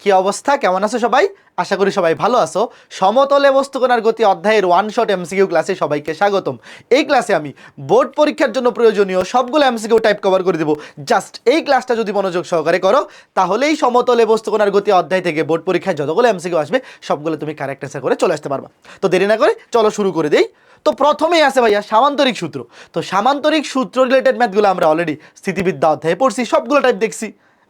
কি অবস্থা, কেমন আছো সবাই? আশা করি সবাই ভালো আছো। সমতলে বস্তুকণার গতি অধ্যায়ের ওয়ান শট এমসিকিউ ক্লাসে সবাইকে স্বাগতম। এই ক্লাসে আমি বোর্ড পরীক্ষার জন্য প্রয়োজনীয় সবগুলো এমসিকিউ টাইপ কভার করে দেবো। জাস্ট এই ক্লাসটা যদি মনোযোগ সহকারে করো তাহলেই সমতলে বস্তুকণার গতি অধ্যায় থেকে বোর্ড পরীক্ষায় যতগুলো এমসিকিউ আসবে সবগুলো তুমি কারেক্ট অ্যান্সার করে চলে আসতে পারবা। তো দেরি না করে চলো শুরু করে দেই। তো প্রথমেই আছে ভাইয়া সামান্তরিক সূত্র। তো সামান্তরিক সূত্র রিলেটেড ম্যাথগুলো আমরা অলরেডি স্থিতিবিদ্যা অধ্যায়ে পড়ছি, সবগুলো টাইপ দেখছি।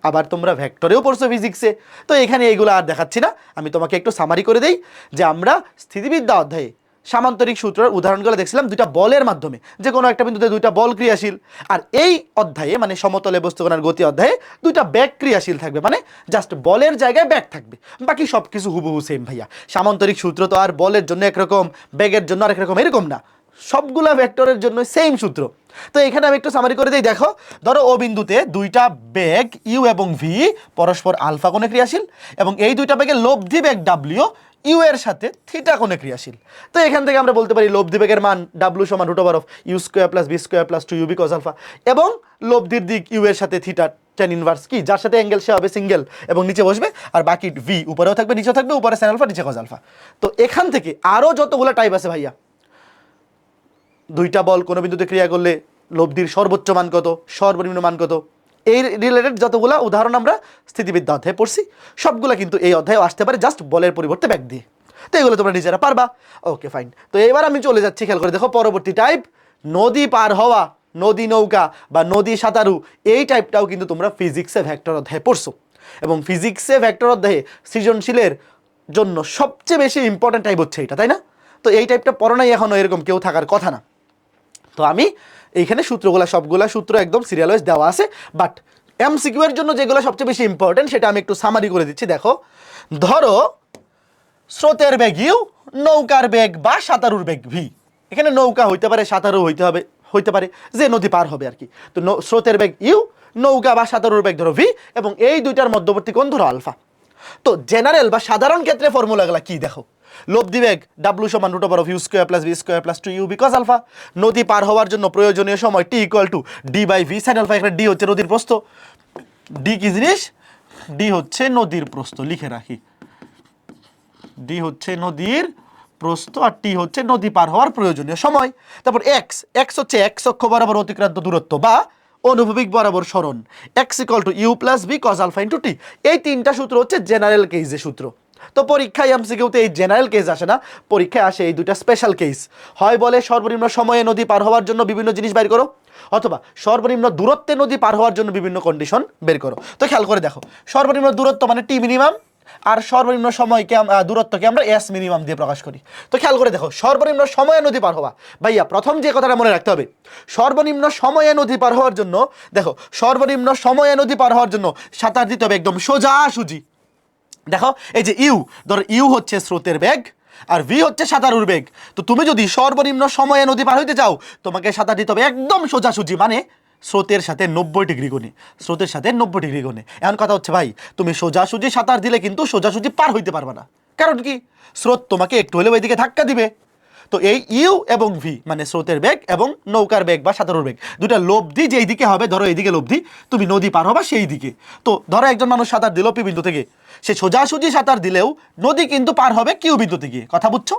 আবার তোমরা ভেক্টরেও পড়ছো ফিজিক্সে, তো এখানে এইগুলো আর দেখাচ্ছি না। আমি তোমাকে একটু সামারি করে দেই যে আমরা স্থিতিবিদ্যা অধ্যায়ে সামান্তরিক সূত্রের উদাহরণগুলো দেখছিলাম দুইটা বলের মাধ্যমে, যে কোনো একটা বিন্দুতে দুইটা বল ক্রিয়াশীল। আর এই অধ্যায়ে মানে সমতলে বস্তুকণার গতি অধ্যায়ে দুইটা ব্যাগ ক্রিয়াশীল থাকবে, মানে জাস্ট বলের জায়গায় ব্যাগ থাকবে, বাকি সব কিছু হুবহু সেম ভাইয়া। সামান্তরিক সূত্র তো আর বলের জন্য একরকম, ব্যাগের জন্য আরেক রকম, এরকম না, সবগুলা ভেক্টরের জন্য সেম সূত্র। তো এখানে আমি একটু সামারি করে দিই। দেখো, ধরো ও বিন্দুতে দুইটা বেগ ইউ এবং ভি পরস্পর আলফা কোণে ক্রিয়াশীল, এবং এই দুইটা বেগের লব্ধি বেগ ডাব্লিউ ইউ এর সাথে থিটা কোণে ক্রিয়াশীল। তো এখান থেকে আমরা বলতে পারি লব্ধি বেগের মান ডাব্লিউ সমান root over of you square plus B square plus 2 you B cos alpha, এবং লব্ধির দিক ইউ এর সাথে থিটা টেন ইনভার্স কি, যার সাথে অ্যাঙ্গেল সে হবে সিঙ্গেল এবং নিচে বসবে, আর বাকি ভি উপরেও থাকবে নিচেও থাকবে, উপরে সাইন আলফা নিচে কজ আলফা। তো এখান থেকে আরও যতগুলো টাইপ আছে ভাইয়া, দুইটা বল কোনো বিন্দুতে ক্রিয়া করলে লব্ধির সর্বোচ্চ মান কত, সর্বনিম্ন মান কত, এই রিলেটেড যতগুলো উদাহরণ আমরা স্থিতিবিদ্যা অধ্যায়ে পড়ছি সবগুলো কিন্তু এই অধ্যায়ে আসতে পারে, জাস্ট বলের পরিবর্তে ব্যাগ দিয়ে। তো এগুলো তোমরা নিজেরা পারবা। Okay fine. তো এবার আমি চলে যাচ্ছি, খেয়াল করে দেখো পরবর্তী টাইপ, নদী পার হওয়া, নদী নৌকা বা নদী সাঁতারু। এই টাইপটাও কিন্তু তোমরা ফিজিক্সে ভেক্টর অধ্যায়ে পড়ছো, এবং ফিজিক্সে ভেক্টর অধ্যায়ে সৃজনশীলের জন্য সবচেয়ে বেশি ইম্পর্টেন্ট টাইপ হচ্ছে এটা, তাই না? তো এই টাইপটা পড়ো নাই এখনো, এরকম কেউ থাকার কথা না। তো আমি এইখানে সূত্রগুলো সবগুলা সূত্র একদম সিরিয়াল ওয়াইজ দেওয়া আছে, বাট এমসিকিউ এর জন্য যেগুলো সবচেয়ে বেশি ইম্পর্টেন্ট সেটা আমি একটু সামারি করে দিচ্ছি। দেখো, ধরো স্রোতের বেগ ইউ, নৌকার বেগ বা সাঁতারুর বেগ ভি। এখানে নৌকা হইতে পারে, সাঁতারু হইতে পারে, যে নদী পার হবে আর কি। তো স্রোতের বেগ ইউ, নৌকা বা সাঁতারুর বেগ ধরো ভি, এবং এই দুইটার মধ্যবর্তী কোণ ধরো আলফা। তো জেনারেল বা সাধারণ ক্ষেত্রে ফর্মুলাগুলো কি দেখো, লব্ধি বেগ ডাব্লিউ সমান root over of you square plus B square plus 2 you B cos alpha. নদী পার হওয়ার জন্য প্রয়োজনীয় সময় টি equal to D by V sine alpha. এখানে ডি হচ্ছে নদীর প্রস্থ। ডি কি জিনিস? ডি হচ্ছে নদীর প্রস্থ, লিখে রাখি। ডি হচ্ছে নদীর প্রস্থ আর টি হচ্ছে নদী পার হওয়ার প্রয়োজনীয় সময়। তারপর এক্স, এক্স হচ্ছে এক্স অক্ষ বরাবর অতিক্রান্ত দূরত্ব বা অনুভূমিক বরাবর সরণ। X equal to you plus B cos alpha into T. এই তিনটা সূত্র হচ্ছে জেনারেল কেসের সূত্র। তো পরীক্ষায় এমসিকিউতে এই জেনারেল কেস আসে না, পরীক্ষায় আসে এই দুইটা স্পেশাল কেস। হয় বলে সর্বনিম্ন সময়ে নদী পার হওয়ার জন্য বিভিন্ন জিনিস বের করো, অথবা সর্বনিম্ন দূরত্বে নদী পার হওয়ার জন্য বিভিন্ন কন্ডিশন বের করো। তো খেয়াল করে দেখো, সর্বনিম্ন দূরত্ব মানে টি মিনিমাম, আর সর্বনিম্ন সময়কে দূরত্বকে আমরা এস মিনিমাম দিয়ে প্রকাশ করি। তো খেয়াল করে দেখো, সর্বনিম্ন সময়ে নদী পার হওয়া, ভাইয়া প্রথম যে কথাটা মনে রাখতে হবে, সর্বনিম্ন সময়ে নদী পার হওয়ার জন্য দেখো, সর্বনিম্ন সময়ে নদী পার হওয়ার জন্য সাঁতার দিতে হবে একদম সোজাসুজি। দেখো এই যে ইউ, ধরো ইউ হচ্ছে স্রোতের বেগ আর ভি হচ্ছে সাঁতারুর বেগ। তো তুমি যদি সর্বনিম্ন সময়ে নদী পার হইতে চাও, তোমাকে সাঁতার দিতে হবে একদম সোজাসুজি, মানে স্রোতের সাথে 90 ডিগ্রি কোণে, স্রোতের সাথে 90 ডিগ্রি কোণে। এমন কথা হচ্ছে ভাই, তুমি সোজাসুজি সাঁতার দিলে কিন্তু সোজাসুজি পার হইতে পারবে না, কারণ কি, স্রোত তোমাকে একটু হলেও এইদিকে ধাক্কা দিবে। তো এই ইউ এবং ভি মানে স্রোতের বেগ এবং নৌকার বেগ বা সাঁতারুর বেগ, দুটা লব্ধি যেই দিকে হবে, ধরো এইদিকে লব্ধি, তুমি নদী পার হবা সেই দিকে। তো ধরো একজন মানুষ সাঁতার দিল পি বিন্দু থেকে, সে সোজাসুজি সাঁতার দিলেও নদী কিন্তু পার হবে কিউ বিন্দুতে গিয়ে, কথা বুঝছো?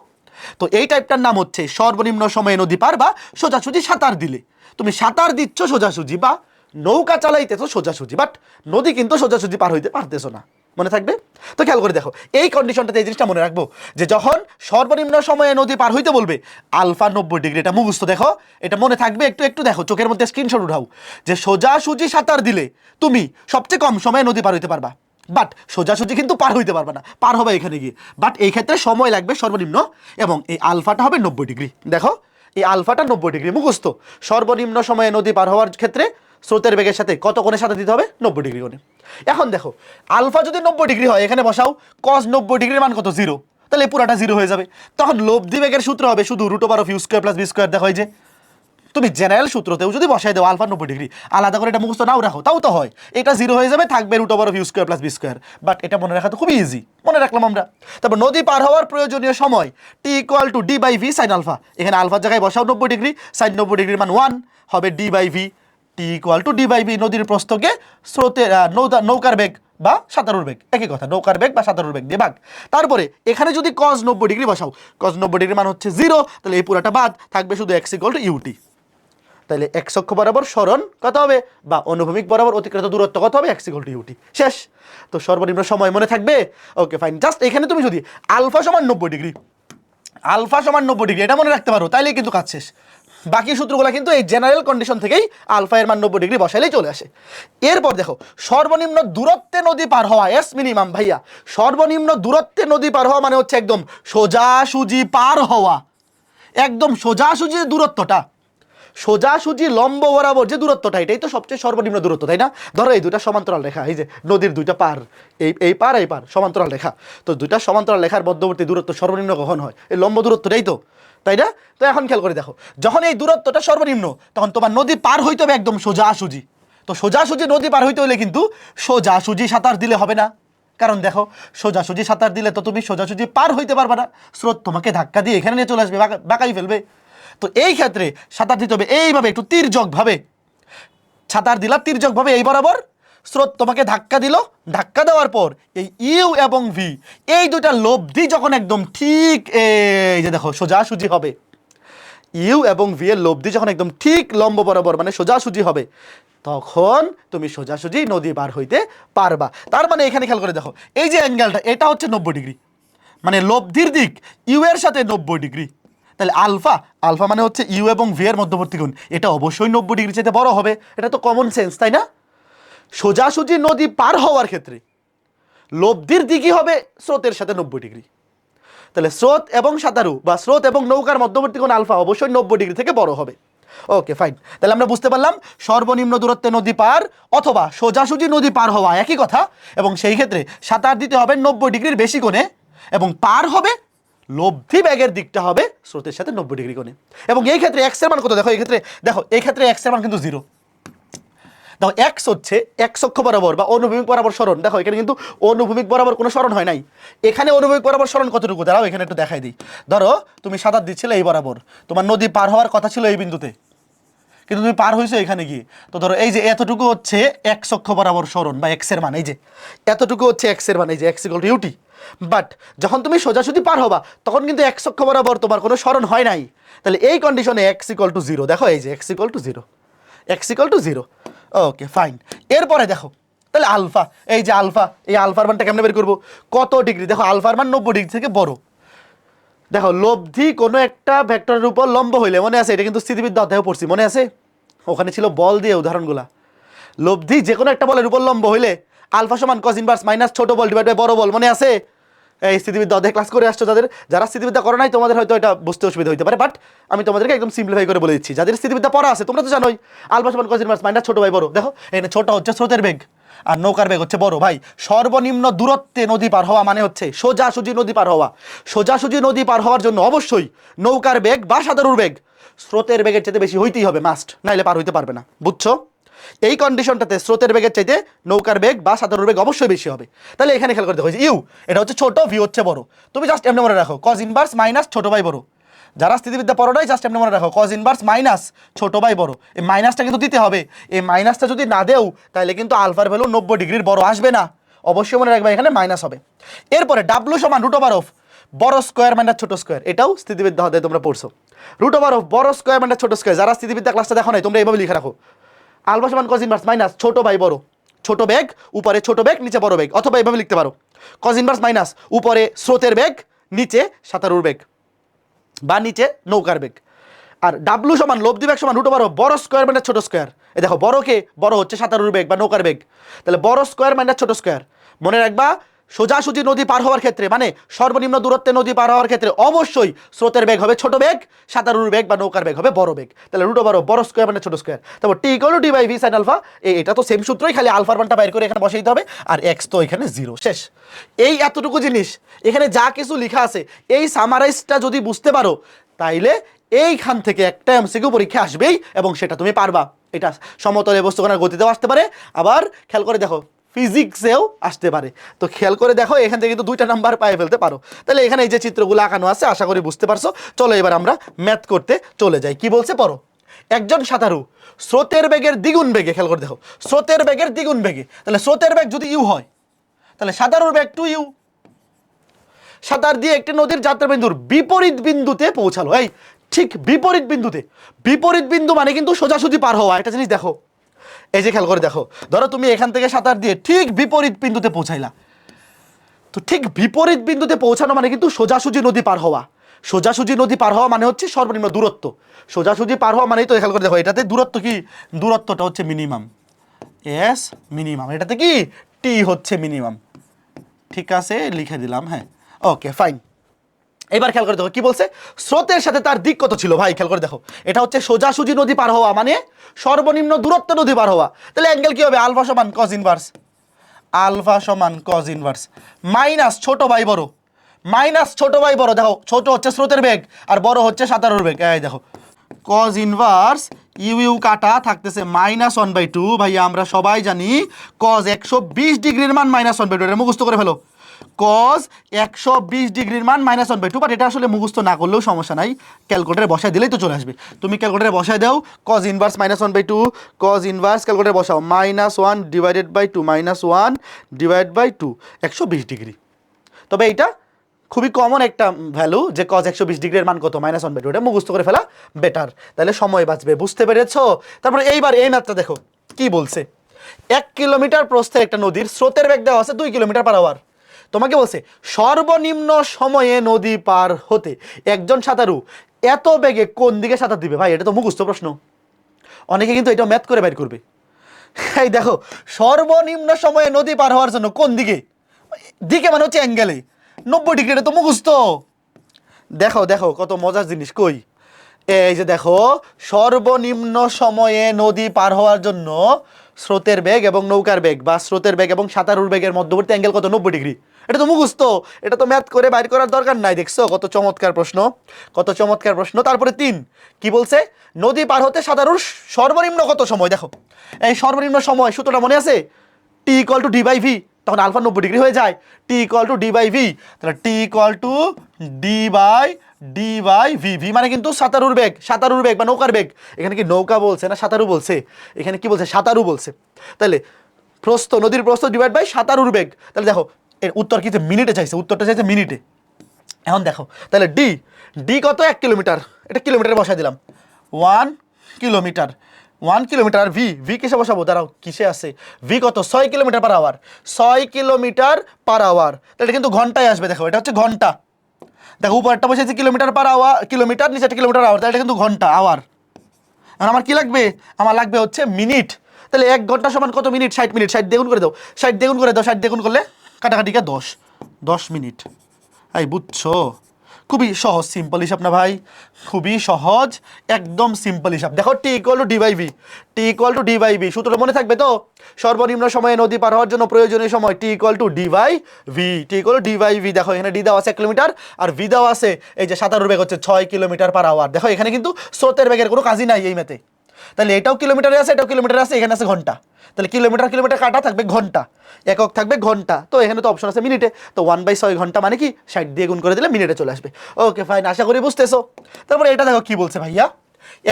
তো এই টাইপটার নাম হচ্ছে সর্বনিম্ন সময়ে নদী পার বা সোজাসুজি সাঁতার দিলে। তুমি সাঁতার দিচ্ছ সোজাসুজি বা নৌকা চালাইতেছো সোজাসুজি, বাট নদী কিন্তু সোজাসুজি পার হইতে পারতেছো না, মনে থাকবে? তো খেয়াল করে দেখো, এই কন্ডিশনটাতে এই জিনিসটা মনে রাখবো যে যখন সর্বনিম্ন সময়ে নদী পার হইতে বলবে আলফা 90 ডিগ্রি, এটা মুখস্থ দেখো, এটা মনে থাকবে। একটু একটু দেখো, চোখের মধ্যে স্ক্রিনশট উঠাও, যে সোজাসুজি সাঁতার দিলে তুমি সবচেয়ে কম সময়ে নদী পার হইতে পারবা, বাট সোজাসুজি কিন্তু পার হইতে পারবা না, পার হবে এখানে গিয়ে, বাট এই ক্ষেত্রে সময় লাগবে সর্বনিম্ন, এবং এই আলফাটা হবে 90 ডিগ্রি। দেখো এই আলফাটা 90 ডিগ্রি মুখস্থ। সর্বনিম্ন সময়ে নদী পার হওয়ার ক্ষেত্রে স্রোতের বেগের সাথে কত কোণে সাথে দিতে হবে? 90 ডিগ্রি কোণে। এখন দেখো, আলফা যদি 90 ডিগ্রি হয়, এখানে বসাও কস 90 ডিগ্রির মান কত? 0। তাহলে পুরাটা 0 হয়ে যাবে। তখন লব্ধি বেগের সূত্র হবে শুধু root over of you square plus B square. দেখো এই যে তুমি জেনারেল সূত্রতেও যদি বসাই দাও আলফা 90 ডিগ্রি, আলাদা করে এটা মুখস্থ নাও রাখো, তাও তো হয়, এটা 0 হয়ে যাবে, থাকবে root over of you square plus B square. But এটা মনে রাখা তো খুবই ইজি, মনে রাখলাম আমরা। তারপর নদী পার হওয়ার প্রয়োজনীয় সময় টি equal to D by V sine alpha. এখানে আলফার জায়গায় বসাও 90 ডিগ্রি, সাইন 90 ডিগ্রির মান 1 হবে d by v. T equal to D by v, নদীর প্রস্থকে স্রোতের নৌকার বেগ বা সাঁতারুর বেগ, একই কথা, নৌকার বেগ বা সাঁতারুর বেগ দিয়ে ভাগ। তারপরে এখানে যদি cos 90 ডিগ্রি বসাও, cos 90 ডিগ্রি মান হচ্ছে 0, তাহলে এই পুরাটা বাদ থাকবে শুধু x = ut। তাহলে x অক্ষ বরাবর সরণ কত হবে বা অনুভূমিক বরাবর অতিক্রান্ত দূরত্ব কত হবে, x = ut। শেষ। তো সর্বনিম্ন সময় মনে থাকবে। Okay fine. জাস্ট এখানে তুমি যদি আলফা সমান 90 ডিগ্রি, আলফা সমান 90 ডিগ্রি এটা মনে রাখতে পারো, তাইলেই কিন্তু কাজ শেষ। বাকি সূত্রগুলো কিন্তু এই জেনারেল কন্ডিশন থেকেই আলফা এর মান 90 ডিগ্রি বসাইলেই চলে আসে। এরপর দেখো সর্বনিম্ন দূরত্বে নদী পার হওয়া, এস মিনিমাম ভাইয়া, সর্বনিম্ন দূরত্বে নদী পার হওয়া মানে হচ্ছে একদম সোজাসুজি পার হওয়া, একদম সোজাসুজি দূরত্বটা, সোজাসুজি লম্ব বরাবর যে দূরত্বটা, এটাই তো সবচেয়ে সর্বনিম্ন দূরত্ব, তাই না? ধরো এই দুইটা সমান্তরাল রেখা, এই যে নদীর দুইটা পার, এই পার এই পার সমান্তরাল রেখা, তো দুইটা সমান্তরাল রেখার মধ্যবর্তী দূরত্ব সর্বনিম্ন কখন হয়? এই লম্ব দূরত্বটাই তো, তাই না? তো এখন খেয়াল করে দেখো, যখন এই দূরত্বটা সর্বনিম্ন তখন তোমার নদী পার হইতে হবে একদম সোজাসুজি। তো সোজাসুজি নদী পার হইতে হলে কিন্তু সোজাসুজি সাঁতার দিলে হবে না, কারণ দেখো সোজাসুজি সাঁতার দিলে তো তুমি সোজাসুজি পার হইতে পারবে না, স্রোত তোমাকে ধাক্কা দিয়ে এখানে নিয়ে চলে আসবে, বাঁকাই ফেলবে। তো এই ক্ষেত্রে সাঁতার দিতে হবে এইভাবে, একটু তির্যকভাবে সাঁতার দিলা, তির্যকভাবে এই বরাবর, স্রোত তোমাকে ধাক্কা দিল, ধাক্কা দেওয়ার পর এই ইউ এবং ভি এই দুইটা লব্ধি যখন একদম ঠিক এই যে দেখো সোজাসুজি হবে, ইউ এবং ভি এর লব্ধি যখন একদম ঠিক লম্ব বরাবর মানে সোজাসুজি হবে, তখন তুমি সোজাসুজি নদী পার হইতে পারবা। তার মানে এখানে খেয়াল করে দেখো, এই যে অ্যাঙ্গেলটা এটা হচ্ছে 90 ডিগ্রি, মানে লব্ধির দিক ইউ এর সাথে 90 ডিগ্রি। তাহলে আলফা, আলফা মানে হচ্ছে ইউ এবং ভি এর মধ্যবর্তী কোণ, এটা অবশ্যই 90 ডিগ্রি চাইতে বড় হবে, এটা তো কমন সেন্স, তাই না? সোজাসুজি নদী পার হওয়ার ক্ষেত্রে লব্ধির দিকই হবে স্রোতের সাথে 90 ডিগ্রি। তাহলে স্রোত এবং সাঁতারু বা স্রোত এবং নৌকার মধ্যবর্তী কোণ আলফা অবশ্যই 90 ডিগ্রি থেকে বড় হবে। Okay fine. তাহলে আমরা বুঝতে পারলাম সর্বনিম্ন দূরত্বে নদী পার অথবা সোজাসুজি নদী পার হওয়া একই কথা, এবং সেই ক্ষেত্রে সাঁতার দিতে হবে 90 ডিগ্রির বেশি কোণে, এবং পার হবে লব্ধি ব্যাগের দিকটা হবে স্রোতের সাথে 90 ডিগ্রি কোণে। এবং এই ক্ষেত্রে এক্স এর মান কত? দেখো এই ক্ষেত্রে এক্স এর মান কিন্তু 0। দেখো এক্স হচ্ছে এক্স অক্ষ বরাবর বা অনুভূমিক বরাবর সরণ। দেখো এখানে কিন্তু অনুভূমিক বরাবর কোনো সরণ হয় নাই, এখানে অনুভূমিক বরাবর সরণ কতটুকু দাঁড়াও এখানে একটু দেখাই দিই। ধরো তুমি সাঁতার দিচ্ছিলে এই বরাবর, তোমার নদী পার হওয়ার কথা ছিল এই বিন্দুতে, কিন্তু তুমি পার হয়েছো এখানে গিয়ে। তো ধরো এই যে এতটুকু হচ্ছে এক্স অক্ষ বরাবর সরণ বা এক্স এর মান, এই যে এতটুকু হচ্ছে এক্স এর মান, এই যে এক্স = ut। বাট যখন তুমি সোজাসুজি পার হবা তখন কিন্তু এক্স অক্ষ বরাবর তোমার কোনো সরণ হয় নাই, তাহলে এই কন্ডিশনে এক্স = 0। দেখো এই যে এক্স = 0, এক্স = 0। Okay fine. এরপরে দেখো তাহলে আলফা, এই যে আলফা, এই আলফার মানটা কেমনে বের করবো? কত ডিগ্রি? দেখো আলফার মান 90 ডিগ্রি থেকে বড়। দেখো লব্ধি কোনো একটা ভেক্টরের উপর লম্ব হইলে, মনে আছে এটা কিন্তু স্থিতিবিদ্যা অধ্যায়ে পড়ছি, মনে আছে? ওখানে ছিল বল দিয়ে উদাহরণগুলা। লব্ধি যে কোনো একটা বলের উপর লম্ব হইলে আলফা সমান cos ইনভার্স মাইনাস ছোট বল ডিভাইড বাই বড় বল, মনে আছে? এই স্থিতিবিদ্যা অধ্যায়ে ক্লাস করে আসছো, যারা স্থিতিবিদ্যা করো নাই তোমাদের হয়তো এটা বুঝতে অসুবিধা হতে পারে, বাট আমি তোমাদেরকে একদম সিম্পলিফাই করে বলে দিচ্ছি। যাদের স্থিতিবিদ্যা পড়া আছে তোমরা তো জানোই আলফা সমান cos ইনভার্স মাইনাস ছোট বাই বড়। দেখো এখানে ছোট হচ্ছে স্রোতের বেগ আর নৌকার বেগ হচ্ছে বড়। ভাই সর্বনিম্ন দূরত্বে নদী পার হওয়া মানে হচ্ছে সোজাসুজি নদী পার হওয়া। সোজাসুজি নদী পার হওয়ার জন্য অবশ্যই নৌকার বেগ বা সাঁতারুর বেগ স্রোতের বেগের চাইতে বেশি হইতেই হবে, মাস্ট, নাইলে পার হইতে পারবে না। বুঝছো? এই কন্ডিশনটাতে স্রোতের বেগের চাইতে নৌকার বেগ বা সাঁতারুর বেগ অবশ্যই বেশি হবে। তাহলে এখানে খেয়াল করে দেখো ইউ এটা হচ্ছে ছোট, ভি হচ্ছে বড়। তুমি জাস্ট এমনি মনে রাখো cos ইনভার্স মাইনাস ছোট বাই বড়। যারা স্থিতিবিদ্যা পড়ো নাই জাস্ট এমনি মনে রাখো cos ইনভার্স মাইনাস ছোট বাই বড়। এই মাইনাসটা কিন্তু দিতে হবে, এই মাইনাসটা যদি না দেও তাহলে কিন্তু আলফার ভ্যালু 90 ডিগ্রির বড় আসবে না, অবশ্যই মনে রাখবে এখানে মাইনাস হবে। এরপরে ডাব্লু সমান √of বড় স্কোয়ার মাইনাস ছোট স্কোয়ার, এটাও স্থিতিবিদ্যা অধ্যায়ে তোমরা পড়ছো। √of বড় স্কোয়ার মাইনাস ছোট স্কোয়ার, যারা স্থিতিবিদ্যা ক্লাসটা দেখো নাই তোমরা এইভাবে লিখে রাখো, আলফা সমান cos ইনভার্স মাইনাস ছোট বাই বড়, ছোট বেগ উপরে ছোট বেগ নিচে বড় বেগ, অথবা এইভাবে লিখতে পারো cos ইনভার্স মাইনাস উপরে স্রোতের বেগ নিচে সাঁতারুর বেগ বা নিচে নৌকার বেগ। আর ডাব্লু সমান লব্ধি বেগ সমান √of বড় স্কোয়ার মাইনাস ছোট স্কোয়ার। এই দেখো বড়কে বড় হচ্ছে সাঁতারুর বেগ বা নৌকার বেগ, তাহলে বড় স্কোয়ার মাইনাস ছোট স্কোয়ার। মনে রাখবা সোজাসুজি নদী পার হওয়ার ক্ষেত্রে মানে সর্বনিম্ন দূরত্বে নদী পার হওয়ার ক্ষেত্রে অবশ্যই স্রোতের বেগ হবে ছোট বেগ, সাঁতারুর বেগ বা নৌকার বেগ হবে বড় বেগ। তাহলে √of বড় স্কোয়ার মানে ছোট স্কোয়ার, তারপর t = d/v sin আলফা। এটা তো সেম সূত্রই, খালি আলফার মানটা বাইর করে এখানে বসাইতে হবে, আর এক্স তো এখানে 0। শেষ। এই এতটুকু জিনিস এখানে যা কিছু লেখা আছে এই সামারাইজটা যদি বুঝতে পারো তাইলে এইখান থেকে একটা এমসিকিউ পরীক্ষা আসবেই এবং সেটা তুমি পারবা। এটা সমতলে বস্তুকণার গতিতেও আসতে পারে, আবার খেয়াল করে দেখো ফিজিক্সেও আসতে পারে। তো খেয়াল করে দেখো এখান থেকে কিন্তু 2টা নাম্বার পাই ফেলতে পারো। তাহলে এখানে এই যে চিত্রগুলো আঁকানো আছে আশা করি বুঝতে পারছো। চলো এবার আমরা ম্যাথ করতে চলে যাই। কি বলছে পড়ো। একজন সাঁতারু স্রোতের বেগের দ্বিগুণ বেগে, খেয়াল করে দেখো স্রোতের বেগের দ্বিগুণ বেগে, তাহলে স্রোতের বেগ যদি ইউ হয় তাহলে সাঁতারুর বেগ 2u। সাঁতার দিয়ে একটি নদীর যাত্রাবিন্দুর বিপরীত বিন্দুতে পৌঁছালো। এই ঠিক বিপরীত বিন্দুতে, বিপরীত বিন্দু মানে কিন্তু সোজাসুজি পার হওয়া। একটা জিনিস দেখো, এই যে খেয়াল করে দেখো, ধরো তুমি এখান থেকে সাঁতার দিয়ে ঠিক বিপরীত বিন্দুতে পৌঁছাইলা, তো ঠিক বিপরীত বিন্দুতে পৌঁছানো মানে কিন্তু সোজাসুজি নদী পার হওয়া। সোজাসুজি নদী পার হওয়া মানে হচ্ছে সর্বনিম্ন দূরত্ব। সোজাসুজি পার হওয়া মানেই তো খেয়াল করে দেখো, এটাতে দূরত্ব কি, দূরত্বটা হচ্ছে মিনিমাম, এস মিনিমাম, এটাতে কি টি হচ্ছে মিনিমাম। ঠিক আছে, লিখে দিলাম। হ্যাঁ, ওকে ফাইন। এবার খেয়াল করে দেখো কি বলছে, স্রোতের সাথে তার দিক কত ছিল। ভাই খেয়াল করে দেখো, এটা হচ্ছে সোজাসুজি নদী পার হওয়া মানে সর্বনিম্ন দূরত্ব নদী পার হওয়া। তাহলে অ্যাঙ্গেল কি হবে, আলফা সমান কজ ইনভার্স, আলফা সমান কজ ইনভার্স মাইনাস ছোট বাই বড়, মাইনাস ছোট বাই বড়। দেখো ছোট হচ্ছে স্রোতের বেগ আর বড় হচ্ছে সাঁতারুর বেগ। এই দেখো কজ ইনভার্স ইউ ইউ কাটা থাকতেছে -1/2। ভাইয়া আমরা সবাই জানি কজ 120 ডিগ্রির মান -1/2, এটা মুখস্থ করে ফেলো। কজ 120 ডিগ্রির মান -1/2, বাট এটা আসলে মুখস্থ না করলেও সমস্যা নাই, ক্যালকুলেটারে বসায় দিলেই তো চলে আসবে। তুমি ক্যালকুলেটারে বসায় দাও কজ ইনভার্স -1/2, কজ ইনভার্স ক্যালকুলেটারে বসাও -1 divided by 2, -1 divide by 2, 120 degree. তবে এইটা খুবই কমন একটা ভ্যালু যে কজ 120 ডিগ্রির মান কত, -1/2, এটা মুখস্থ করে ফেলা বেটার, তাহলে সময় বাঁচবে। বুঝতে পেরেছো? তারপরে এইবার এই ম্যাথটা দেখো কি বলছে, 1 কিলোমিটার প্রস্থের একটা নদীর স্রোতের বেগ দেওয়া আছে 2 কিলোমিটার পার আওয়ার। তোমাকে বলছে সর্বনিম্ন সময়ে নদী পার হতে একজন সাঁতারু এত বেগে কোন দিকে সাঁতার দিবে। ভাই এটা তো মুখস্থ প্রশ্ন, অনেকে কিন্তু এটা ম্যাথ করে বের করবে। এই দেখো সর্বনিম্ন সময়ে নদী পার হওয়ার জন্য কোন দিকে, দিকে মানে হচ্ছে অ্যাঙ্গেলে 90 ডিগ্রি, এটা তো মুখস্থ। দেখো দেখো কত মজার জিনিস, কই এই যে দেখো সর্বনিম্ন সময়ে নদী পার হওয়ার জন্য স্রোতের বেগ এবং নৌকার বেগ বা স্রোতের বেগ এবং সাঁতারুর বেগের মধ্যবর্তী অ্যাঙ্গেল কত, 90 ডিগ্রি। এটা তো মুখস্থ, এটা তো ম্যাথ করে বাইর করার দরকার নাই। দেখছো কত চমৎকার প্রশ্ন, কত চমৎকার প্রশ্ন। তারপরে 3 কি বলছে, নদী পার হতে সাঁতারুর সর্বনিম্ন কত সময়। দেখো এই সর্বনিম্ন সময় সূত্রটা মনে আছে, t equal to D by v, তখন আলফা 90 ডিগ্রি হয়ে যায়, t equal to D by v. তাহলে t equal to D by v, v মানে কিন্তু সাঁতারুর বেগ, সাঁতারুর বেগ বা নৌকার বেগ। এখানে কি নৌকা বলছে না সাঁতারু বলছে, এখানে কি বলছে, সাঁতারু বলছে। তাহলে প্রস্থ, নদীর প্রস্থ ডিভাইড বাই সাঁতারুর বেগ। তাহলে দেখো এর উত্তর কি, মিনিটে চাইছে, উত্তরটা চাইছে মিনিটে। এখন দেখো তাহলে ডি, ডি কত, 1 কিলোমিটার, এটা কিলোমিটারে বসাই দিলাম, 1 কিলোমিটার, 1 কিলোমিটার। আর ভি, ভি কিসে বসাবো, দাঁড়াও কিসে আছে, ভি কত, 6 kilometre per hour, 6 kilometre per hour. তাহলে কিন্তু ঘন্টায় আসবে, দেখো এটা হচ্ছে ঘন্টা। দেখো উপরটা বসেছে কিলোমিটার পার আওয়ার, কিলোমিটার, নিচেটা কিলোমিটার আওয়ার, তাহলে এটা কিন্তু ঘন্টা আওয়ার। আর আমার কি লাগবে, আমার লাগবে হচ্ছে মিনিট। তাহলে 1 ঘন্টা সমান কত মিনিট, 60 মিনিট, 60 দ্বিগুণ করে দাও, 60 দ্বিগুণ করে দাও, 60 দ্বিগুণ করলে কাটাকাটিকে 10 মিনিট। এই বুঝছো, খুবই সহজ সিম্পল হিসাব না ভাই, খুবই সহজ একদম সিম্পল হিসাব। দেখো t equal to D by v, t equal to D by v, সূত্রটা মনে থাকবে তো, সর্বনিম্ন সময়ে নদী পার হওয়ার জন্য প্রয়োজনীয় সময় টি equal to D by v, t equal to D by v. দেখো এখানে ডি দেওয়া আছে 1 কিলোমিটার আর ভি দেওয়া আছে এই যে সাঁতারুর বেগ হচ্ছে 6 কিলোমিটার পার আওয়ার। দেখো এখানে কিন্তু স্রোতের বেগের কোনো কাজই নাই এই ম্যাথে, তাহলে এটাও কিলোমিটারে আছে, এটাও কিলোমিটারে আছে, এখানে আছে ঘন্টা, তাহলে কিলোমিটার কিলোমিটার কাটা থাকবে ঘন্টা, একক থাকবে ঘন্টা, তো এখানে তো অপশন আছে মিনিটে, তো 1/6 ঘন্টা মানে কি 60 দিয়ে গুণ করে দিলে মিনিটে চলে আসবে। ওকে ফাইন, আশা করি বুঝতেছো। তারপরে এটা দেখো কি বলছে ভাইয়া,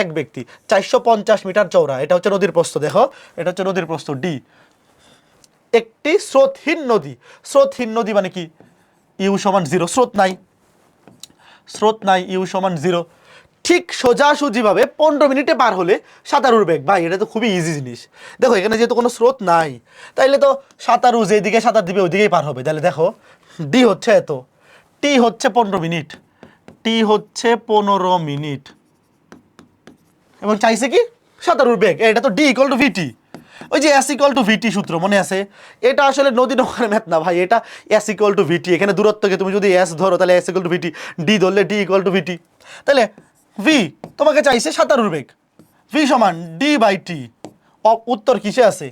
এক ব্যক্তি 450 মিটার চওড়া, এটা হচ্ছে নদীর প্রস্থ, দেখো এটা হচ্ছে নদীর প্রস্থ ডি, একটি স্রোতহীন নদী, স্রোতহীন নদী মানে কি, ইউ সমান 0, স্রোত নাই, স্রোত নাই, ইউ সমান 0, ঠিক সোজাসুজিভাবে 15 মিনিটে পার হলে সাঁতারুর বেগ। ভাই এটা তো খুবই ইজি জিনিস, দেখো এখানে যেহেতু কোনো স্রোত নাই তাইলে তো সাঁতারু যেদিকে সাঁতার দিবে ওইদিকেই পার হবে। তাহলে দেখো ডি হচ্ছে এত, টি হচ্ছে 15 মিনিট, টি হচ্ছে 15 মিনিট, এবং চাইছে কি সাঁতারুর বেগ, এটা তো ডি ইকুয়াল টু ভিটি, ওই যে এস ইকুয়াল টু ভিটি সূত্র মনে আছে, এটা আসলে নদী নৌকার ম্যাথ না ভাই, এটা এস ইকুয়াল টু ভিটি, এখানে দূরত্বকে তুমি যদি এস ধরো তাহলে S equal to v t, d ধরলে ডি ইকুয়াল টু ভিটি। তাহলে ভি তোমাকে চাইছে সাঁতারুর বেগ, ভি সমান ডি বাই টি, উত্তর কিসে আছে,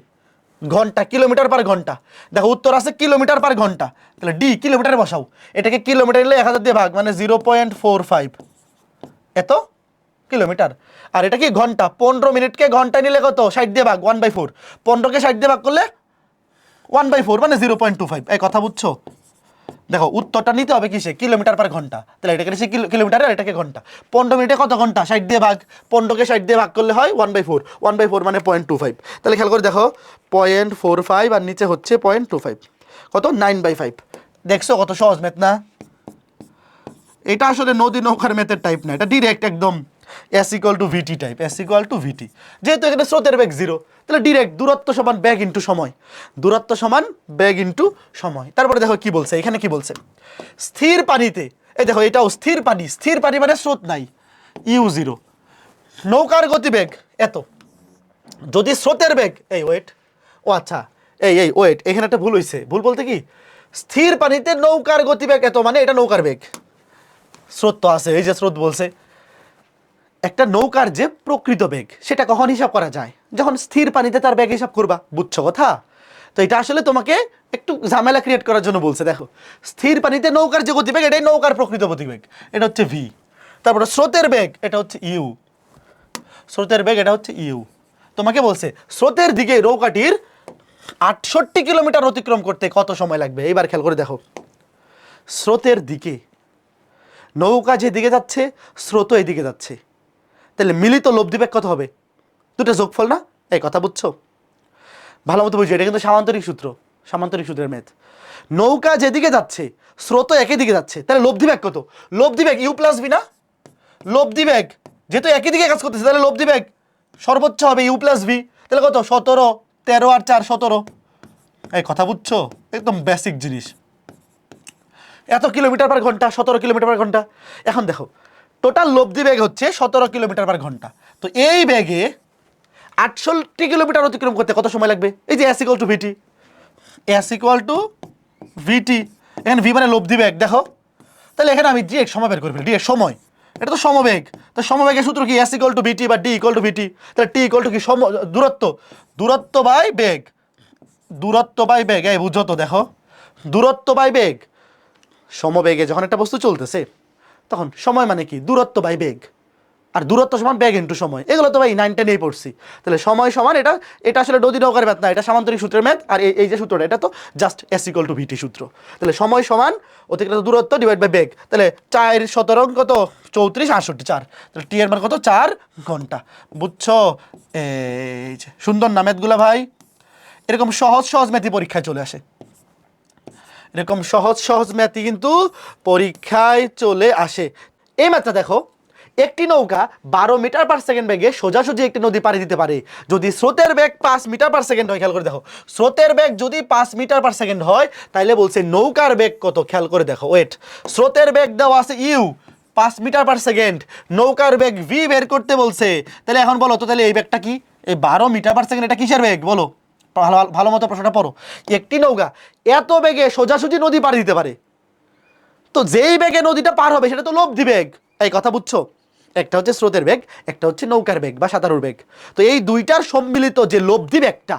ঘন্টা, কিলোমিটার পার ঘন্টা। দেখো উত্তর আছে কিলোমিটার পার ঘন্টা, তাহলে ডি কিলোমিটারে বসাও, এটাকে কিলোমিটার নিলে 1000 দিয়ে ভাগ মানে 0.45, এত কিলোমিটার। আর এটা কি ঘন্টা, 15 মিনিটকে ঘন্টায় নিলে কত, 60 দিয়ে ভাগ 1/4, 15কে 60 দিয়ে ভাগ করলে 1/4 মানে 0.25। এই কথা বুঝছো, দেখো উত্তরটা নিতে হবে কিসে, কিলোমিটার পার ঘন্টা, তাহলে এটাকে নিচে কিলোমিটার আর এটাকে ঘন্টা, 15 মিনিটে কত ঘন্টা, 60 দিয়ে ভাগ, 15কে 60 দিয়ে ভাগ করলে হয় 1/4, 1/4 মানে 0.25। তাহলে খেয়াল করে দেখো 0.45 আর নিচে হচ্ছে 0.25, কত 9/5। দেখছো কত সহজ ম্যাথ না? এটা আসলে নদী নৌকার ম্যাথের টাইপ না, এটা ডিরেক্ট একদম S = VT type, S = VT। যেহেতু এখানে স্রোতের বেগ 0, তাহলে ডিরেক্ট দূরত্ব সমান বেগ ইন্টু সময়, দূরত্ব সমান বেগ ইন্টু সময়। তারপরে দেখো কি বলছে, এখানে কি বলছে, স্থির পানিতে, এই দেখো এটাও স্থির পানি, স্থির পানি মানে স্রোত নাই, U0, নৌকার গতিবেগ এত, যদি স্রোতের বেগ, এই ওয়েট, ও আচ্ছা এই ওয়েট, এখানে একটা ভুল হয়েছে। ভুল বলতে কি, স্থির পানিতে নৌকার গতিবেগ এত মানে এটা নৌকার বেগ, স্রোত তো আছে, এই যে স্রোত বলছে। একটা নৌকার যে প্রকৃত বেগ সেটা কখন হিসাব করা যায়, যখন স্থির পানিতে তার বেগ হিসাব করবা, বুঝছো কথা? তো এটা আসলে তোমাকে একটু ঝামেলা ক্রিয়েট করার জন্য বলছে। দেখো স্থির পানিতে নৌকার যে গতিবেগ এটাই নৌকার প্রকৃত গতিবেগ, এটা হচ্ছে V। তারপরে স্রোতের বেগ এটা হচ্ছে U, স্রোতের বেগ এটা হচ্ছে U। তোমাকে বলছে স্রোতের দিকে নৌকাটির 68 কিলোমিটার অতিক্রম করতে কত সময় লাগবে। এইবার খেয়াল করে দেখো, স্রোতের দিকে নৌকা যেদিকে যাচ্ছে স্রোত এদিকে যাচ্ছে, তাহলে মিলিত লব্ধিবেগ কত হবে? দুটো যোগফল না? এই কথা বুঝছো? ভালো মতো বুঝছো, এটা কিন্তু সামান্তরিক সূত্র, সামান্তরিক সূত্রের ম্যাথ। নৌকা যেদিকে যাচ্ছে স্রোত একই দিকে যাচ্ছে, তাহলে লব্ধিবেগ কত? লব্ধিবেগ U + V না? লব্ধিবেগ যেহেতু একই দিকে কাজ করতেছে, তাহলে লব্ধিবেগ সর্বোচ্চ হবে U + V। তাহলে কত? 17, 13 আর 4 17। এই কথা বুঝছো? একদম বেসিক জিনিস। এত কিলোমিটার পার ঘন্টা, 17 কিলোমিটার পার ঘন্টা। এখন দেখো টোটাল লব্ধি বেগ হচ্ছে 17 কিলোমিটার পার ঘন্টা, তো এই বেগে 68 কিলোমিটার অতিক্রম করতে কত সময় লাগবে? এই যে S = VT, S = VT, এখানে V মানে লব্ধি বেগ। দেখো তাহলে এখানে আমি ডিরেক্ট সময় বের করে ফেলি, ডিরেক্ট সময়, এটা তো সমবেগ। তো সমবেগের সূত্র কি? S = VT বা D = VT। তাহলে T = কি? দূরত্ব, দূরত্ব বাই বেগ, দূরত্ব বাই বেগ। এই বুঝো তো, দেখো দূরত্ব বাই বেগ, সমবেগে যখন একটা বস্তু চলতেছে তখন সময় মানে কি? দূরত্ব বাই বেগ, আর দূরত্ব সমান বেগ ইন্টু সময়। এগুলো তো ভাই 9 10 পড়ছি। তাহলে সময় সমান এটা, এটা আসলে নদী নৌকার ম্যাথ না, এটা সামান্তরিক সূত্রের ম্যাথ। আর এই যে সূত্রটা এটা তো জাস্ট S = VT সূত্র। তাহলে সময় সমান অতিক্রান্ত দূরত্ব ডিভাইড বাই বেগ। তাহলে 4 17 কত? 34 68 4। তাহলে টি এর মান কত? 4 ঘন্টা। বুঝছো? এই যে সুন্দর না ম্যাথগুলো ভাই? এরকম সহজ সহজ ম্যাথই পরীক্ষায় চলে আসে, এরকম সহজ সহজ ম্যাথই কিন্তু পরীক্ষায় চলে আসে। এই ম্যাথটা দেখো, একটি নৌকা 12 মিটার পার সেকেন্ড বেগে সোজাসুজি একটি নদী পাড়ি দিতে পারে যদি স্রোতের বেগ 5 মিটার পার সেকেন্ড হয়। খেয়াল করে দেখো, স্রোতের বেগ যদি 5 মিটার পার সেকেন্ড হয় তাহলে বলছে নৌকার বেগ কত? খেয়াল করে দেখো, ওয়েট, স্রোতের বেগ দেওয়া আছে U 5 মিটার পার সেকেন্ড, নৌকার বেগ V বের করতে বলছে। তাহলে এখন বলো তো, তাহলে এই বেগটা কি? এই 12 মিটার পার সেকেন্ড এটা কিসের বেগ বলো? ভালো ভালো মতো প্রশ্নটা পড়ো। একটি নৌকা এত বেগে সোজাসুজি নদী পাড়ি দিতে পারে, তো যেই বেগে নদীটা পার হবে সেটা তো লব্ধি বেগ। এই কথা বুঝছো? একটা হচ্ছে স্রোতের বেগ, একটা হচ্ছে নৌকার বেগ বা সাঁতারুর বেগ। তো এই দুইটার সম্মিলিত যে লব্ধি বেগটা,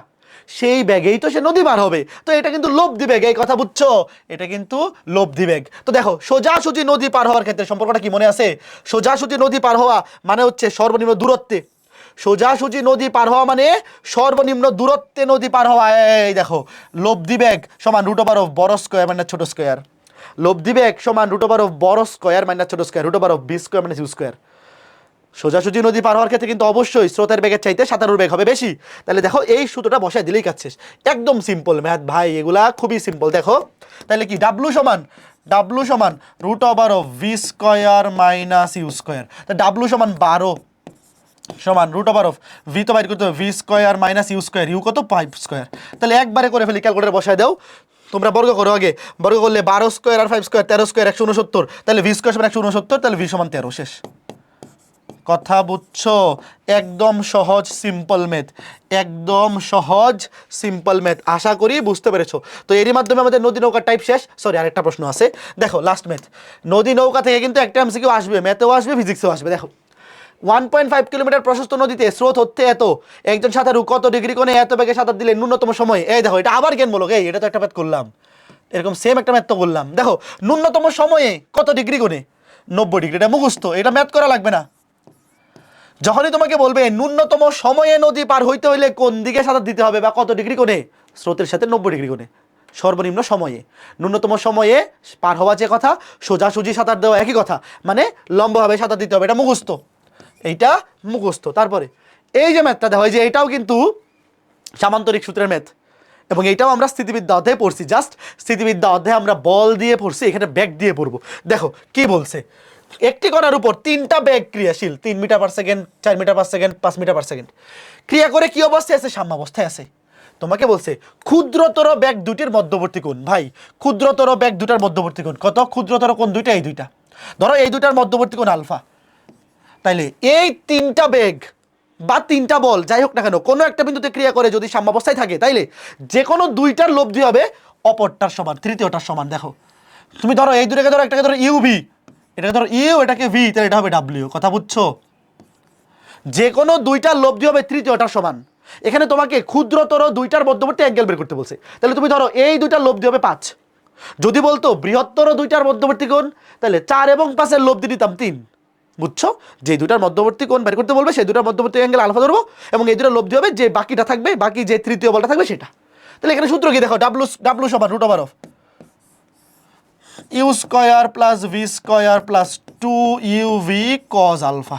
সেই বেগেই তো সে নদী পার হবে। তো এটা কিন্তু লব্ধি বেগ। এই কথা বুঝছো? এটা কিন্তু লব্ধি বেগ। তো দেখো সোজাসুজি নদী পার হওয়ার ক্ষেত্রে সম্পর্কটা কি মনে আছে? সোজাসুজি নদী পার হওয়া মানে হচ্ছে সর্বনিম্ন দূরত্বে, সোজাসুজি নদী পার হওয়া মানে সর্বনিম্ন দূরত্বে নদী পার হওয়া। এই দেখো লব্ধি বেগ সমান √, বড় স্কয়ার মানে ছোট স্কয়ার। লব্ধি বেগ সমান √, বড় স্কয়ার মানে ছোট স্কয়ার, √, b স্কয়ার মানে u স্কয়ার। সোজাসুজি নদী পার হওয়ার ক্ষেত্রে কিন্তু অবশ্যই স্রোতের বেগের চাইতে সাঁতারুর বেগ হবে বেশি। তাহলে দেখো এই সূত্রটা বসায় দিলেই কাজ শেষ। একদম সিম্পল ম্যাথ ভাই, এগুলা খুবই সিম্পল। দেখো তাহলে কি W সমান √, v square minus u square. তা W সমান 12 সমান √, v তো বাইর করতে হবে, v square minus u square, u কত? 5 স্কয়ার। তাহলে একবারে করে ফেলি, ক্যালকুলেটর বসায় দাও। তোমরা বর্গ করো আগে, বর্গ করলে 12 স্কয়ার আর 5 স্কয়ার 13 স্কয়ার 169। তাহলে v স্কয়ার সমান 169, তাহলে v সমান 13। শেষ কথা। বুঝছো? একদম সহজ সিম্পল ম্যাথ, একদম সহজ সিম্পল ম্যাথ। আশা করি বুঝতে পেরেছো। তো এরই মাধ্যমে আমাদের নদী নৌকা টাইপ শেষ। সরি, আরেকটা প্রশ্ন আছে, দেখো লাস্ট ম্যাথ। নদী নৌকা থেকে কিন্তু একটা এমসিকিউ আসবে, ম্যাথেও আসবে, ফিজিক্সেও আসবে। দেখো 1.5 কিলোমিটার প্রশস্ত নদীতে স্রোত হচ্ছে এত, একজন সাঁতারু কত ডিগ্রি কোণে এত বেগে সাঁতার দিলে ন্যূনতম সময়? এই দেখো এটা আবার জ্ঞানমূলক, এই এটা তো একটা ম্যাথ করলাম, এরকম সেম একটা ম্যাথ তো করলাম। দেখো ন্যূনতম সময়ে কত ডিগ্রি কোণে? 90 ডিগ্রি। এটা মুখস্থ, এটা ম্যাথ করা লাগবে না। যখনই তোমাকে বলবে ন্যূনতম সময়ে নদী পার হইতে হইলে কোন দিকে সাঁতার দিতে হবে বা কত ডিগ্রি কোণে, স্রোতের সাথে 90 ডিগ্রি কোণে। সর্বনিম্ন সময়ে, ন্যূনতম সময়ে পার হওয়া যে কথা, সোজাসুজি সাঁতার দেওয়া একই কথা, মানে লম্বভাবে সাঁতার দিতে হবে, এটা মুখস্থ, এইটা মুখস্থ। তারপরে এই যে ম্যাথটা দেখো, এই যে এটাও কিন্তু সামান্তরিক সূত্রের ম্যাথ, এবং এইটাও আমরা স্থিতিবিদ্যা অধ্যায়ে পড়ছি, জাস্ট স্থিতিবিদ্যা অধ্যায়ে আমরা বল দিয়ে পড়ছি, এখানে বেগ দিয়ে পড়বো। দেখো কি বলছে, একটি কণার উপর 3টা বেগ ক্রিয়াশীল, 3 metre per second, 4 metre per second, 5 metre per second, ক্রিয়া করে কি অবস্থায় আছে? সাম্যাবস্থায় আছে। তোমাকে বলছে ক্ষুদ্রতর বেগ দুটির মধ্যবর্তী কোণ। ভাই ক্ষুদ্রতর বেগ দুটার মধ্যবর্তী কোণ কত? ক্ষুদ্রতর কোণ দুইটা, এই দুইটা, ধরো এই দুটার মধ্যবর্তী কোণ আলফা। তাইলে এই 3টা বেগ বা 3টা বল যাই হোক না কেন, কোনো একটা বিন্দুতে ক্রিয়া করে যদি সাম্যাবস্থায় থাকে, তাইলে যে কোনো দুইটার লব্ধি হবে অপরটার সমান, তৃতীয়টার সমান। দেখো তুমি ধরো এই দুটাকে ধরো, একটাকে ধরো ইউ ভি, এটাকে ধরো ইউ, এটাকে ভি, তাহলে এটা হবে ডাব্লিউ। কথা বুঝছো? যে কোনো দুইটার লব্ধি হবে তৃতীয়টার সমান। এখানে তোমাকে ক্ষুদ্রতর দুইটার মধ্যবর্তী অ্যাঙ্গেল বের করতে বলছে, তাহলে তুমি ধরো এই দুইটার লব্ধি হবে 5। যদি বলতো বৃহত্তর দুইটার মধ্যবর্তী কোণ, তাহলে 4 এবং 5-এর লব্ধি নিতাম 3। বুঝছো? যে দুটার মধ্যবর্তী কোণ বের করতে বলবে সেই দুটার মধ্যবর্তী অ্যাঙ্গেল আলফা ধরবো, এবং এই দুটার লব্ধি হবে যে বাকিটা থাকবে, বাকি যে তৃতীয় বলটা থাকবে সেটা। তাহলে এখানে সূত্র কি দেখো, ডাব্লু সমান root over of u square plus v square plus 2uv cos alpha.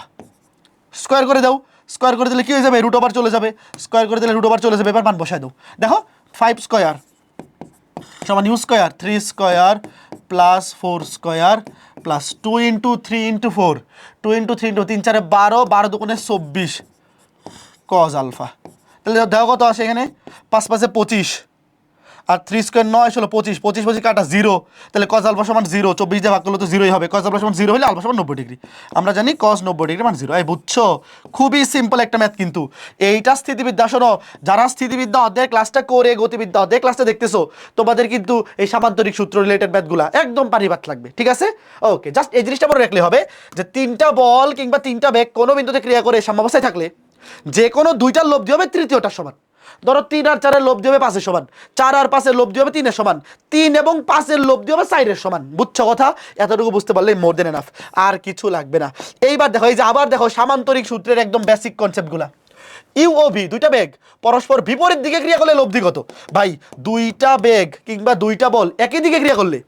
Square করে দাও, স্কয়ার করে দিলে কি হয়ে যাবে? রুট ওভার চলে যাবে, স্কয়ার করে দিলে রুট ওভার চলে যাবে। এবার মান বসায় দাও। দেখো 5 স্কয়ার সমান u square 3 square plus 4 square plus 2 into 3 into 4, 2 into 3 into 3 4 12, 12 দুগুণে 24 cos আলফা। তাহলে দেখো কত আসে এখানে, 5 5 25, আর 3 স্কয়ার 9 ষোলো 25, 25 25 কাটা 0, তাহলে cos আলফা সমান 0, 24 দিয়ে ভাগ করলে তো 0ই হবে। cos আলফা সমান 0 হলে আলফা সমান 90 ডিগ্রি। আমরা জানি cos 90 ডিগ্রি মান 0। এই বুঝছো? খুবই সিম্পল একটা ম্যাথ কিন্তু এইটা। স্থিতিবিদ্যা, শোনো, যারা স্থিতিবিদ্যা অধ্যায়ের ক্লাসটা করে গতিবিদ্যা অধ্যায়ের ক্লাসটা দেখতেছো, তোমাদের কিন্তু এই সামান্তরিক সূত্র রিলেটেড ম্যাথগুলা একদম পারিবাত লাগবে, ঠিক আছে? ওকে, জাস্ট এই জিনিসটা মনে রাখলে হবে যে 3টা বল কিংবা 3টা বেগ কোনো বিন্দুতে ক্রিয়া করে সাম্যাবস্থায় থাকলে যে কোনো দুইটার লব্ধি হবে তৃতীয়টার সমান। ধরো 3 আর 4-এর লব্ধি হবে 5-এর সমান, 4 আর 5-এর লব্ধি হবে 3-এর সমান, 3 এবং 5-এর লব্ধি হবে 4-এর সমান। বুঝছো কথা? এতটুকু বুঝতে পারলে মোর দেন এনাফ, আর কিছু লাগবে না। এইবার দেখো, এই যে আবার দেখো সামান্তরিক সূত্রের একদম বেসিক কনসেপ্টগুলা। ইউ ও ভি দুইটা বেগ পরস্পর বিপরীত দিকে ক্রিয়া করলে লব্ধি কত? ভাই দুইটা বেগ কিংবা দুইটা বল একই দিকে ক্রিয়া করলে,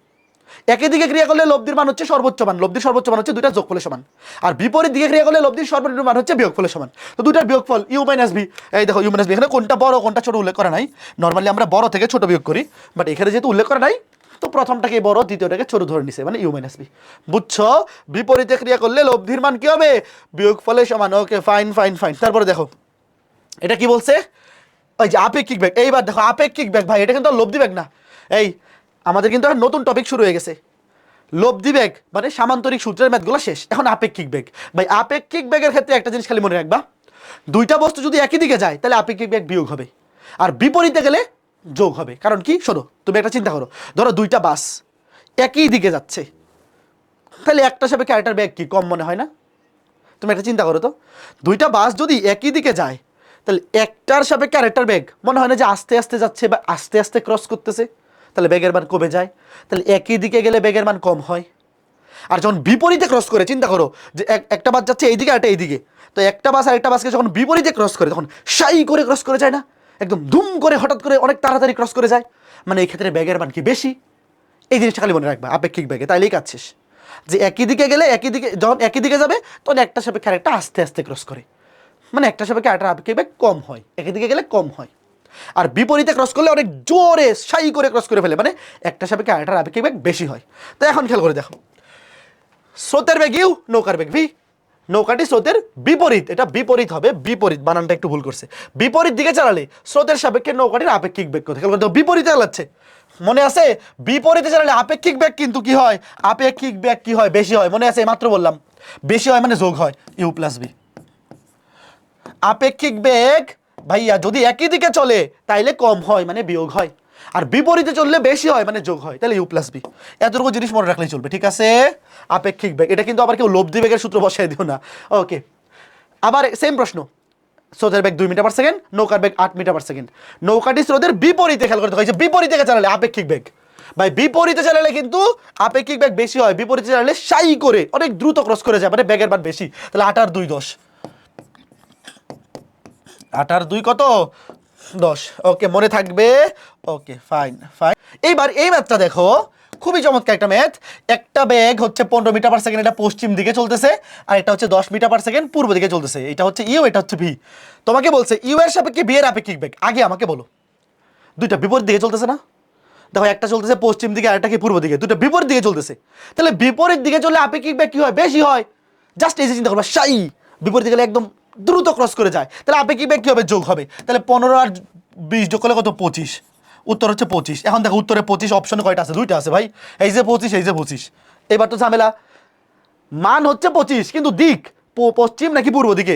একই দিকে ক্রিয়া করলে লব্ধির মান হচ্ছে সর্বোচ্চ মান, লব্ধির সর্বোচ্চ মান হচ্ছে দুইটা যোগফলের সমান। আর বিপরীত দিকে ক্রিয়া করলে লব্ধির সর্বনিম্ন মান হচ্ছে বিয়োগফলের সমান। তো দুইটার বিয়োগফল ইউ মাইনাস বি। এই দেখো ইউ মাইনাস বি, এখানে কোনটা বড় কোনটা ছোট উল্লেখ করা নাই। নর্মালি আমরা বড় থেকে ছোট বিয়োগ করি, বাট এখানে যেহেতু উল্লেখ করা নাই, তো প্রথমটাকে বড়, দ্বিতীয়টাকে ছোট ধরে নিছে, মানে ইউ মাইনাস বি। বুঝছো? বিপরীতে ক্রিয়া করলে লব্ধির মান কি হবে? বিয়োগফলের সমান। ওকে, ফাইন ফাইন ফাইন। তারপরে দেখো এটা কি বলছে, ওই যে আপেক্ষিক বেগ। এইবার দেখো আপেক্ষিক বেগ, ভাই এটা কিন্তু লব্ধি বেগ না। এই আমাদের কিন্তু একটা নতুন টপিক শুরু হয়ে গেছে। লব্ধি বেগ মানে সামান্তরিক সূত্রের ম্যাথগুলো শেষ, এখন আপেক্ষিক বেগ। ভাই আপেক্ষিক বেগের ক্ষেত্রে একটা জিনিস খালি মনে রাখবা, দুইটা বস্তু যদি একই দিকে যায় তাহলে আপেক্ষিক বেগ বিয়োগ হবে, আর বিপরীতে গেলে যোগ হবে। কারণ কি? শোনো, তুমি একটা চিন্তা করো, ধরো দুইটা বাস একই দিকে যাচ্ছে, তাহলে একটা সাপেক্ষে আরেকটার বেগ কি কম মনে হয় না? তুমি একটা চিন্তা করো তো, দুইটা বাস যদি একই দিকে যায়, তাহলে একটার সাপেক্ষে আরেকটার বেগ মনে হয় না যে আস্তে আস্তে যাচ্ছে বা আস্তে আস্তে ক্রস করতেছে? তাহলে বেগের মান কমে যায়, তাহলে একই দিকে গেলে বেগের মান কম হয়। আর যখন বিপরীতে ক্রস করে, চিন্তা করো যে একটা বাস যাচ্ছে এইদিকে আর একটা এইদিকে, তো একটা বাস আর একটা বাসকে যখন বিপরীতে ক্রস করে তখন সাই করে ক্রস করে যায় না, একদম ধুম করে হঠাৎ করে অনেক তাড়াতাড়ি ক্রস করে যায়, মানে এই ক্ষেত্রে বেগের মান কি বেশি? এই জিনিসটা খালি মনে রাখবা আপেক্ষিক বেগে, তাইলেই কাজ শেষ। যে একই দিকে গেলে একই দিকে, যখন একই দিকে যাবে তখন একটা সাপেক্ষে আরেকটা আস্তে আস্তে ক্রস করে, মানে একটা সাপেক্ষে আরেকটা আপেক্ষিক বেগ কম হয়, একই দিকে গেলে কম হয়। আর বিপরীতে ক্রস করলে অনেক জোরে সাই করে ক্রস করে ফেলে, মানে একটা সাপেক্ষে আরেকটার আপেক্ষিক বেগ বেশি হয়। তো এখন খেয়াল করে দেখো, স্রোতের বেগ ইউ, নৌকার বেগ ভি। নৌকাটি স্রোতের বিপরীত, এটা বিপরীত হবে, বিপরীত বানানটা একটু ভুল করছে। বিপরীত দিকে চালালে স্রোতের সাপেক্ষে নৌকাটির আপেক্ষিক বেগ কত? খেয়াল করে দেখো, বিপরীতে চালাচ্ছে, মনে আছে? বিপরীতে চালালে আপেক্ষিক বেগ কিন্তু কি হয়? আপেক্ষিক বেগ কি হয়? বেশি হয়। মনে আছে? মাত্র বললাম বেশি হয় মানে যোগ হয়, ইউ প্লাস বি। আপেক্ষিক বেগ ভাইয়া যদি একই দিকে চলে তাইলে কম হয় মানে বিয়োগ হয়, আর বিপরীতে চললে বেশি হয় মানে যোগ হয়, তাহলে ইউ প্লাস বি। এতটুকু জিনিস মনে রাখলেই চলবে, ঠিক আছে? আপেক্ষিক বেগ, এটা কিন্তু আবার কেউ লব্ধি বেগের সূত্র বসাই দিও না। ওকে, আবার সেম প্রশ্ন, স্রোতের বেগ 2 মিটার পার সেকেন্ড, নৌকার বেগ 8 মিটার পার সেকেন্ড। নৌকাটি স্রোতের বিপরীতে, খেয়াল করতে হয় বিপরীতে চালালে আপেক্ষিক বেগ, ভাই বিপরীতে চালালে কিন্তু আপেক্ষিক বেগ বেশি হয়, বিপরীতে চালালে সাই করে অনেক দ্রুত ক্রস করে যায়, মানে বেগের মান বেশি। তাহলে 8 আর 2 10, 8 আর 2 কত? 10। ওকে, মনে থাকবে। ওকে, ফাইন ফাইন। এইবার এই ম্যাথটা দেখো, খুবই চমৎকার একটা ম্যাথ। একটা বেগ হচ্ছে 15 মিটার পার সেকেন্ড, এটা পশ্চিম দিকে চলতেছে, আর এটা হচ্ছে 10 মিটার পার সেকেন্ড পূর্ব দিকে চলতেছে। এটা হচ্ছে ইউ, এটা হচ্ছে ভি। তোমাকে বলছে ইউ এর সাপেক্ষে ভি এর আপেক্ষিক বেগ। আগে আমাকে বলো দুইটা বিপরীত দিকে চলতেছে না? দেখো একটা চলতেছে পশ্চিম দিকে, আরেকটা কি পূর্ব দিকে, দুটো বিপরীত দিকে চলতেছে। তাহলে বিপরীত দিকে চললে আপেক্ষিক বেগ কি হয়? বেশি হয়। জাস্ট এই যে চিন্তা করবা, বিপরীত দিকে গেলে একদম দ্রুত ক্রস করে যায়, তাহলে আপেক্ষিক বেগ কি হবে? যোগ হবে। তাহলে 15 আর 20 যোগ করলে কত? 25। উত্তর হচ্ছে 25। এখন দেখো উত্তরে 25 অপশনে কয়টা আছে? দুইটা আছে ভাই, এই যে 25, এই যে 25। এবার তো ঝামেলা, মান হচ্ছে 25 কিন্তু দিক পশ্চিম নাকি পূর্ব দিকে?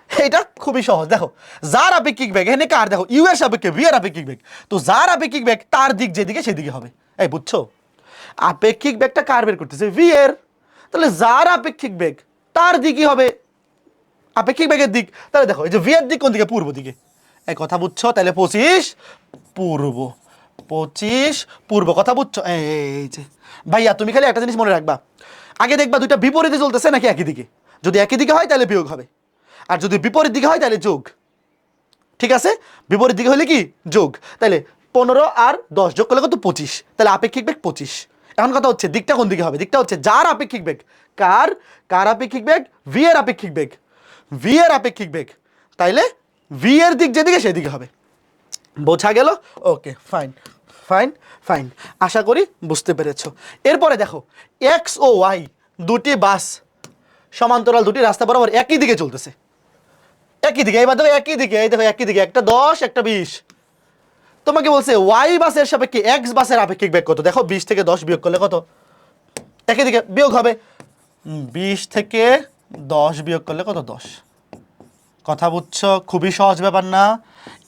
এটা খুবই সহজ। দেখো যার আপেক্ষিক বেগ, এখানে কার দেখো ইউ এর সাপেক্ষে ভি এর আপেক্ষিক বেগ, তো যার আপেক্ষিক বেগ তার দিক যেদিকে সেদিকে হবে। এই বুঝছো? আপেক্ষিক বেগটা কার বের করতেছে? ভি এর। তাহলে যার আপেক্ষিক বেগ তার দিকই হবে আপেক্ষিক বেগের দিক। তাহলে দেখো এই যে ভি এর দিক কোন দিকে? পূর্ব দিকে। এই কথা বুঝছো? তাহলে 25 পূর্ব, 25 পূর্ব। কথা বুঝছো? এই যে ভাইয়া তুমি খালি একটা জিনিস মনে রাখবা, আগে দেখবা দুইটা বিপরীতে চলতেছে নাকি একই দিকে। যদি একই দিকে হয় তাহলে বিয়োগ হবে, আর যদি বিপরীত দিকে হয় তাহলে যোগ। ঠিক আছে? বিপরীত দিকে হলে কি? যোগ। তাহলে 15 আর 10 যোগ করলে কত? 25। তাহলে আপেক্ষিক বেগ 25। এখন কথা হচ্ছে দিকটা কোন দিকে হবে? দিকটা হচ্ছে যার আপেক্ষিক বেগ। কার? কার আপেক্ষিক বেগ? ভি এর আপেক্ষিক বেগ। ভি এর আপেক্ষিক বেগ, তাইলে ভি এর দিক যেদিকে সেদিকে হবে। বোঝা গেল? ওকে, ফাইন ফাইন ফাইন, আশা করি বুঝতে পেরেছো। এরপরে দেখো এক্স ও ওয়াই দুটি বাস সমান্তরাল দুটি রাস্তা বরাবর একই দিকে চলতেছে, একই দিকে। এবার দেখো একই দিকে, এই দেখো একই দিকে, একটা 10 একটা 20। তোমাকে বলছে ওয়াই বাসের সাপেক্ষে এক্স বাসের আপেক্ষিক বেগ কত? দেখো 20 থেকে 10 বিয়োগ করলে কত? একই দিকে বিয়োগ হবে। 20 থেকে 10 বিয়োগ করলে কত? 10। কথা বুঝছো? খুবই সহজ ব্যাপার না?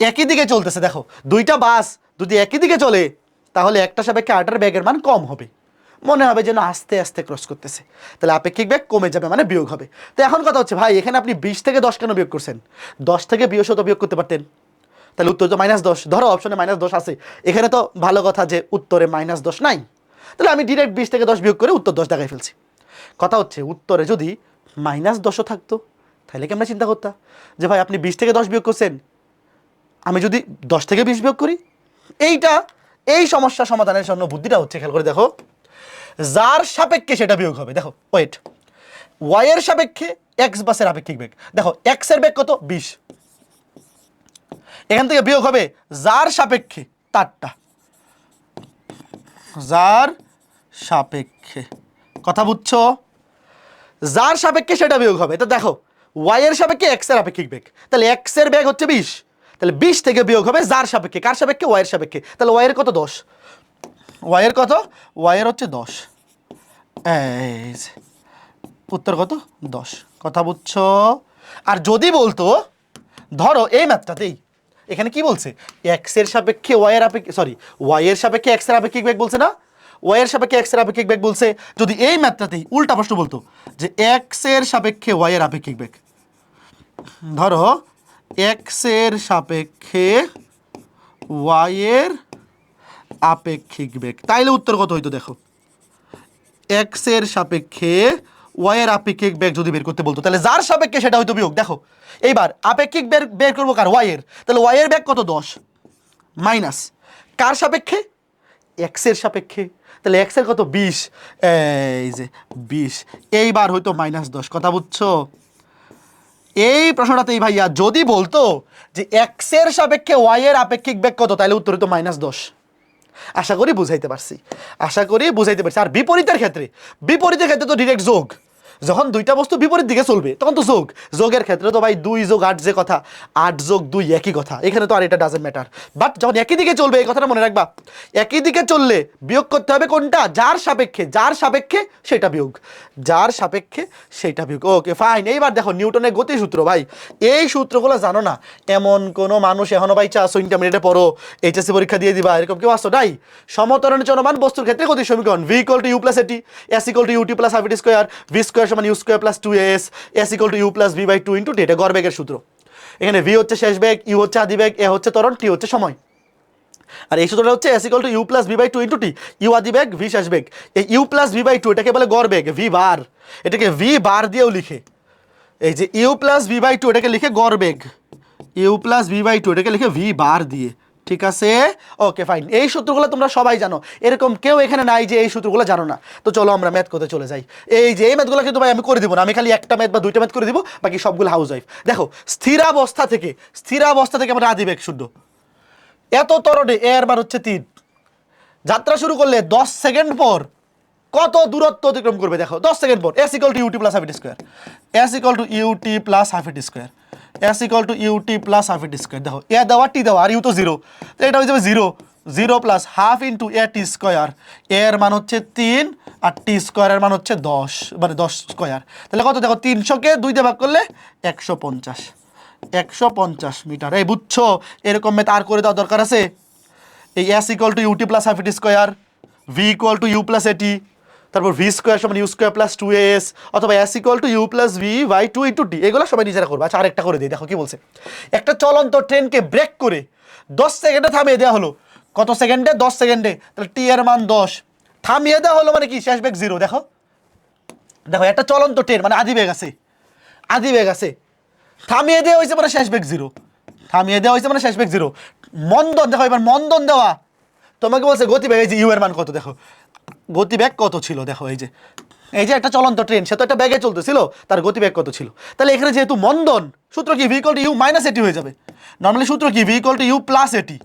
একই দিকে চলতেছে। দেখো দুইটা বাস যদি একই দিকে চলে তাহলে একটা সাপেক্ষে আরেকটার বেগের মান কম হবে, মনে হবে যেন আস্তে আস্তে ক্রস করতেছে, তাহলে আপেক্ষিক বেগ কমে যাবে, মানে বিয়োগ হবে। তো এখন কথা হচ্ছে ভাই এখানে আপনি 20 থেকে 10 কেন বিয়োগ করছেন? 10 থেকে 20 তো বিয়োগ করতে পারতেন, তাহলে উত্তর তো -10। ধরো অপশনে -10 আছে, এখানে তো ভালো কথা যে উত্তরে -10 নাই, তাহলে আমি ডিরেক্ট 20 থেকে 10 বিয়োগ করে উত্তর 10 দেখাই ফেলছি। কথা হচ্ছে উত্তরে যদি -10ও থাকতো তাহলে কি আমরা চিন্তা করতাম যে ভাই আপনি 20 থেকে 10 বিয়োগ করছেন, আমি যদি 10 থেকে 20 বিয়োগ করি? এই সমস্যা সমাধানের জন্য বুদ্ধিটা হচ্ছে, খেয়াল করে দেখো, যার সাপেক্ষে সেটা বিয়োগ হবে। দেখো ওয়েট, ওয়াই এর সাপেক্ষে এক্স বাসের আপেক্ষিক বেগ, দেখো এক্স এর বেগ কত? 20। এখান থেকে বিয়োগ হবে যার সাপেক্ষে তারটা, যার সাপেক্ষে। কথা বুঝছো? যার সাপেক্ষে সেটা বিয়োগ হবে। তো দেখো ওয়াই এর সাপেক্ষে এক্স এর আপেক্ষিক বেগ, তাহলে এক্স এর বেগ হচ্ছে 20, তাহলে 20 থেকে বিয়োগ হবে যার সাপেক্ষে, কার সাপেক্ষে? ওয়াই এর সাপেক্ষে। তাহলে ওয়াই এর কত? 10। ওয়াই এর কত? ওয়াই এর হচ্ছে 10। এই যে উত্তর কত? 10। কথা বুঝছো? আর যদি বলতো ধরো এই ম্যাথটাতেই এখানে কি বলছে? এক্স এর সাপেক্ষে ওয়াই এর আপেক্ষিক, সরি ওয়াই এর সাপেক্ষে এক্স এর আপেক্ষিক বেগ বলছে না, ওয়াই এর সাপেক্ষে এক্স এর আপেক্ষিক বেগ বলছে। যদি এই ম্যাথটাতেই উল্টা প্রশ্ন বলতো যে এক্স এর সাপেক্ষে ওয়াই এর আপেক্ষিক বেগ, ধরো এক্স এর সাপেক্ষে ওয়াই এর আপেক্ষিক বেগ, তাইলে উত্তর কত হইতো? দেখো এক্স এর সাপেক্ষে ওয়াই এর আপেক্ষিক বেগ যদি বের করতে বলতো তাহলে যার সাপেক্ষে সেটা হয়তো বিয়োগ। দেখো এইবার আপেক্ষিক বের বের করবো কার? ওয়াই এর। তাহলে ওয়াই এর বেগ কত? 10 মাইনাস কার সাপেক্ষে? এক্স এর সাপেক্ষে, তাহলে এক্স এর কত? 20। এই যে 20, এইবার হয়তো -10। কথা বুঝছো? এই প্রশ্নটাতেই ভাইয়া যদি বলতো যে এক্স এর সাপেক্ষে ওয়াই এর আপেক্ষিক বেগ কত, তাহলে উত্তর হতো -10। আশা করি বুঝাইতে পারছি, আশা করি বুঝাইতে পারছি। আর বিপরীতের ক্ষেত্রে তো ডিরেক্ট যোগ। যখন দুইটা বস্তু বিপরীত দিকে চলবে তখন তো যোগ। যোগের ক্ষেত্রে তো ভাই 2 যোগ 8 যে কথা, 8 যোগ 2 একই কথা, এখানে তো আর এটা ডাজন্ট ম্যাটার। বাট যখন একই দিকে চলবে এই কথাটা মনে রাখবা, একই দিকে চললে বিয়োগ করতে হবে কোনটা? যার সাপেক্ষে, যার সাপেক্ষে সেটা বিয়োগ, যার সাপেক্ষে সেটা বিয়োগ। Okay fine. এইবার দেখো নিউটনের গতিসূত্র, ভাই এই সূত্রগুলো জানো না এমন কোনো মানুষ এখনো ভাই চাষো ইন্টারমিডিয়েটে পড়ো, এইচএসসি পরীক্ষা দিয়ে দিবা এরকম কেউ আসো নাই? সমতরণে চলমান বস্তুর ক্ষেত্রে গতির সমীকরণ v = u + at, s = ut + r square, v square = u square + 2as, s = u + v/2 * t। এটা গড়বেগের সূত্র। এখানে v হচ্ছে শেষ বেগ, u হচ্ছে আদি বেগ, a হচ্ছে ত্বরণ, t হচ্ছে সময়। আর এই সূত্রটা হচ্ছে s = u + v/2 * t, u আদি বেগ, v শেষ বেগ। এই u + v/2 এটাকে বলে গড়বেগ, v বার, এটাকে v বার দিয়েও লিখে। এই যে u + v/2 এটাকে লিখে গড়বেগ, u + v/2 এটাকে লিখে v বার দিয়ে। ঠিক আছে? Okay fine. এই সূত্রগুলো তোমরা সবাই জানো, এরকম কেউ এখানে নাই যে এই সূত্রগুলো জানো না। তো চলো আমরা ম্যাথ করতে চলে যাই। এই যে এই ম্যাথগুলো কিন্তু ভাই আমি করে দিব না, আমি খালি একটা ম্যাথ বা দুইটা ম্যাথ করে দিব, বাকি সবগুলো হাউস ওয়াইফ। দেখো স্থিরাবস্থা থেকে আমরা আদি বেগ শূন্য, এত ত্বরণে এ এর মান হচ্ছে 3, যাত্রা শুরু করলে 10 সেকেন্ড পর কত দূরত্ব অতিক্রম করবে দেখো, 10 সেকেন্ড পর। s equal to u t plus half it square, s equal to u t plus half it square, s equal to u t plus half it square. দেখো এ দেওয়া টি দেওয়া আর ইউ তো 0, তো এটা হয়ে যাবে 0, 0 প্লাস হাফ ইন্টু এ টি স্কোয়ার। এর মান হচ্ছে 3 আর টি স্কোয়ারের মান হচ্ছে 10, মানে 10 স্কোয়ার। তাহলে কত দেখো, 300-কে 2 দিয়ে ভাগ করলে 150 মিটার। এই বুঝছো, এরকম মেথ আর করে দেওয়ার দরকার আছে? এই s equal to u t plus half it square, v equal to you plus a t, তারপর ভি স্কোয়ার সমান ইউ স্কোয়ার প্লাস 2as, অথবা s equal to you plus v by 2 into t, এগুলো সবাই নিজেরা করবে। আচ্ছা আরেকটা করে দিই, দেখো কি বলছে। একটা চলন্ত ট্রেনকে ব্রেক করে 10 সেকেন্ডে থামিয়ে দেওয়া হলো। কত সেকেন্ডে? 10 সেকেন্ডে। তাহলে টি এর মান 10, থামিয়ে দেওয়া হলো মানে কি, শেষ বেগ 0। দেখো দেখো একটা চলন্ত ট্রেন মানে আদি বেগ আছে, আদি বেগ আছে, থামিয়ে দেওয়া হয়েছে মানে শেষ বেগ 0, থামিয়ে দেওয়া হয়েছে মানে শেষ বেগ 0। মন্দন দেখো, এবার মন্দন দেওয়া তোমাকে বলছে গতিবেগ, এই যে ইউ এর মান কত দেখো, গতিবেগ কত ছিল দেখো, এই যে একটা চলন্ত ট্রেন, সে তো একটা ব্যাগে চলতেছিল, তার গতিবেগ কত ছিল। তাহলে এখানে যেহেতু মন্দন, সূত্র কি, v equal to u minus a t হয়ে যাবে। নর্মালি সূত্র কি, v equal to you plus a t,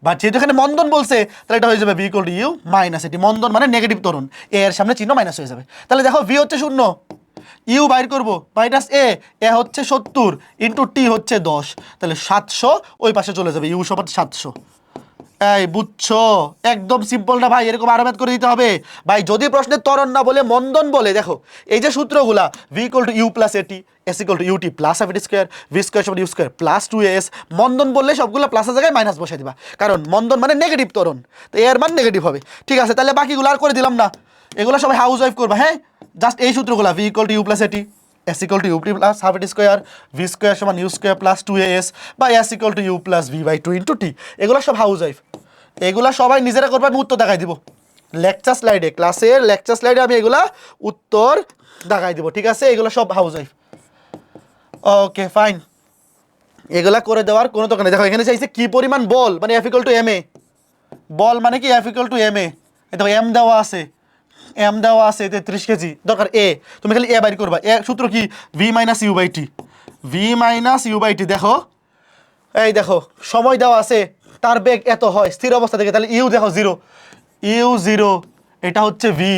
but যেহেতু এখানে মন্দন বলছে তাহলে এটা হয়ে যাবে v equal to u minus a t. মন্দন মানে নেগেটিভ ত্বরণ, এ এর সামনে চিহ্ন মাইনাস হয়ে যাবে। তাহলে দেখো ভি হচ্ছে 0, ইউ বাইর করবো মাইনাস এ হচ্ছে 70 ইন্টু টি হচ্ছে 10, তাহলে 700 ওই পাশে চলে যাবে, ইউ সমান 700। এই বুঝছো, একদম সিম্পল না ভাই, এরকম আরো ম্যাথ করে দিতে হবে ভাই। যদি প্রশ্নে ত্বরণ না বলে মন্দন বলে, দেখো এই যে সূত্রগুলা, v equal to you plus a t, s equal to u t plus half it square, v square সমান ইউ স্কোয়ার প্লাস 2as। মন্দন বললে সবগুলো প্লাসের জায়গায় মাইনাস বসাই দিবা, কারণ মন্দন মানে নেগেটিভ ত্বরণ, তো এর মান নেগেটিভ হবে। ঠিক আছে, তাহলে বাকিগুলো আর করে দিলাম না, এগুলো সবাই হাউস ওয়াইফ করবা। হ্যাঁ, জাস্ট এই সূত্রগুলা, v equal to you plus a t, s equal to you plus half it square, v square সমান ইউ স্কোয়ার প্লাস 2as, বা s equal to you plus v by 2 into t, এগুলো সব house wife. এগুলা সবাই নিজেরা করবে, আমি উত্তর দেখাই দিব লেকচার স্লাইডে, ক্লাসের লেকচার স্লাইডে আমি এগুলা উত্তর দেখাই দিব। ঠিক আছে, এগুলো সব হাউস ওয়াইফ। ওকে ফাইন, এগুলা করে দেওয়ার কোনো দরকার নেই। দেখো এখানে চাইছে কি পরিমাণ বল, মানে F equal to M A, বল মানে কি F equal to M A. দেখো এম দেওয়া আছে, এম দেওয়া আছে 33 কেজি, দরকার এ, তুমি খালি এ বাইর করবা। এ সূত্র কি, v minus u by t, v minus u by t. দেখো এই দেখো সময় দেওয়া আছে, তার বেগ এত হয় স্থির অবস্থা থেকে, তাহলে ইউ দেখো 0, ইউ 0, এটা হচ্ছে ভি,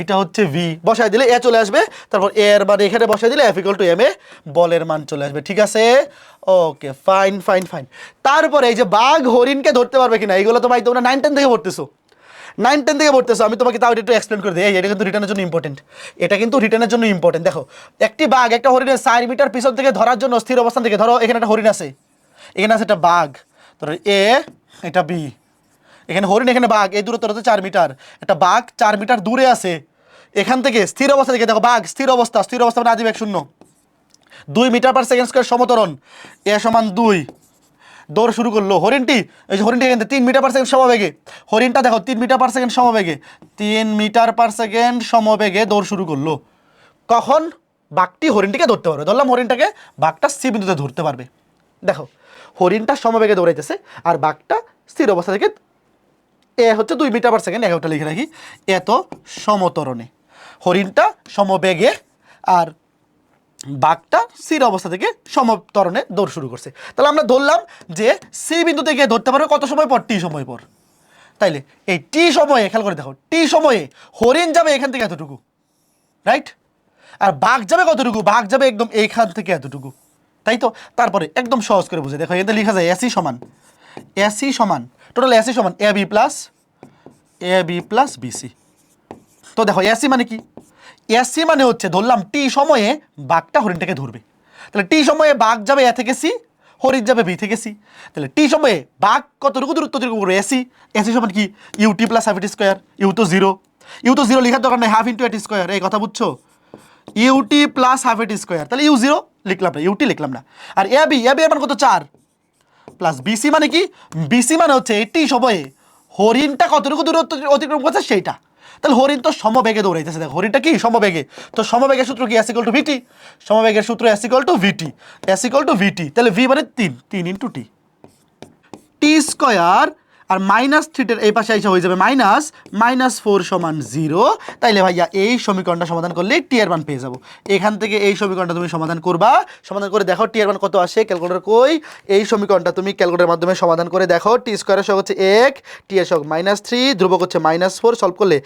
এটা হচ্ছে ভি, বসাই দিলে এ চলে আসবে, তারপর এর মান এখানে বসাই দিলে F equal to M A, বলের মান চলে আসবে। ঠিক আছে, ওকে ফাইন ফাইন ফাইন। তারপরে এই যে বাঘ হরিণকে ধরতে পারবে কিনা, এইগুলো তো ভাই তোমরা 9-10 থেকে পড়তেছো, 9-10 থেকে পড়তেছো, আমি তোমাকে তাও একটু এক্সপ্লেন করে দিই। এটা কিন্তু রিটার্নের জন্য ইম্পর্টেন্ট, এটা কিন্তু রিটার্নের জন্য ইম্পর্টেন্ট। দেখো একটি বাঘ একটা হরিণের 4 মিটার পিছন থেকে ধরার জন্য স্থির অবস্থান থেকে, ধরো এখানে একটা হরিণ আছে, এখানে আছে একটা বাঘ, ধরো এ, এটা বি, এখানে হরিণ এখানে বাঘ, এই দূরত্ব হচ্ছে 4 মিটার। একটা বাঘ 4 মিটার দূরে আছে এখান থেকে, স্থির অবস্থা থেকে, দেখো বাঘ স্থির অবস্থা, স্থির অবস্থা মানে আদি বেগ 0, 2 মিটার পার সেকেন্ড স্কোয়ার সমতরণ, এ সমান 2, দৌড় শুরু করলো হরিণটি। এই যে হরিণটি এখান থেকে 3 মিটার পার সেকেন্ড সমবেগে, হরিণটা দেখো 3 মিটার পার সেকেন্ড সমবেগে, 3 মিটার পার সেকেন্ড সমবেগে দৌড় শুরু করলো। কখন বাঘটি হরিণটিকে ধরতে পারবে, ধরলাম হরিণটাকে, বাঘটা সি বিন্দুতে ধরতে পারবে। দেখো হরিণটা সমবেগে দৌড়াইতেছে আর বাঘটা স্থির অবস্থা থেকে, এ হচ্ছে 2 মিটার পার সেকেন্ড, এগারোটা লিখে রাখি, এত সমতরণে, হরিণটা সমবেগে আর বাঘটা স্থির অবস্থা থেকে সমতরণে দৌড় শুরু করছে। তাহলে আমরা ধরলাম যে সি বিন্দু থেকে ধরতে পারবে কত সময় পর, টি সময় পর। তাইলে এই টি সময়ে, খেয়াল করে দেখো, টি সময়ে হরিণ যাবে এখান থেকে এতটুকু, রাইট, আর বাঘ যাবে কতটুকু, বাঘ যাবে একদম এইখান থেকে এতটুকু, তাই তো। তারপরে একদম সহজ করে বুঝে দেখো, এতে লেখা যায় এসি সমান টোটাল এসি সমান এ বি প্লাস বিসি। তো দেখো এসি মানে কি, এসি মানে হচ্ছে ধরলাম টি সময়ে বাঘটা হরিণটাকে ধরবে, তাহলে টি সময়ে বাঘ যাবে এ থেকে সি, হরিণ যাবে বি থেকে সি, তাহলে টি সময়ে বাঘ কতটুকু দূরত্ব অতিক্রম করবে, এসি সমান কি, ইউটি প্লাস হাফ ইট স্কোয়ার, ইউ তো 0 লেখার দরকার নেই, হাফ ইন্টু এটি স্কোয়ার, এই কথা বুঝছো, ইউটি প্লাস হাফ ইট স্কোয়ার, তাহলে ইউ 0 লিখলাম না, ইউটি লিখলাম না। আর এ বি এর মান কত, 4, প্লাস বিসি মানে কি, বিসি মানে হচ্ছে এটি সময়ে হরিণটা কতটুকু দূরত্ব অতিক্রম করছে সেইটা। তাহলে হরিণ তো সমবেগে দৌড়াইতেছে, দেখো হরিণটা কি সমবেগে, তো সমবেগের সূত্র কি, এস ইকুয়াল টু ভিটি, সমবেগের সূত্র এস ইকুয়াল টু ভিটি, তাহলে ভি মানে 3 ইন্টু টি, টি স্কোয়ার আর -3 এই পাশে এসে হয়ে যাবে -4 = 0। তাইলে ভাইয়া এই সমীকরণটা সমাধান করলে টি এর মান পেয়ে যাবো। এখান থেকে এই সমীকরণটা তুমি সমাধান করবা, সমাধান করে দেখো টি এর মান কত আসে। ক্যালকুলেটর কই? এই সমীকরণটা তুমি ক্যালকুলেটরের মাধ্যমে সমাধান করে দেখো। টি স্কোয়ারের সহগ হচ্ছে 1, টি এর সহগ -3, ধ্রুবক হচ্ছে -4। সলভ করলে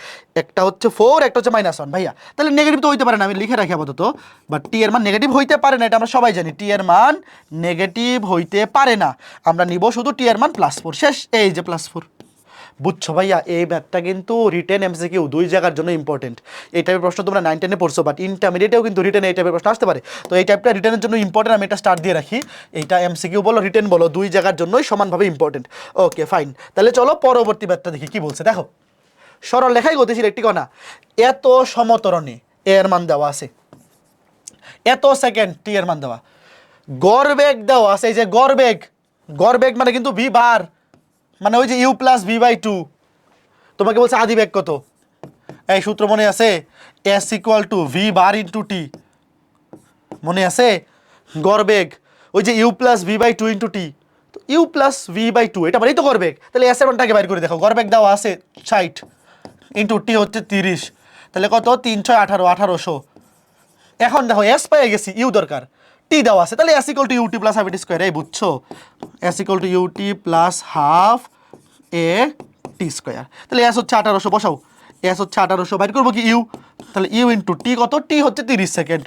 একটা হচ্ছে 4, একটা হচ্ছে -1 ভাইয়া। তাহলে নেগেটিভ তো হইতে পারে না, আমি লিখে রাখি আপাতত। বাট টি এর মান নেগেটিভ হইতে পারে না, এটা আমরা সবাই জানি। টি এর মান নেগেটিভ হইতে পারে না, আমরা নিব শুধু টি এর মান +4। শেষ, এই যে +4। বুঝছো ভাইয়া? এই ম্যাথটা কিন্তু রিটেন এমসিকিউ দুই জায়গার জন্য ইম্পর্টেন্ট। এই টাইপের প্রশ্ন তোমরা 9 10-এ পড়ছো, বাট ইন্টারমিডিয়েটেও কিন্তু রিটেন এই টাইপের প্রশ্ন আসতে পারে। তো এই টাইপটা রিটেনের জন্য ইম্পর্টেন্ট, আমি এটা স্টার্ট দিয়ে রাখি। এইটা এমসিকিউ বলো রিটেন বলো, দুই জায়গার জন্যই সমানভাবে ইম্পর্টেন্ট। ওকে ফাইন, তাহলে চলো পরবর্তী ম্যাথটা দেখি কি বলছে। দেখো, সরল লেখাই গতিশীল একটি কণা এত সমতরণে এর মান দেওয়া আছে, এত সেকেন্ড টি এর মান দেওয়া, গড় বেগ দেওয়া আছে। এই যে গড় বেগ মানে কিন্তু ভি বার, মানে ওই যে u + v/2। তোমাকে বলছে আদি বেগ কত, এই সূত্র মনে আছে? s = v bar × t, মনে আছে? গড় বেগ ওই যে u + v/2 × t, তো u + v/2 এটা মানেই তো গড় বেগ। তাহলে s এর মানটাকে বাইর করে দেখো। গড় বেগ দেওয়া আছে 60 × t হচ্ছে 30, তাহলে কত? 3 6 18, 1800। এখন দেখো s পেয়ে গেছি, u দরকার, t দেওয়া আছে, তাহলে s = ut + ½ এই বুঝছো? s = ut + ½ a² তাহলে s হচ্ছে 1800, বসাও। s হচ্ছে 1800, বাইর করবো কি u, তাহলে u × t কত? t হচ্ছে 30 সেকেন্ড,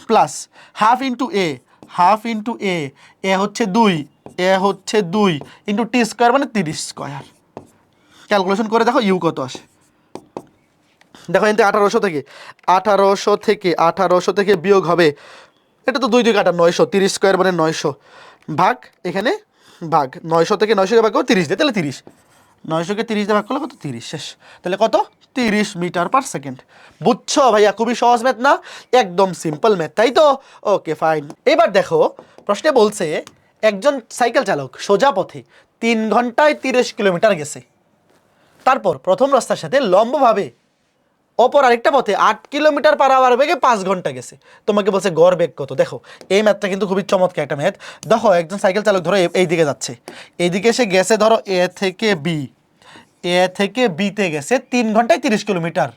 প্লাস ½ × a, a হচ্ছে 2, × t² মানে 30²। ক্যালকুলেশন করে দেখো u কত আসে। দেখো এতে 1800 থেকে বিয়োগ হবে, এটা তো 2 2 কাটা 900, 30² মানে 900, ভাগ এখানে ভাগ 900 থেকে 900 ভাগ করো 30 দিয়ে, তাহলে 30, 900কে 30 দিয়ে ভাগ করলে কত? 30। শেষ। তাহলে কত? 30 মিটার/সেকেন্ড। বুঝছো ভাইয়া? খুবই সহজ ম্যাথ না? একদম সিম্পল ম্যাথ, তাই তো? Okay fine. এবার দেখো প্রশ্নে বলছে একজন সাইকেল চালক সোজা পথে 3 ঘন্টায় 30 কিলোমিটার গেছে, তারপর প্রথম রাস্তার সাথে লম্বভাবে অপর আরেকটা পথে 8 কিলোমিটার/আওয়ার বেগে 5 ঘন্টা গেছে। তোমাকে বলছে গড় বেগ কত। দেখো এই ম্যাথটা কিন্তু খুবই চমৎকার একটা ম্যাথ। দেখো একজন সাইকেল চালক ধরো এই দিকে যাচ্ছে, এইদিকে এসে গেছে ধরো এ থেকে বিতে গেছে 3 ঘন্টায় 30 কিলোমিটার।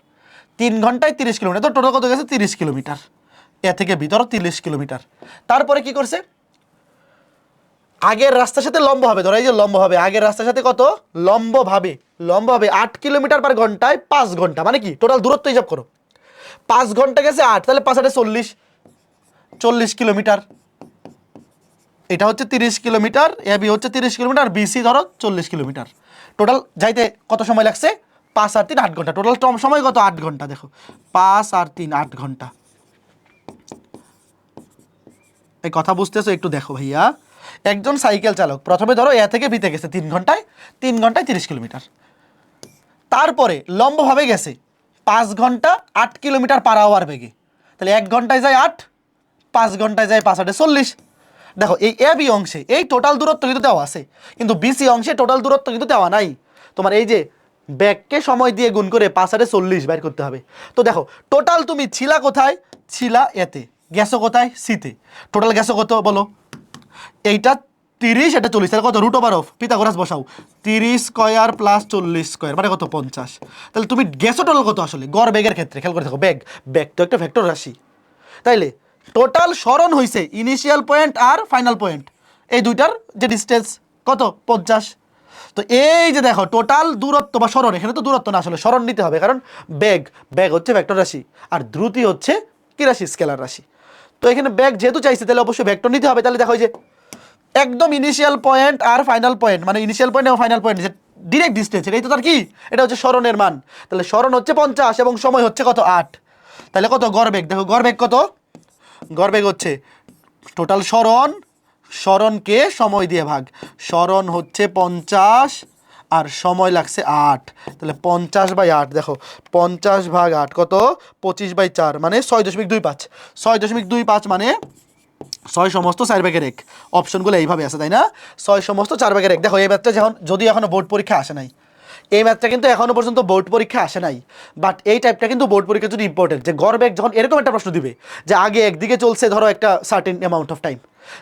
3 ঘন্টায় 30 কিলোমিটার, তো টোটাল কত গেছে? 30 কিলোমিটার। এ থেকে বি ধরো 30 কিলোমিটার। তারপরে কি করছে? আগের রাস্তার সাথে লম্ব হবে, ধরো এই যে লম্ব হবে, আগের রাস্তার সাথে কত? লম্ব ভাবে 8 কিলোমিটার/ঘন্টায় 5 ঘন্টা, মানে কি? টোটাল দূরত্ব হিসাব করো। 5 ঘন্টা গেছে 8, তাহলে 5 8 40 কিলোমিটার। এটা হচ্ছে 30 কিলোমিটার, এ বি হচ্ছে 30 কিলোমিটার, বিসি ধরো 40 কিলোমিটার। টোটাল যাইতে কত সময় লাগছে? 5 আর 3 8 ঘন্টা। টোটাল সময় কত? 8 ঘন্টা। দেখো 5 আর 3 8 ঘন্টা। এই কথা বুঝতেছো? একটু দেখো ভাইয়া, একজন সাইকেল চালক প্রথমে ধরো এ থেকে বিতে গেছে 3 ঘন্টায় 30 কিলোমিটার, তারপরে লম্বভাবে গেছে 5 ঘন্টা 8 কিলোমিটার/আওয়ার বেগে, তাহলে 1 ঘন্টায় যায় 8, 5 ঘন্টায় যায় 5 8 40। দেখো এই এ বি অংশে এই টোটাল দূরত্ব কিন্তু দেওয়া আছে, কিন্তু বিসি অংশে টোটাল দূরত্ব কিন্তু দেওয়া নাই। তোমার এই যে ব্যাগকে সময় দিয়ে গুণ করে 5 8 40 বের করতে হবে। তো দেখো টোটাল তুমি ছিলা কোথায়? ছিলা এতে, গেছো কোথায়? সিতে। টোটাল গেছো কত বলো? এইটা 30, এটা 40, তাহলে কত? √/, পিথাগোরাস বসাও। 30² + 40² মানে কত? 50। তাহলে তুমি গেছো টোটাল কত আসলে গড় বেগের ক্ষেত্রে? খেয়াল করে দেখো, বেগ তো একটা ভেক্টর রাশি, তাইলে টোটাল সরণ হইছে ইনিশিয়াল পয়েন্ট আর ফাইনাল পয়েন্ট, এই দুইটার যে ডিস্টেন্স কত? 50। তো এই যে দেখো টোটাল দূরত্ব বা সরণ, এখানে তো দূরত্ব না, আসলে সরণ নিতে হবে, কারণ বেগ হচ্ছে ভেক্টর রাশি আর দ্রুতি হচ্ছে কি রাশি? স্কেলার রাশি। তো এখানে বেগ যেহেতু চাইছে, তাহলে অবশ্যই ভেক্টর নিতে হবে। তাহলে দেখো যে একদম ইনিশিয়াল পয়েন্ট আর ফাইনাল পয়েন্ট, মানে ইনিশিয়াল পয়েন্ট এবং ফাইনাল পয়েন্ট যে ডিরেক্ট ডিস্টেন্স, এটাই তো তার কি? এটা হচ্ছে সরণের মান। তাহলে সরণ হচ্ছে 50 এবং সময় হচ্ছে কত? 8। তাহলে কত গড় বেগ? দেখো গড় বেগ কত? গড় বেগ হচ্ছে টোটাল সরণকে সময় দিয়ে ভাগ, সরণ হচ্ছে 50 আর সময় লাগছে 8, তাহলে 50/8। দেখো 50/8 কত? 25/4 মানে 6.25। 6.25 মানে 6 সমস্ত 4 ভাগের 1। অপশনগুলো এইভাবে আছে, তাই না? 6 সমস্ত 4 ভাগের 1। দেখো এই ম্যাথটা যদি এখনো বোর্ড পরীক্ষা আসে নাই, এই ম্যাথটা কিন্তু এখনো পর্যন্ত বোর্ড পরীক্ষা আসে নাই, বাট এই টাইপটা কিন্তু বোর্ড পরীক্ষার জন্য ইম্পর্টেন্ট। যে গড় বেগ যখন এরকম একটা প্রশ্ন দিবে যে আগে একদিকে চলছে ধরো একটা সার্টেন অ্যামাউন্ট অফ টাইম,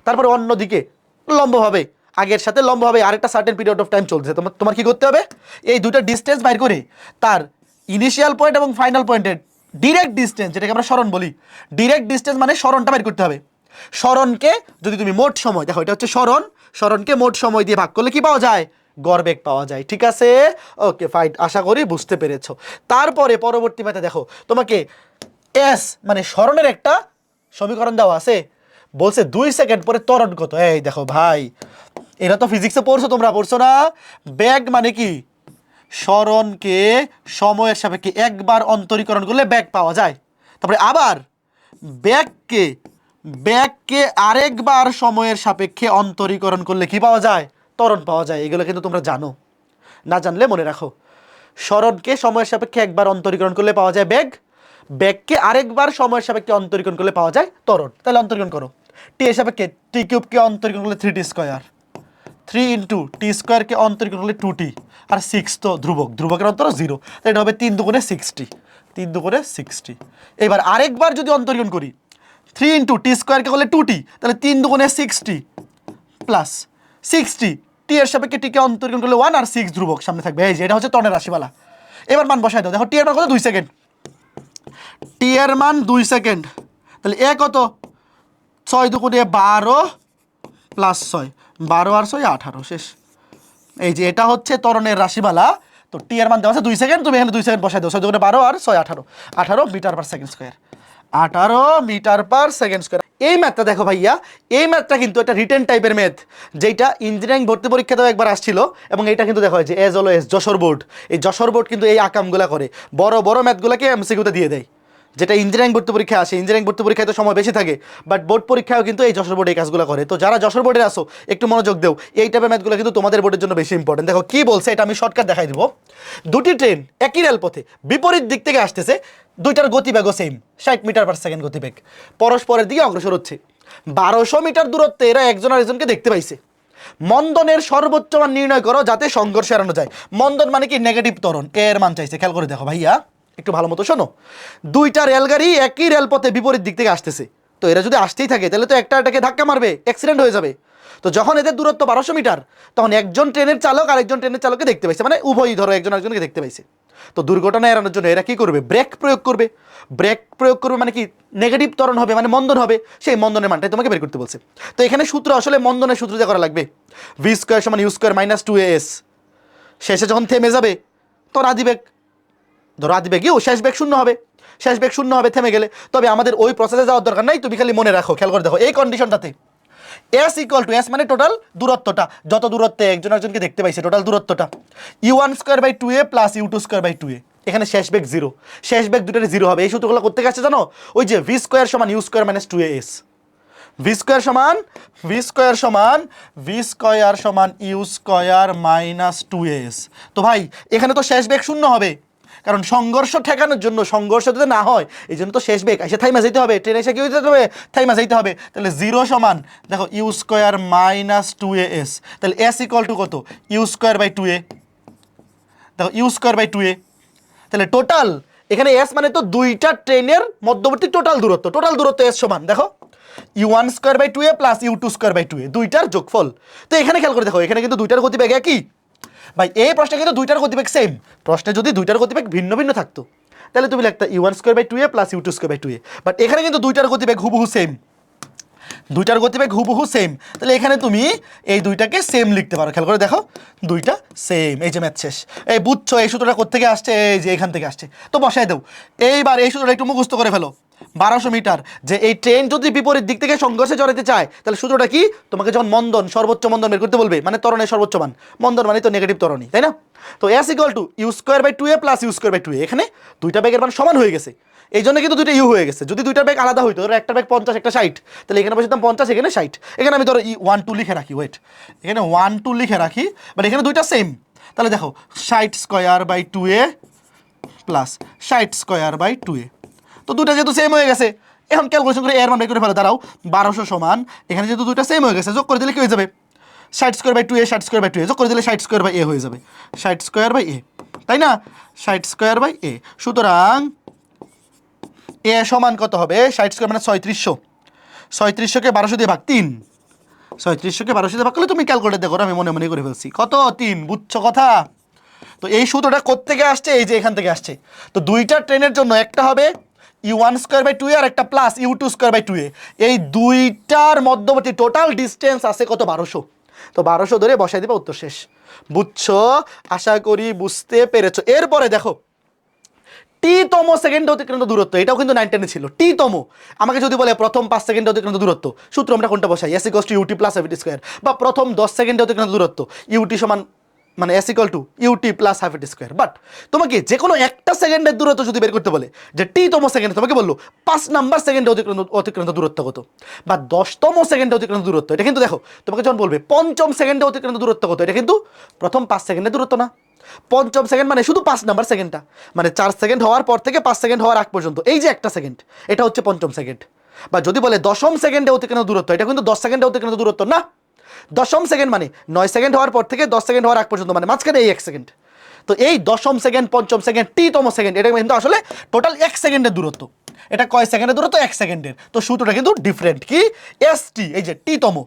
তারপরে অন্যদিকে লম্বভাবে আগের সাথে লম্বভাবে আরেকটা সার্টেন পিরিয়ড অফ টাইম চলছে, তোমার কি করতে হবে, এই দুইটা ডিস্টেন্স বাইর করে তার ইনিশিয়াল পয়েন্ট এবং ফাইনাল পয়েন্টের ডিরেক্ট ডিস্টেন্স, যেটাকে আমরা সরণ বলি, ডিরেক্ট ডিস্টেন্স মানে সরণটা বাইর করতে হবে। সরণকে যদি তুমি মোট সময় দেখো, এটা হচ্ছে সরণ, সরণকে মোট সময় দিয়ে ভাগ করলে কি পাওয়া যায়, গড় বেগ পাওয়া যায়। ঠিক আছে, ওকে ফাইন, আশা করি বুঝতে পেরেছো। তারপরে পরবর্তী ম্যাথে দেখো তোমাকে এস মানে সরণের একটা সমীকরণ দেওয়া আছে, বলছে 2 সেকেন্ড পরে ত্বরণ কত। এই দেখো ভাই, এটা তো ফিজিক্সে পড়ছো, তোমরা পড়ছো না? বেগ মানে কি, সরণকে সময়ের সাপেক্ষে একবার অন্তরীকরণ করলে বেগ পাওয়া যায়। তারপরে আবার বেগকে আরেকবার সময়ের সাপেক্ষে অন্তরীকরণ করলে কি পাওয়া যায়, ত্বরণ পাওয়া যায়। এগুলো কিন্তু তোমরা জানো, না জানলে মনে রাখো। সরণকে সময়ের সাপেক্ষে একবার অন্তরীকরণ করলে পাওয়া যায় বেগ, বেগকে আরেকবার সময়ের সাপেক্ষে অন্তরীকরণ করলে পাওয়া যায় ত্বরণ। তাহলে অন্তরীকরণ করো, টি এর সাপেক্ষে টি কিউবকে অন্তরীকরণ করলে 3t স্কোয়ার, 3 ইন্টু টি স্কোয়ারকে অন্তরীকরণ করলে 2t, আর 6 তো ধ্রুবক, ধ্রুবকের অন্তর 0, এটা হবে 3 দুগুণে 60, 3 দুগুণে 60। এবার আরেকবার যদি অন্তরীকরণ করি, 3 ইন্টু টি স্কোয়ারকে করলে 2t, তাহলে 3 দুগুণে 60 প্লাস 60, টি এর সাপেক্ষে টিকে অন্তরীকরণ করলে 1 আর 6 ধ্রুবক সামনে থাকবে। এই যে এটা হচ্ছে ত্বরণের রাশিমালা। এবার মান বসাই দাও, দেখো টি এর মান কত, 2 সেকেন্ড, টি এর মান 2 সেকেন্ড, তাহলে এ কত, 6 দুগুণে 12 প্লাস 6, 12 আর 6 18, শেষ। এই যে এটা হচ্ছে ত্বরণের রাশিমালা। তো টি এর মান দেওয়া আছে 2 সেকেন্ড, তুমি এখানে 2 সেকেন্ড বসাই দাও, 6 দুগুণে 12 আর 6 18, 18 metre per second square, 18 metre per second square. এই ম্যাথটা দেখো ভাইয়া, এই ম্যাথটা কিন্তু একটা রিটেন টাইপের ম্যাথ, যেটা ইঞ্জিনিয়ারিং ভর্তি পরীক্ষাতেও একবার আসছিল। এবং এটা কিন্তু দেখো যে এজ অলওয়েজ যশোর বোর্ড, এই যশোর বোর্ড কিন্তু এই আকামগুলা করে, বড় বড় ম্যাথগুলোকে এমসিকিউতে দিয়ে দেয়। যেটা ইঞ্জিনিয়ারিং ভর্তি পরীক্ষা আসে, ইঞ্জিনিয়ারিং ভর্তি পরীক্ষায় তো সময় বেশি থাকে, বাট বোর্ড পরীক্ষাও কিন্তু এই যশোর বোর্ড এই কাজগুলো করে। তো যারা যশোর বোর্ডে আসো একটু মনোযোগ দেও, এই টাইপের ম্যাথগুলো কিন্তু তোমাদের বোর্ডের জন্য বেশি ইম্পর্টেন্ট। দেখো কি বলছে, এটা আমি শর্টকাট দেখাই দিব। দুটি ট্রেন একই রেলপথে বিপরীত দিক থেকে আসতেছে, দুইটার গতিবেগও সেম, 60 মিটার পার সেকেন্ড গতিবেগ, পরস্পরের দিকে অগ্রসর হচ্ছে। 1200 মিটার দূরত্বে এরা একজন আরেকজনকে দেখতে পাইছে। মন্দনের সর্বোচ্চ মান নির্ণয় করো যাতে সংঘর্ষ এড়ানো যায়। মন্দন মানে কি, নেগেটিভ ত্বরণ, এর মান চাইছে। খেয়াল করে দেখো ভাইয়া, একটু ভালো মতো শোনো। দুইটা রেলগাড়ি একই রেলপথে বিপরীত দিক থেকে আসতেছে, তো এরা যদি আসতেই থাকে তাহলে তো একটাকে ধাক্কা মারবে, অ্যাক্সিডেন্ট হয়ে যাবে। তো যখন এদের দূরত্ব 1200 মিটার, তখন একজন ট্রেনের চালক আরেকজন ট্রেনের চালককে দেখতে পাইছে, মানে উভয়ই ধরো একজন আরেকজনকে দেখতে পাইছে। তো দুর্ঘটনা এড়ানোর জন্য এরা কি করবে, ব্রেক প্রয়োগ করবে। ব্রেক প্রয়োগ করবে মানে কি, নেগেটিভ ত্বরণ হবে, মানে মন্দন হবে। সেই মন্দনের মানটাই তোমাকে বের করতে বলছে। তো এখানে সূত্র আসলে মন্দনের সূত্র দিয়ে করা লাগবে, ভি স্কোয়ার সমান ইউ স্কোয়ার মাইনাস 2as। শেষে যখন থেমে যাবে তখন আদিবেগ, ধরো আদিবেগেও শেষ বেগ শূন্য হবে, শেষ বেগ শূন্য হবে থেমে গেলে। তবে আমাদের ওই প্রসেসে যাওয়ার দরকার নাই, তুমি খালি মনে রাখো, খেয়াল করে দেখো এই কন্ডিশনটাতে এস ইকুয়াল টু এস মানে টোটাল দূরত্বটা, যত দূরত্বে একজন একজনকে দেখতে পাইছে টোটাল দূরত্বটা, u1 square by 2a plus u2 square by 2a। এখানে শেষ বেগ 0, শেষ বেগ দুটারে 0 হবে। এই সূত্রগুলো করতে গেছে জানো, ওই যে ভি স্কোয়ার সমান u square minus 2as, v square সমান ইউ স্কোয়ার মাইনাস 2as। তো ভাই এখানে তো শেষ বেগ শূন্য হবে, কারণ সংঘর্ষ ঠেকানোর জন্য, সংঘর্ষ যাতে না হয় এই জন্য তো শেষ বেগ এসে থাইমা যেতে হবে, ট্রেন এসে কি হইতে হবে, থাইমা যেতে হবে। তাহলে 0 সমান দেখো ইউ স্কোয়ার মাইনাস 2as, তাহলে এস ইকুয়াল টু কত, ইউ স্কোয়ার বাই 2a, দেখো ইউ স্কোয়ার বাই 2a। তাহলে টোটাল এখানে এস মানে তো দুইটা ট্রেনের মধ্যবর্তী টোটাল দূরত্ব এস সমান দেখো u1 square by 2a plus u2 square by 2a, দুইটার যোগফল। তো এখানে খেয়াল করে দেখো, এখানে কিন্তু দুইটার গতিবেগ একই। ভাই এই প্রশ্নে কিন্তু দুইটার গতিবেগ সেম, প্রশ্নে যদি দুইটার গতিবেগ ভিন্ন ভিন্ন থাকতো তাহলে তুমি লিখতে u1 square by 2a plus u2 square by 2a, but এখানে কিন্তু দুইটার গতিবেগ হুবহু সেম, দুইটার গতিবেগ হুবহু সেম। তাহলে এখানে তুমি এই দুইটাকে সেম লিখতে পারো। খেয়াল করে দেখো, দুইটা সেম। এই যে ম্যাথ শেষ। এই বুঝছো এই সূত্রটা কোত্থেকে আসছে, এই যে এখান থেকে আসছে। তো বসাই দাও। এইবার এই সূত্রটা একটু মুখস্থ করে ফেলো। 1200 মিটার, যে এই ট্রেন যদি বিপরীত দিক থেকে সংঘর্ষে জড়াতে চায় তাহলে সূত্রটা কি, তোমাকে যখন মন্দন সর্বোচ্চ মন্দন বের করতে বলবে, মানে ত্বরণের সর্বোচ্চ মান, মন্দন মানে তো নেগেটিভ ত্বরণই, তাই না? তো S equal to u square by 2a plus u square by 2a। এখানে দুইটা বেগের মান সমান হয়ে গেছে, এই জন্য কিন্তু দুইটা ইউ হয়ে গেছে। যদি দুইটা বেগ আলাদা হইতো, ধরো একটা বেগ 50 একটা 60, তাহলে এখানে বসে 50 এখানে 60। এখানে আমি ধরো 1 2 লিখে রাখি, ওয়েট, এখানে 1 2 লিখে রাখি, বাট এখানে দুইটা সেম। তাহলে দেখো 60 square by 2a plus 60 square by 2a, তো দুইটা যেহেতু সেম হয়ে গেছে, এখন ক্যালকুলেশন করে এর মান বের করে ফেলো। দাঁড়াও, 1200 সমান, এখানে যেহেতু দুইটা সেম হয়ে গেছে, যোগ করে দিলে কি হয়ে যাবে, 60 square by 2a, 60 square by 2a, যোগ করে দিলে 60 স্কোয়ার বাই a হয়ে যাবে, 60 স্কোয়ার বাই a, তাই না? 60 স্কোয়ার বাই a। সুতরাং এ সমান কত হবে, 60 স্কোয়ার মানে 3600, 3600কে 1200 দিয়ে ভাগ 3, 3700-কে 1200 দিয়ে ভাগ করলে তুমি ক্যালকুলেটর দেখো, আমি মনে মনে করে ফেলছি কত 3, বুঝছো কথা? তো এই সূত্রটা কোত্থেকে আসছে? এই যে এখান থেকে আসছে। তো দুইটা ট্রেনের জন্য একটা হবে u1/2 আর একটা প্লাস u2/2। এই দুইটার মধ্যবর্তী টোটাল ডিস্টেন্স আছে কত? 1200। তো 1200 ধরে বসাই দিবা, উত্তর শেষ। বুঝছো? আশা করি বুঝতে পেরেছো। এরপরে দেখো টি-তম সেকেন্ডে অতিক্রান্ত দূরত্ব, এটাও কিন্তু 9 10-এ ছিল। টি-তম আমাকে যদি বলে প্রথম 5 সেকেন্ডে অতিক্রান্ত দূরত্ব, সূত্র আমরা কোনটা বসাই? s = ut + f² বা প্রথম 10 সেকেন্ডে অতিক্রান্ত দূরত্ব ut সমান মানে s = ut + f²। বাট তোমাকে যে কোনো একটা সেকেন্ডের দূরত্ব যদি বের করতে বলে, যে টি-তম সেকেন্ডে তোমাকে বললো 5 নাম্বার সেকেন্ডে অতিক্রান্ত দূরত্ব কত, বা 10তম সেকেন্ডে অতিক্রান্ত দূরত্ব, এটা কিন্তু দেখো তোমাকে যখন বলবে পঞ্চম সেকেন্ডে অতিক্রান্ত দূরত্ব কত, এটা কিন্তু প্রথম 5 সেকেন্ডের দূরত্ব না। পঞ্চম সেকেন্ড মানে শুধু 5 নাম্বার সেকেন্ডটা, মানে 4 সেকেন্ড হওয়ার পর থেকে 5 সেকেন্ড হওয়ার আগ পর্যন্ত এই যে একটা সেকেন্ড, এটা হচ্ছে পঞ্চম সেকেন্ড। বা যদি বলে দশম সেকেন্ডে অতিক্রান্ত দূরত্ব, এটা কিন্তু 10 সেকেন্ডে অতিক্রান্ত দূরত্ব না। দশম সেকেন্ড মানে 9 সেকেন্ড হওয়ার পর থেকে 10 সেকেন্ড হওয়ার আগ পর্যন্ত, মানে মাঝখানে এই 1 সেকেন্ড। তো এই দশম সেকেন্ড, পঞ্চম সেকেন্ড, টি-তম সেকেন্ড, এটা কিন্তু আসলে টোটাল 1 সেকেন্ডের দূরত্ব। এটা কয় সেকেন্ডের দূরত্ব? 1 সেকেন্ডের। তো সূত্রটা কিন্তু ডিফারেন্ট। কি? st, এই যে টি-তম,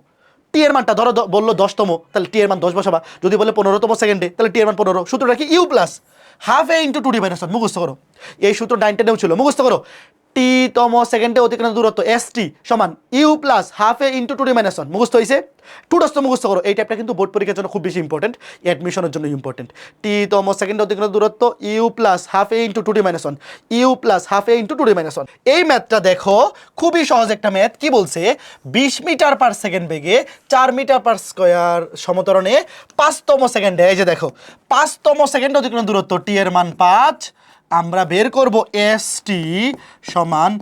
টি এর মানটা ধরো বললো 10তম, তাহলে টি এর মান 10 বসাবা। যদি বলে 15তম সেকেন্ডে, তাহলে টি এর মান 15। সূত্রটা কি? u + ½ a × 2t-1। মুখস্থ করো, এই সূত্র 9 10-এও ছিল, মুখস্থ করো। টি-তম সেকেন্ডে অতিক্রান্ত দূরত্ব st সমান u + ½ a × 2t-1। মুখস্থ হয়েছে? টুডস্ত মুখস্থ করো। এই টাইপটা কিন্তু বোর্ড পরীক্ষার জন্য খুব বেশি ইম্পর্টেন্ট, অ্যাডমিশনের জন্য ইম্পর্টেন্ট। টি-তম সেকেন্ডে অতিক্রান্ত দূরত্ব u + ½ a × 2t-1, u + ½ a × 2t-1। এই ম্যাথটা দেখো খুবই সহজ একটা ম্যাথ। কি বলছে? 20 মিটার/সেকেন্ড বেগে 4 মিটার/স্কয়ার সমতরণে 5তম সেকেন্ডে, এই যে দেখো 5তম সেকেন্ডে অতিক্রান্ত দূরত্ব টি এর মান 5, আমরা বের করব st সমান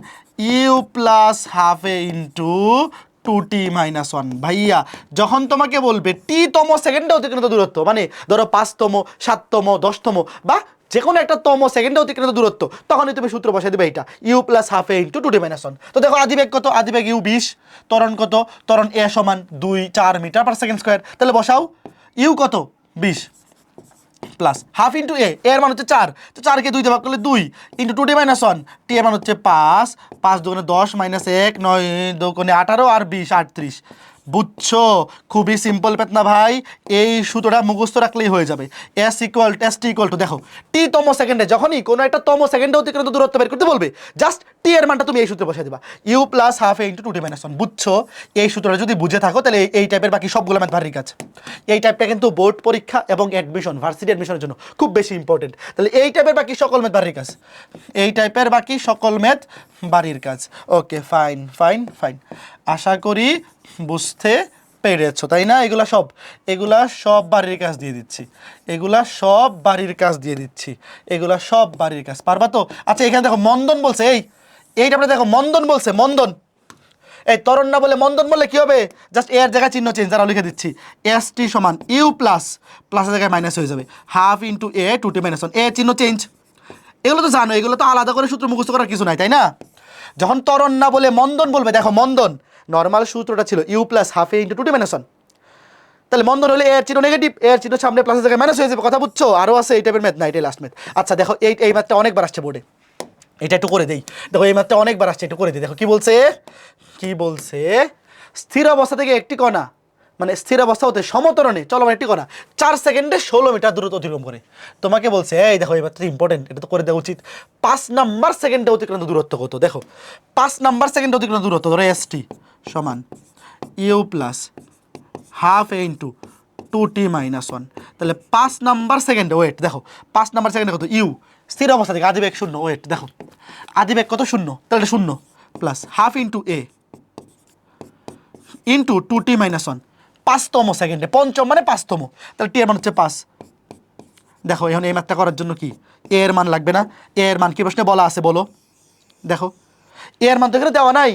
u + ½ a × 2t-1। ভাইয়া যখন তোমাকে বলবে টি-তম সেকেন্ডে অতিক্রান্ত দূরত্ব, মানে ধরো 5তম, 7তম, 10তম বা যে কোনো একটা তম সেকেন্ডে অতিক্রান্ত দূরত্ব, তখনই তুমি সূত্র বসাই দেবে এইটা u + ½ a × 2t-1। তো দেখো আদিবেগ কত? আদিবেগ u 20, ত্বরণ কত? ত্বরণ a সমান 4 মিটার/সেকেন্ড²। তাহলে বসাও u কত? 20 প্লাস ½ × a, এর মান হচ্ছে 4, তো 4কে 2 দিয়ে ভাগ করলে 2 × 2t-1, t এর মান হচ্ছে 5, 5 দুগুণে 10 - 1, 9 দুগুণে 18 আর 20 38। বুঝছো? খুবই সিম্পল ম্যাথ না ভাই? এই সূত্রটা মুখস্থ রাখলেই হয়ে যাবে। st দেখো টি-তম সেকেন্ডে যখনই কোনো একটা তম সেকেন্ডে অতিক্রান্ত দূরত্ব বের করতে বলবে, জাস্ট টি এর মানটা তুমি এই সূত্রে বসাই দিবা u + ½ a × 2t-1। বুঝছো? এই সূত্রটা যদি বুঝে থাকো তাহলে এই টাইপের বাকি সবগুলো ম্যাথ ভারী কাজ। এই টাইপটা কিন্তু বোর্ড পরীক্ষা এবং অ্যাডমিশন, ভার্সিটি অ্যাডমিশনের জন্য খুব বেশি ইম্পর্টেন্ট। তাহলে এই টাইপের বাকি সকল ম্যাথ বাড়ির কাজ, এই টাইপের বাকি সকল ম্যাথ বাড়ির কাজ। ওকে, ফাইন ফাইন ফাইন, আশা করি বুঝতে পেরেছো, তাই না? এগুলা সব বাড়ির কাজ দিয়ে দিচ্ছি, এগুলা সব বাড়ির কাজ দিয়ে দিচ্ছি, এগুলা সব বাড়ির কাজ। পারবা তো? আচ্ছা এখানে দেখো মন্দন বলছে, এইটা আমরা দেখো মন্দন বলছে, মন্দন। এই ত্বরণ না বলে মন্দন বললে কি হবে? জাস্ট এর জায়গায় চিহ্ন চেঞ্জ, আর লিখে দিচ্ছি st সমান u প্লাসের জায়গায় মাইনাস হয়ে যাবে ½ × a 2t-1, এ চিহ্ন চেঞ্জ। এগুলো তো জানো, এগুলো তো আলাদা করে সূত্র মুখস্থ করার কিছু নাই, তাই না? যখন ত্বরণ না বলে মন্দন বলবে, দেখো মন্দন নর্মাল সূত্রটা ছিল u + ½ a × 2t-1। তাহলে মন্দন হলে এর চিহ্ন নেগেটিভ, এর চিহ্ন সামনে প্লাসের জায়গায় মাইনাস হয়ে যাবে। কথা বুঝছো? আরও আছে এই টাইপের ম্যাথ, না এটাই লাস্ট ম্যাথ। আচ্ছা দেখো এই ম্যাথটা অনেকবার আসছে বোর্ডে, এটা একটু করে দেই। দেখো এই ম্যাথটা অনেকবার আসছে, একটু করে দিই। দেখো কি বলছে, স্থির অবস্থা থেকে একটি কণা, মানে স্থির অবস্থা হতে সমতরণে চলমান একটি কণা 4 সেকেন্ডে 16 মিটার দূরত্ব অতিক্রম করে। তোমাকে বলছে এই দেখো এই ম্যাথটা ইম্পর্টেন্ট, এটা তো করে দেওয়া উচিত। 5 নাম্বার সেকেন্ডে অতিক্রান্ত দূরত্ব কত? দেখো 5 নাম্বার সেকেন্ডে অতিক্রান্ত দূরত্ব ধরো st সমান u + ½ a × 2t-1। তাহলে 5 নাম্বার সেকেন্ডে, ওয়েট দেখো 5 নাম্বার সেকেন্ডে কত? u স্থির অবস্থা থেকে আদিবেগ 0, ওয়েট দেখো আদিবেগ কত? 0, তাহলে 0 প্লাস ½ × a × 2t-1 5তম সেকেন্ডে, পঞ্চম মানে 5তম, তাহলে টি এর মান হচ্ছে 5। দেখো এখন এই ম্যাথটা করার জন্য কি এ এর মান লাগবে না? এ এর মান কি প্রশ্নে বলা আছে বলো? দেখো এ এর মান তো এখানে দেওয়া নাই।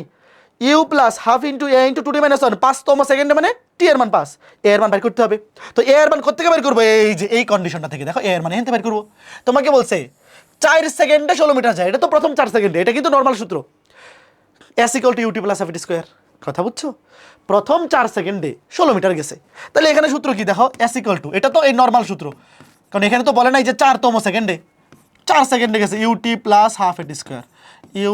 u + ½ × a × 2t-1 5তম সেকেন্ডে মানে টি এর মান 5, এ এর মান বের করতে হবে। তো এ এর মান কোত্থেকে বের করবো? এই যে এই কন্ডিশনটা থেকে দেখো এ এর মান এখান থেকে বের করবো। তোমাকে বলছে 4 সেকেন্ডে 16 মিটার যায়, এটা তো প্রথম 4 সেকেন্ডে, এটা কিন্তু নর্মাল সূত্র s = ut + f²। কথা বুঝছো? প্রথম 4 সেকেন্ডে 16 মিটার গেছে, তাহলে এখানে সূত্র কি দেখো s = এটা তো এই নর্মাল সূত্র, কারণ এখানে তো বলে নাই যে 4তম সেকেন্ডে, 4 সেকেন্ডে গেছে ut + ½ a²,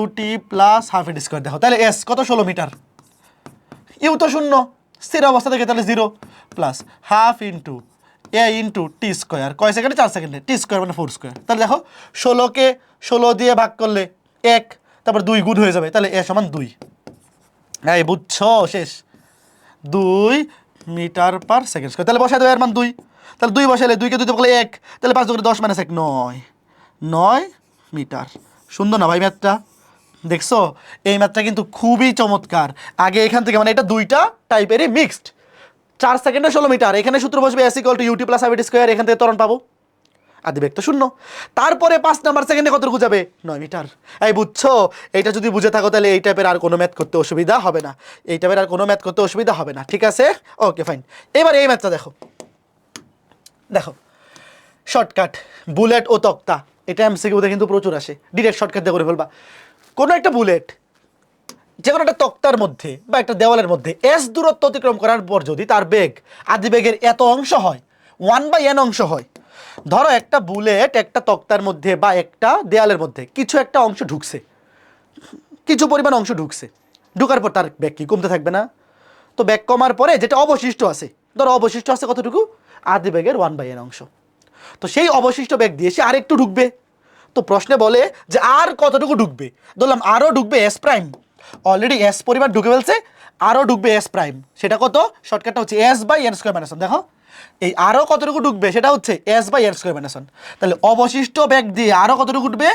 ut + ½ a²। দেখো তাহলে s কত? 16 মিটার, u তো 0, স্থির অবস্থা থেকে তাহলে 0 প্লাস হাফ ইন্টু এ ইন্টু টি স্কোয়ার কয় সেকেন্ডে 4 সেকেন্ডে টি স্কোয়ার মানে 4 স্কোয়ার। তাহলে দেখো 16কে 16 দিয়ে ভাগ করলে 1, তারপর 2 গুণ হয়ে যাবে, তাহলে এ সমান 2। এই বুঝছো? শেষ। 2 মিটার পার সেকেন্ড স্কোয়ার। তাহলে বসাই দেবো এর মান 2, তাহলে 2 বসাইলে 2কে 2 তে বলে 1, তাহলে 5 2 10 - 1 9 মিটার। সুন্দর না ভাই ম্যাথটা? দেখছো এই ম্যাথটা কিন্তু খুবই চমৎকার। আগে এখান থেকে মানে এটা দুইটা টাইপেরই মিক্সড। 4 সেকেন্ডে 16 মিটার, এখানে সূত্র বসবে s = ut + av স্কয়ার, এখান থেকে ত্বরণ পাবো, আদিবেগ তো শূন্য। তারপরে 5 নাম্বার সেকেন্ডে কতটুকু যাবে? 9 মিটার। এই বুঝছো? এইটা যদি বুঝে থাকো তাহলে এই টাইপের আর কোনো ম্যাথ করতে অসুবিধা হবে না, এই টাইপের আর কোনো ম্যাথ করতে অসুবিধা হবে না, ঠিক আছে? Okay fine. এবার এই ম্যাথটা দেখো, দেখো শর্টকাট বুলেট ও তক্তা, এটা এমসিকিউতে কিন্তু প্রচুর আসে, ডিরেক্ট শর্টকাট দিয়ে করে ফেলবা। কোনো একটা বুলেট যে কোনো একটা তক্তার মধ্যে বা একটা দেওয়ালের মধ্যে এস দূরত্ব অতিক্রম করার পর যদি তার বেগ আদিবেগের এত অংশ হয়, 1/n অংশ হয়, ধরো একটা বুলেট একটা তক্তার মধ্যে বা একটা দেওয়ালের মধ্যে কিছু একটা অংশ ঢুকছে, কিছু পরিমাণ অংশ ঢুকছে, ঢুকার পর তার বেগ কি কমতে থাকবে না? তো বেগ কমার পরে যেটা অবশিষ্ট আছে, ধরো অবশিষ্ট আছে কতটুকু? আদিবেগের 1/n অংশ। তো সেই অবশিষ্ট বেগ দিয়ে সে আরেকটু ঢুকবে। তো প্রশ্নে বলে যে আর কতটুকু ঢুকবে, ধরলাম আরও ঢুকবে এস প্রাইম, অলরেডি এস পরিমাণ ঢুকে ফেলছে, আরও ঢুকবে এস প্রাইম, সেটা কত? শর্টকাটটা হচ্ছে s/n²-1। দেখো এই আরও কতটুকু ঢুকবে সেটা হচ্ছে s/n²-1। তাহলে অবশিষ্ট বেগ দিয়ে আরও কতটুকু ঢুকবে?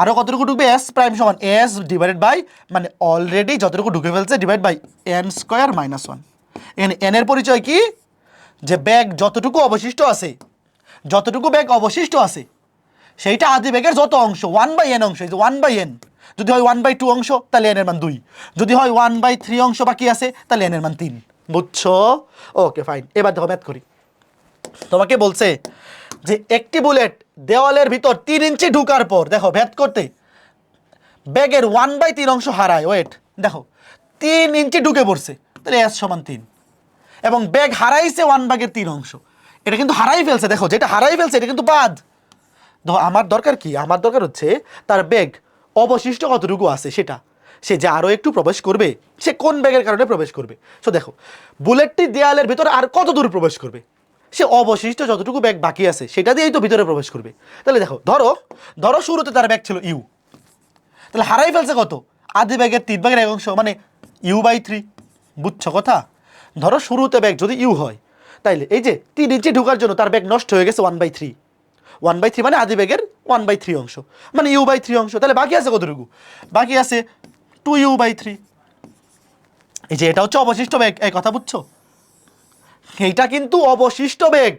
আরও কতটুকু ঢুকবে? এস প্রাইম সমান এস ডিভাইডেড বাই মানে অলরেডি যতটুকু ঢুকে ফেলছে ডিভাইড বাই n²-1। এখানে n এর পরিচয় কি? যে বেগ যতটুকু অবশিষ্ট আছে, যতটুকু বেগ অবশিষ্ট আছে সেইটা আদিবেগের যত অংশ 1/n অংশ, এই যে 1/n, যদি হয় 1/2 অংশ তাহলে n এর মান 2, যদি হয় 1/3 অংশ বাকি আছে তাহলে n এর মান 3। বুঝছো? Okay fine. এবার দেখো ম্যাথ করি। তোমাকে বলছে যে একটি বুলেট দেওয়ালের ভিতর 3 ইঞ্চি ঢুকার পর, দেখো ভেদ করতে বেগের 1/3 অংশ হারায়, ওয়েট দেখো 3 ইঞ্চি ঢুকে পড়ছে, তাহলে s সমান 3, এবং বেগ হারাইছে 1/3 অংশ, এটা কিন্তু হারাই ফেলছে। দেখো যেটা হারাই ফেলছে এটা কিন্তু বাদ। দেখো আমার দরকার কি? আমার দরকার হচ্ছে তার বেগ অবশিষ্ট কতটুকু আছে সেটা, সে যে আরও একটু প্রবেশ করবে সে কোন বেগের কারণে প্রবেশ করবে। সো দেখো বুলেটটি দেয়ালের ভিতরে আর কত দূর প্রবেশ করবে, সে অবশিষ্ট যতটুকু ব্যাগ বাকি আছে সেটা দিয়েই তো ভিতরে প্রবেশ করবে। তাহলে দেখো ধরো ধরো শুরুতে তার ব্যাগ ছিল ইউ, তাহলে হারাই ফেলছে কত? আদি ব্যাগের 3/1 অংশ মানে u/3। বুঝছো কথা? ধরো শুরুতে ব্যাগ যদি ইউ হয়, তাইলে এই যে 3 ইঞ্চি ঢোকার জন্য তার ব্যাগ নষ্ট হয়ে গেছে 1/3, 1/3 মানে আদি ব্যাগের 1/3 অংশ মানে u/3 অংশ। তাহলে বাকি আছে কতটুকু? বাকি আছে 2u/3। এই যে এটা হচ্ছে অবশিষ্ট বেগ, এই কথা বুঝছো? এইটা কিন্তু অবশিষ্ট বেগ।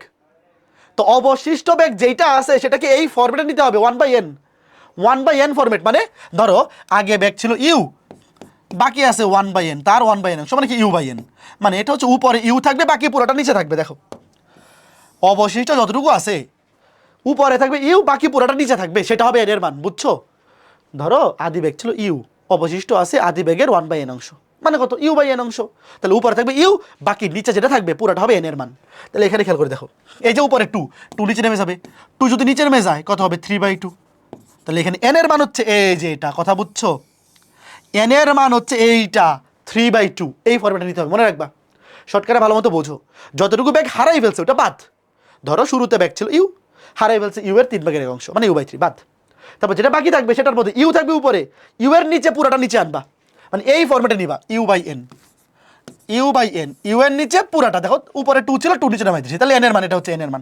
তো অবশিষ্ট বেগ যেটা আছে সেটাকে এই ফরম্যাটে নিতে হবে, 1/n, 1/n ফরম্যাট। মানে ধরো আগে বেগ ছিল ইউ, বাকি আছে 1/n, তার 1/n অংশ মানে কি u/n, মানে এটা হচ্ছে উপরে ইউ থাকবে বাকি পুরোটা নিচে থাকবে। দেখো অবশিষ্ট যতটুকু আছে উপরে থাকবে ইউ, বাকি পুরোটা নিচে থাকবে, সেটা হবে n এর মান। বুঝছো? ধরো আদি বেগ ছিল ইউ, অবশিষ্ট আছে আদি বেগের 1/n অংশ মানে কত? u/n অংশ। তাহলে উপরে থাকবে ইউ, বাকি নিচে যেটা থাকবে পুরোটা হবে n এর মান। তাহলে এখানে খেয়াল করে দেখো, এই যে উপরে 2 নিচে নেমে যাবে, 2 যদি নিচে নেমে যায় কত হবে? 3/2। তাহলে এখানে n এর মান হচ্ছে এই যে এটা, কথা বুঝছো? n এর মান হচ্ছে এইটা 3/2, এই ফরম্যাটে নিতে হবে, মনে রাখবা। শর্টকাটে ভালো মতো বোঝো। যতটুকু ব্যাগ হারাই ফেলছে ওটা বাদ। ধরো শুরুতে ব্যাগ ছিল ইউ, হারাই ফেলছে ইউ এর 3/1 অংশ মানে u/3 বাদ। তারপর যেটা বাকি থাকবে সেটার মধ্যে ইউ থাকবে উপরে, ইউ এর নিচে পুরোটা নিচে আনবা, মানে এই ফরম্যাটে নিবা u/n, u/n, ইউ এর নিচে পুরাটা। দেখো উপরে 2 ছিল, 2 নিচে নামাই দিয়েছি, তাহলে n এর মান, এটা হচ্ছে n এর মান।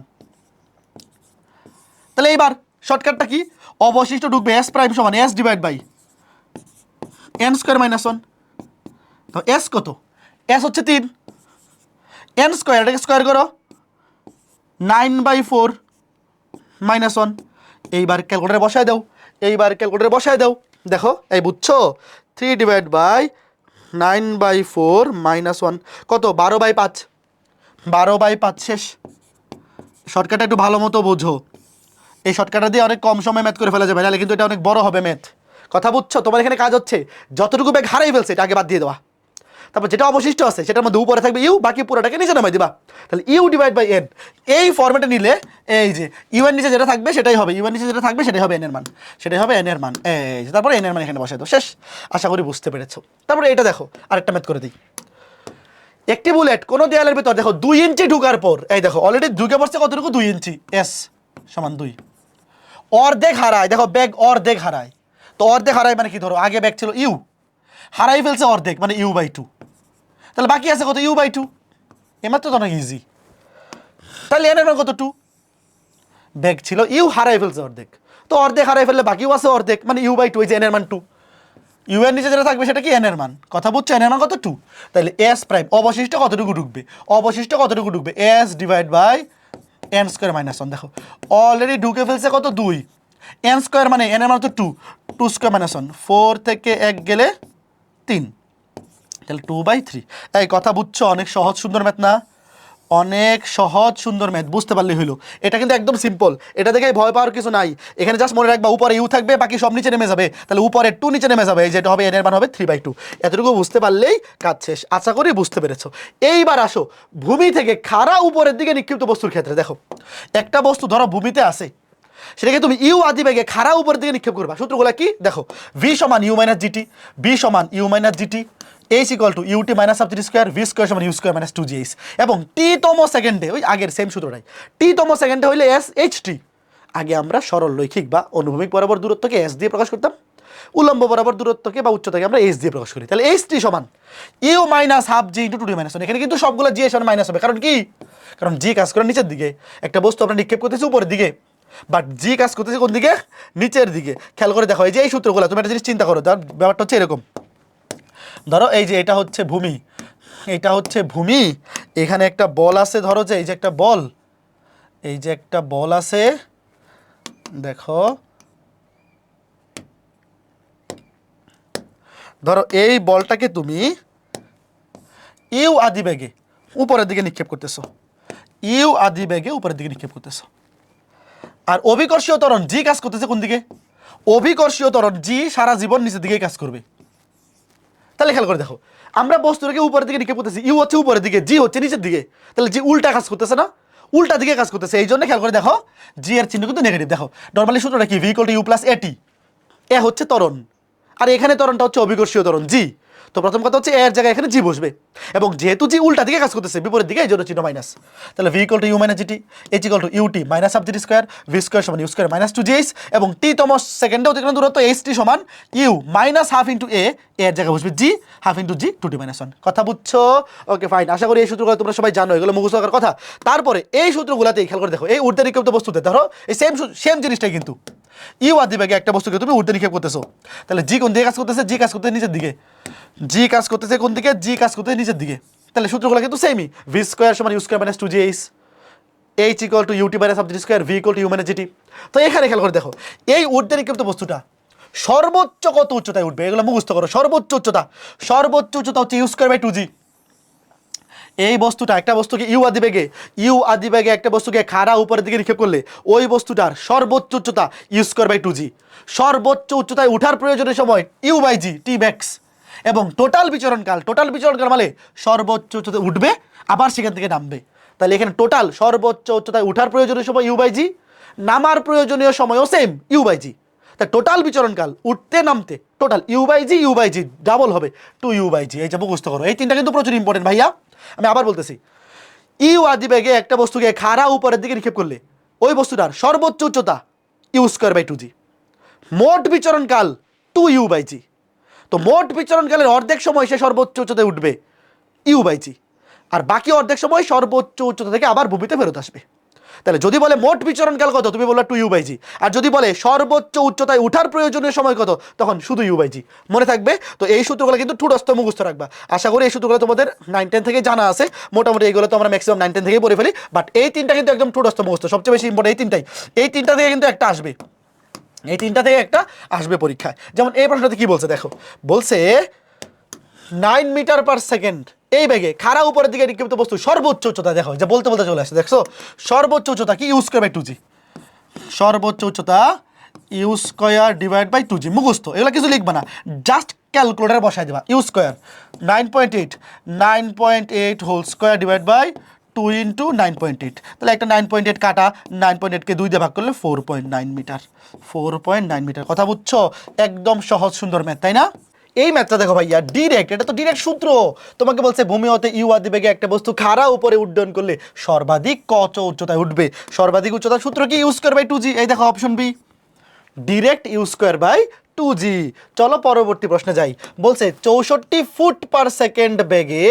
তাহলে এইবার শর্টকাটটা কি? অবশিষ্ট ঢুকবে s প্রাইম সমান s ডিভাইড বাই n²-1। তো s কত? s হচ্ছে 3, n², এটাকে স্কোয়ার করো, 9/4 - 1। এইবার ক্যালকুলেটরে বসায় দাও, এইবার ক্যালকুলেটরে বসায় দাও। দেখো এই বুঝছো? 3 ডিভাইড বাই 9/4 - 1 কত? 12/5, 12/5 শেষ। শর্টকাটটা একটু ভালো মতো বোঝো, এই শর্টকাটটা দিয়ে অনেক কম সময় ম্যাথ করে ফেলা যাবে, নাহলে কিন্তু এটা অনেক বড় হবে ম্যাথ। কথা বুঝছো? তোমার এখানে কাজ হচ্ছে যতটুকু ব্যাগ হারাই ফেলছে এটা আগে বাদ দিয়ে দেওয়া, তারপর যেটা অবশিষ্ট আছে সেটার মধ্যে উপরে থাকবে ইউ, বাকি পুরোটাকে নিচে নামাই দিবা। তাহলে ইউ ডিভাইড বাই n, এই ফরম্যাটে নিলে এই যে ইউ এর নিচে যেটা থাকবে সেটাই হবে, ইউ এর নিচে যেটা থাকবে সেটাই হবে n এর মান, সেটাই হবে n এর মান। এই যে তারপরে n এর মান এখানে বসাই দাও, শেষ। আশা করি বুঝতে পেরেছো। তারপরে এটা দেখো আরেকটা ম্যাথ করে দিই। একটি বুলেট কোনো দেয়ালের ভিতর দেখো 2 ইঞ্চি ঢুকার পর এই দেখো অলরেডি ঢুকে পড়ছে কতটুকু 2 ইঞ্চি, এস সমান 2, অর্ধেক হারায়, দেখো ব্যাগ অর্ধেক হারায়। তো অর্ধেক হারায় মানে কি, ধরো আগে ব্যাগ ছিল ইউ, হারাই ফেলছে অর্ধেক মানে u/2, তাহলে বাকি আছে কত u/2, এমাত্র তো না ইজি। তাহলে এন এর মান কত 2, ব্যাগ ছিল ইউ হারাই ফেলছে অর্ধেক, তো অর্ধেক হারাই ফেললে বাকিও আছে অর্ধেক মানে u/2, এই যে এন এর মান 2, ইউ এর নিচে যেটা থাকবে সেটা কি এন এর মান, কথা বুঝছো, এন এর মান কত 2, তাহলে এস প্রাইম অবশিষ্ট কতটুকু ঢুকবে, অবশিষ্ট কতটুকু ঢুকবে S divide by n square minus 1, দেখো অলরেডি ঢুকে ফেলছে কত 2, এন স্কোয়ার মানে এন এর মান তো 2, 2 স্কোয়ার মাইনাস 1, 4 থেকে 1 গেলে 3, তাহলে 2/3। এই কথা বুঝছো, অনেক সহজ সুন্দর ম্যাথ না, অনেক সহজ সুন্দর ম্যাথ, বুঝতে পারলে হইলো। এটা কিন্তু একদম সিম্পল, এটা দেখে ভয় পাওয়ার কিছু নাই। এখানে জাস্ট মনে রাখবা উপরে ইউ থাকবে, বাকি সব নিচে নেমে যাবে, তাহলে উপরে 2 নিচে নেমে যাবে, এই যেটা হবে এন এর মান হবে 3/2। এতটুকু বুঝতে পারলেই কাজ শেষ, আশা করি বুঝতে পেরেছো। এইবার আসো ভূমি থেকে খাড়া উপরের দিকে নিক্ষিপ্ত বস্তুর ক্ষেত্রে। দেখো একটা বস্তু ধরো ভূমিতে আছে, সেটাকে তুমি ইউ আদি বেগে খাড়া উপরের দিকে নিক্ষেপ করবা। সূত্রগুলো কি দেখো, ভি সমান ইউ মাইনাস জিটি, বি সমান u minus g t, h equal to u t minus সাব জিটি স্কোয়ার, ভি স্কোয়ার সমান ইউ স্কোয়ার মাইনাস 2gh, এবং টি তম সেকেন্ডে ওই আগের সেম সূত্রটাই, টি তম সেকেন্ডে হইলে এস এইচ টি। আগে আমরা সরল রৈখিক বা অনুভূমিক বরাবর দূরত্বকে এস দিয়ে প্রকাশ করতাম, উলম্ব বরাবর দূরত্বকে বা উচ্চতাকে আমরা এইচ দিয়ে প্রকাশ করি। তাহলে এইচ টি সমান u minus half g into 2d minus 1। এখানে কিন্তু সবগুলো জি এর সমান মাইনাস হবে, কারণ কি, কারণ জি কাজ করে নিচের দিকে, একটা বস্তু আমরা নিক্ষেপ করতেছি উপরের দিকে, বাট জি কাজ করতেছে কোন দিকে, নিচের দিকে। খেয়াল করে দেখো এই যে এই সূত্রগুলো, তুমি একটা জিনিস চিন্তা করো, ব্যাপারটা হচ্ছে এরকম, ধরো এই যে এটা হচ্ছে ভূমি, এটা হচ্ছে ভূমি, এখানে একটা বল আছে, ধরো যে এই যে একটা বল, এই যে একটা বল আছে, দেখো ধরো এই বলটাকে তুমি ইউ আদি বেগে উপরের দিকে নিক্ষেপ করতেছো, ইউ আদি বেগে উপরের দিকে নিক্ষেপ করতেছো, আর অভিকর্ষীয় ত্বরণ জি কাজ করতেছে কোন দিকে, অভিকর্ষীয় ত্বরণ জি সারা জীবন নিচের দিকে কাজ করবে। তাহলে খেয়াল করে দেখো, আমরা বস্তুটাকে উপরের দিকে নিক্ষেপ করতেছি, ইউ হচ্ছে উপরের দিকে, জি হচ্ছে নিচের দিকে, তাহলে জি উল্টা কাজ করতেছে না, উল্টা দিকে কাজ করতেছে। এই জন্য খেয়াল করে দেখো জি এর চিহ্ন কিন্তু নেগেটিভ। দেখো নর্মালি সূত্রটা কি, v equal to you plus a t, a হচ্ছে ত্বরণ, আর এখানে ত্বরণটা হচ্ছে অভিকর্ষীয় ত্বরণ জি। তো প্রথম কথা হচ্ছে এর জায়গায় এখানে জি বসবে, এবং যেহেতু জি উল্টা দিকে কাজ করতেছে বিপরীত দিকে, এই জন্য চিহ্ন মাইনাস। তাহলে v equal to u minus g t, h equal to u t minus half g t square, v square সমান ইউ স্কোয়ার মাইনাস 2gh, এবং টি তম সেকেন্ডে অতিক্রান্ত দূরত্ব এইচ টি সমান ইউ মাইনাস হাফ ইন্টু এ, এর জায়গায় বসবে জি, হাফ ইন্টু জি 2d মাইনাস 1। কথা বুঝছো? ওকে ফাইন, আশা করি এই সূত্রগুলো তোমরা সবাই জানো, এগুলো মুখস্থ করার কথা। তারপরে এই সূত্রগুলোতেই খেয়াল করে দেখো, এই ঊর্ধ্বে নিক্ষিপ্ত বস্তুতে ধরো এই সেম জিনিসটাই কিন্তু ইউ আদি বেগে একটা বস্তুকে তুমি ঊর্ধ্বে নিক্ষেপ করতেছো, তাহলে জি কোন দিকে কাজ করতেছে, জি কাজ করতেছে নিচের দিকে, জি কাজ করতেছে কোন দিকে, জি কাজ করতেছে নিচের দিকে। তাহলে সূত্রগুলো কিন্তু সেমই, ভি স্কোয়ার সমান u square minus 2gh, h equal to u t minus half g t square, v equal to u minus g t. তো এখানে খেয়াল করে দেখো এই ঊর্ধ্বে নিক্ষিপ্ত বস্তুটা সর্বোচ্চ কত উচ্চতায় উঠবে, এগুলো মুখস্থ করো। সর্বোচ্চ উচ্চতা হচ্ছে ইউ স্কোয়ার বাই 2g। এই বস্তুটা একটা বস্তুকে ইউ আদি বেগে একটা বস্তুকে খাড়া উপরের দিকে নিক্ষেপ করলে ওই বস্তুটার সর্বোচ্চ উচ্চতা ইউ স্কোয়ার বাই 2g, সর্বোচ্চ উচ্চতায় উঠার প্রয়োজনের সময় ইউ বাই জি টি ব্যাক্স, এবং টোটাল বিচরণকাল মানে সর্বোচ্চ উচ্চতায় উঠবে আবার সেখান থেকে নামবে। তাহলে এখানে টোটাল সর্বোচ্চ উচ্চতায় উঠার প্রয়োজনীয় সময় ইউ বাই জি, নামার প্রয়োজনীয় সময়ও সেম ইউ বাই জি। তা টোটাল বিচরণকাল উঠতে নামতে total u by g double হবে 2u বাই জি। এই যে মুখস্থ করো, এই তিনটা কিন্তু প্রচুর ইম্পর্টেন্ট ভাইয়া। আমি আবার বলতেছি, ইউ আদি বেগে একটা বস্তুকে খাড়া উপরের দিকে নিক্ষেপ করলে ওই বস্তুটার সর্বোচ্চ উচ্চতা ইউ স্কোয়ার বাই 2g, মোট বিচরণকাল 2u বাই জি। তো মোট বিচরণকালের অর্ধেক সময় সে সর্বোচ্চ উচ্চতায় উঠবে ইউ বাই জি, আর বাকি অর্ধেক সময় সর্বোচ্চ উচ্চতা থেকে আবার ভূমিতে ফেরত আসবে। তাহলে যদি বলে মোট বিচরণকাল কত, তুমি বললা 2u বাই জি, আর যদি বলে সর্বোচ্চ উচ্চতায় উঠার প্রয়োজনীয় সময় কত, তখন শুধু ইউ বাই জি। মনে থাকবে তো, এই সূত্রগুলো কিন্তু ঠুটস্থ মুখস্থ রাখবা। আশা করি এই সূত্রগুলো তোমাদের 9-10 থেকে জানা আছে মোটামুটি, এইগুলো তো আমরা ম্যাক্সিমাম 9-10 থেকেই পড়ে ফেলি, বাট এই তিনটা কিন্তু একদম ঠুটস্থ মুখস্থ, সবচেয়ে বেশি ইম্পর্টেন্ট এই তিনটা থেকে কিন্তু একটা আসবে, এই তিনটা থেকে একটা আসবে পরীক্ষায়। যেমন এই প্রশ্নটাতে কি বলছে দেখো, বলছে 9 মিটার পার সেকেন্ড এই বেগে খাড়া উপরের দিকে নিক্ষিপ্ত বস্তু সর্বোচ্চ উচ্চতা, দেখো যে বলতে চলে আসছে, দেখছো সর্বোচ্চ উচ্চতা কি ইউ স্কোয়ার বাই 2g, সর্বোচ্চ উচ্চতা u square divide by 2g। মুখস্থ, এগুলো কিছু লিখবা না, জাস্ট ক্যালকুলেটার বসাই দেবা। U square 9.8 whole square divide by 2 into 9.8, তাহলে একটা 9.8 কাটা, 9.8কে 2 দিয়ে ভাগ করলে 4.9 মিটার, 4.9 মিটার। কথা বুঝছো? একদম সহজ সুন্দর ম্যাথ, তাই না? এই ম্যাথটা দেখো ভাইয়া ডিরেক্ট, এটা তো ডিরেক্ট সূত্র। তোমাকে বলছে ভূমি হতে ইউ আদিবেগে একটা বস্তু খাড়া উপরে উড্ডয়ন করলে সর্বাধিক কত উচ্চতায় উঠবে। সর্বাধিক উচ্চতার সূত্র কি? u²/2g। এই দেখো অপশন বি, ডিরেক্ট u²/2g। চলো পরবর্তী প্রশ্নে যাই। বলছে 64 ফুট পার সেকেন্ড বেগে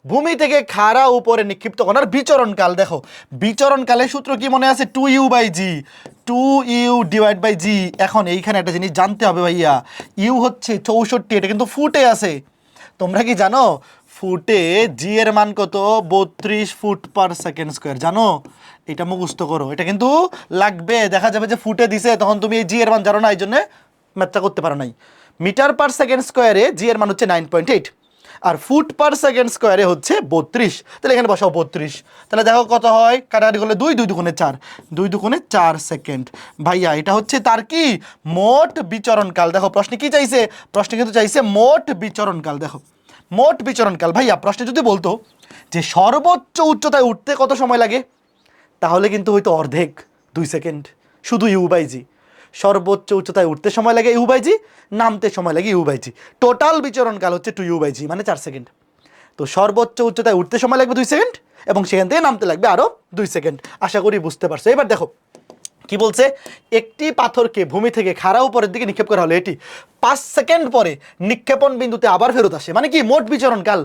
ভূমি থেকে খাড়া উপরে নিক্ষিপ্ত কণার বিচরণকাল। দেখো বিচরণকালের সূত্র কি মনে আছে? 2u/g, 2u/g। এখন এইখানে একটা জিনিস জানতে হবে ভাইয়া, ইউ হচ্ছে 64, এটা কিন্তু ফুটে আছে। তোমরা কি জানো ফুটে জি এর মান কত? 32 ফুট পার সেকেন্ড স্কোয়ার। জানো? এটা মুখস্থ করো, এটা কিন্তু লাগবে। দেখা যাবে যে ফুটে দিছে, তখন তুমি এই জি এর মান জানো না, এই জন্য ম্যাথটা করতে পারো নাই। মিটার পার সেকেন্ড স্কোয়ারে জি এর মান হচ্ছে 9.8, আর ফুট পার সেকেন্ড স্কোয়ারে হচ্ছে 32। তাহলে এখানে বসাও 32। তাহলে দেখো কত হয়, কাটাকাটি করলে 2, 2 দুগুণে 4, 2 দুগুণে 4 সেকেন্ড। ভাইয়া এটা হচ্ছে তার কি মোট বিচরণকাল। দেখো প্রশ্নে কি চাইছে? প্রশ্নে কিন্তু চাইছে মোট বিচরণকাল। দেখো মোট বিচরণকাল। ভাইয়া প্রশ্নে যদি বলতো যে সর্বোচ্চ উচ্চতায় উঠতে কত সময় লাগে, তাহলে কিন্তু হয়তো অর্ধেক, 2 সেকেন্ড, শুধু u/g। সর্বোচ্চ উচ্চতায় উঠতে সময় লাগে u/g, নামতে সময় লাগে u/g। টোটাল বিচরণকাল হচ্ছে 2u/g, মানে 4 সেকেন্ড। তো সর্বোচ্চ উচ্চতায় উঠতে সময় লাগবে 2 সেকেন্ড, এবং সেখান থেকে নামতে লাগবে আরও 2 সেকেন্ড। আশা করি বুঝতে পারছো। এবার দেখো কি বলছে, একটি পাথরকে ভূমি থেকে খাড়া উপরের দিকে নিক্ষেপ করা হলে এটি 5 সেকেন্ড পরে নিক্ষেপণ বিন্দুতে আবার ফেরত আসে। মানে কি মোট বিচরণকাল।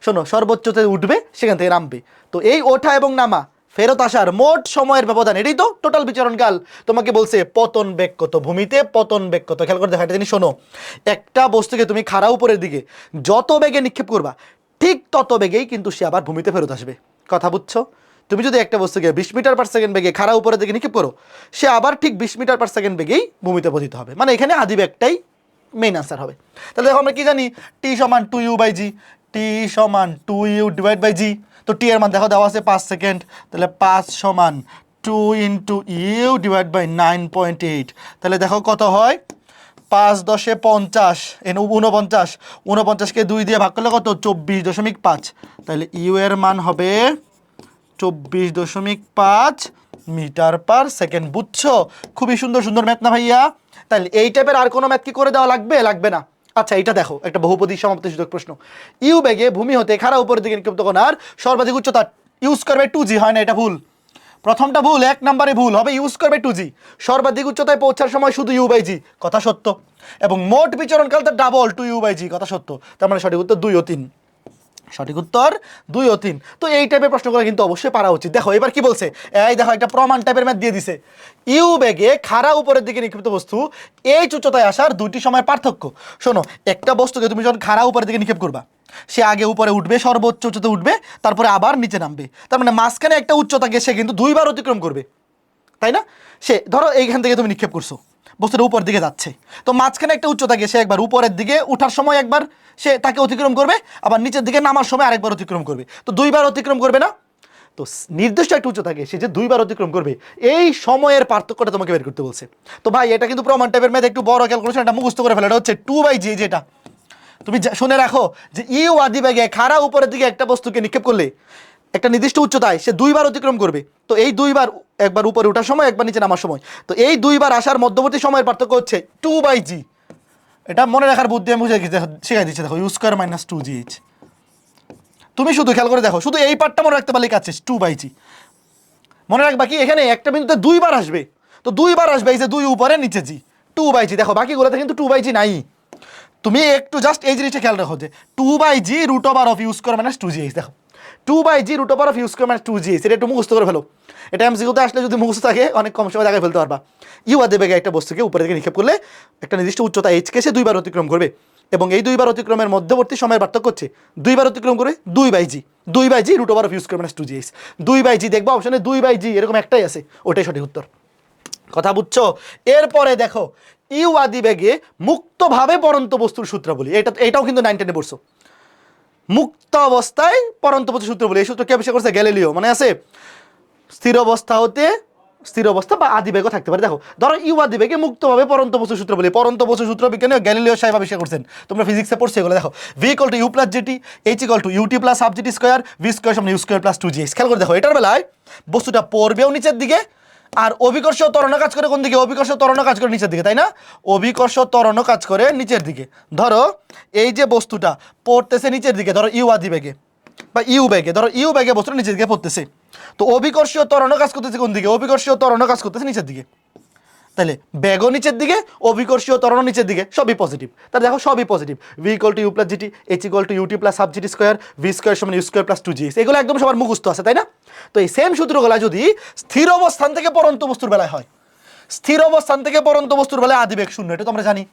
শোনো, সর্বোচ্চতে উঠবে, সেখান থেকে নামবে, তো এই ওঠা এবং নামা ফেরত আসার মোট সময়ের ব্যবধান, এটাই তো টোটাল বিচরণকাল। তোমাকে বলছে পতন বেগ কত, ভূমিতে পতন বেগ কত। খেয়াল করে দেখা একটা জিনিস শোনো, একটা বস্তুকে তুমি খাড়া উপরের দিকে যত বেগে নিক্ষেপ করবা, ঠিক তত বেগেই কিন্তু সে আবার ভূমিতে ফেরত আসবে। কথা বুঝছো? তুমি যদি একটা বস্তুকে 20 মিটার পার সেকেন্ড বেগে খাড়া উপরের দিকে নিক্ষেপ করো, সে আবার ঠিক 20 মিটার পার সেকেন্ড বেগেই ভূমিতে পতিত হবে। মানে এখানে আদি বেগটাই মেইন আনসার হবে। তাহলে দেখো আমরা কি জানি, টি সমান 2u/g, টি সমান 2u/g। তো টি এর মান দেখো দেওয়া আছে 5 সেকেন্ড, তাহলে 5 সমান 2 × u/9.8। তাহলে দেখো কত হয়, 5 × 10 = 50, 49, 49কে 2 দিয়ে ভাগ করলে কত? 24.5। তাহলে ইউ এর মান হবে 24.5 মিটার পার সেকেন্ড। বুঝছো? খুবই সুন্দর সুন্দর ম্যাথ না ভাইয়া? তাহলে এই টাইপের আর কোনো ম্যাথ কি করে দেওয়া লাগবে? লাগবে না। আচ্ছা এটা দেখো, একটা বহুপদী সমাপ্তি সূচক প্রশ্ন। ইউ বেগে ভূমি হতে খাড়া উপরের দিকে নিক্ষিপ্ত কণার সর্বাধিক উচ্চতা u²/2g। হয় না, এটা ভুল। প্রথমটা ভুল, 1 নম্বরে ভুল হবে u²/2g। সর্বাধিক উচ্চতায় পৌঁছার সময় শুধু u/g, কথা সত্য। এবং মোট বিচরণকাল তার ডাবল 2u/g, কথা সত্য। তার মানে সঠিক উত্তর 2 ও 3। সঠিক উত্তর 2 ও 3। তো এই টাইপের প্রশ্নগুলো কিন্তু অবশ্যই পারা উচিত। দেখো এবার কি বলছে, এই দেখো একটা প্রমাণ টাইপের ম্যাথ দিয়ে দিছে। ইউ বেগে খাড়া উপরের দিকে নিক্ষিপ্ত বস্তু এই উচ্চতায় আসার দুইটি সময়ের পার্থক্য। শোনো, একটা বস্তুকে তুমি যখন খাড়া উপরের দিকে নিক্ষেপ করবা, সে আগে উপরে উঠবে, সর্বোচ্চ উচ্চতা উঠবে, তারপরে আবার নিচে নামবে। তার মানে মাঝখানে একটা উচ্চতাকে সে কিন্তু 2 বার অতিক্রম করবে, তাই না? সে ধরো এইখান থেকে তুমি নিক্ষেপ করছো, বস্তুটা উপর দিকে যাচ্ছে, তো মাঝখানে একটা উচ্চতা গিয়ে সে একবার উপরের দিকে উঠার সময় একবার সে তাকে অতিক্রম করবে, আবার নিচের দিকে নামার সময় আরেকবার অতিক্রম করবে, তো 2 বার অতিক্রম করবে না? তো নির্দিষ্ট একটা উচ্চতাকে সে যে 2 বার অতিক্রম করবে, এই সময়ের পার্থক্যটা তোমাকে বের করতে বলছে। তো ভাই এটা কিন্তু প্রমাণ টাইপের ম্যাথ, একটু বড় ক্যালকুলেশন, এটা মুখস্থ করে ফেলে। এটা হচ্ছে 2/g। যেটা তুমি শুনে রাখো যে ইউ আদি বেগে খাড়া উপরের দিকে একটা বস্তুকে নিক্ষেপ করলে একটা নির্দিষ্ট উচ্চতায় সে 2 বার অতিক্রম করবে, তো এই 2 বার, একবার উপরে ওঠার সময়, একবার নিচে নামার সময়, তো এই 2 বার আসার মধ্যবর্তী সময়ের পার্থক্য হচ্ছে 2/g। এটা মনে রাখার বুদ্ধি আমি শিখাই দিচ্ছি। দেখো u² - 2gh। তুমি শুধু খেয়াল করে দেখো, শুধু এই পার্টটা মনে রাখতে পারলে কাজ শেষ। 2/g মনে রাখবা কি, এখানে একটা বিন্দুতে 2 বার আসবে, তো 2 বার আসবে, এই যে 2 উপরে নিচে জি, 2/g। দেখো বাকিগুলোতে কিন্তু 2/g নাই। তুমি একটু জাস্ট এই জিনিসটা খেয়াল রাখো যে 2/g √u² - 2gh। দেখো 2/g √u² - 2gh, এটা একটু মুখস্থ করে ফেলো। এটা এমসিকিউতে আসলে যদি মুখস্থ থাকে অনেক কম সময় জায়গায় ফেলতে পারবা। ইউ আদি বেগে একটা বস্তুকে উপরে দিকে নিক্ষেপ করলে একটা নির্দিষ্ট উচ্চতা এইচকে সে 2 বার অতিক্রম করবে, এবং এই 2 বার অতিক্রমের মধ্যবর্তী সময়ের পার্থক্য হচ্ছে 2 বার অতিক্রম করে 2/g, 2/g √u² - 2gh। 2/g দেখবো অপশনে 2/g এরকম একটাই আছে, ওটাই সঠিক উত্তর। কথা বুঝছো? এরপরে দেখো ইউ আদি বেগে মুক্তভাবে পরন্ত বস্তুর সূত্রাবলী, এটাও কিন্তু 9 10-এ পড়ছো। মুক্ত অবস্থায় পরন্ত বস্তুর সূত্র বলি, এই সূত্র কে আবিষ্কার করছে? গ্যালিলিও। মনে আছে? স্থির অবস্থা হতে, স্থির অবস্থা বা আদিবেগও থাকতে পারে। দেখো ধরো ইউ আদিবেগে মুক্তভাবে পরন্ত বস্তুর সূত্র বলি, পরন্ত বস্তুর সূত্র বিজ্ঞানী গ্যালিলিও সাহেব আবিষ্কার করছেন। তোমরা ফিজিক্সে পড়ছো এগুলো। দেখো v = u + gt, h = ut + ½ gt², v² = u² + 2gh। খেয়াল করে দেখো, এটার বেলায় বস্তুটা পড়বেও নিচের দিকে, আর অভিকর্ষ ত্বরণ কাজ করে কোন দিকে? অভিকর্ষ ত্বরণ কাজ করে নিচের দিকে, তাই না? অভিকর্ষ ত্বরণ কাজ করে নিচের দিকে। ধরো এই যে বস্তুটা পড়তেছে নিচের দিকে, ধরো ইউ আদি বেগে বা ইউ বেগে, ধরো ইউ বেগে বস্তুটা নিচের দিকে পড়তেছে, তো অভিকর্ষীয় ত্বরণ কাজ করতেছে কোন দিকে? অভিকর্ষীয় ত্বরণ কাজ করতেছে নিচের দিকে। তাহলে বেগও নিচের দিকে, অভিকর্ষীয় ত্বরণ নিচের দিকে, সবই পজিটিভ। তাহলে দেখো সবই positive. V equal to you plus g t, h equal to u t plus half g t square, v square সমান ইউ স্কোয়ার প্লাস 2gx, এগুলো একদম সবার মুখস্থ আছে, তাই না? তো এই সেম সূত্রগুলো যদি স্থির অবস্থান থেকে পরন্ত বস্তুর বেলায় হয়, স্থির অবস্থান থেকে পরন্ত বস্তুর বেলায় আদিবেগ শূন্য, এটা তো আমরা জানি।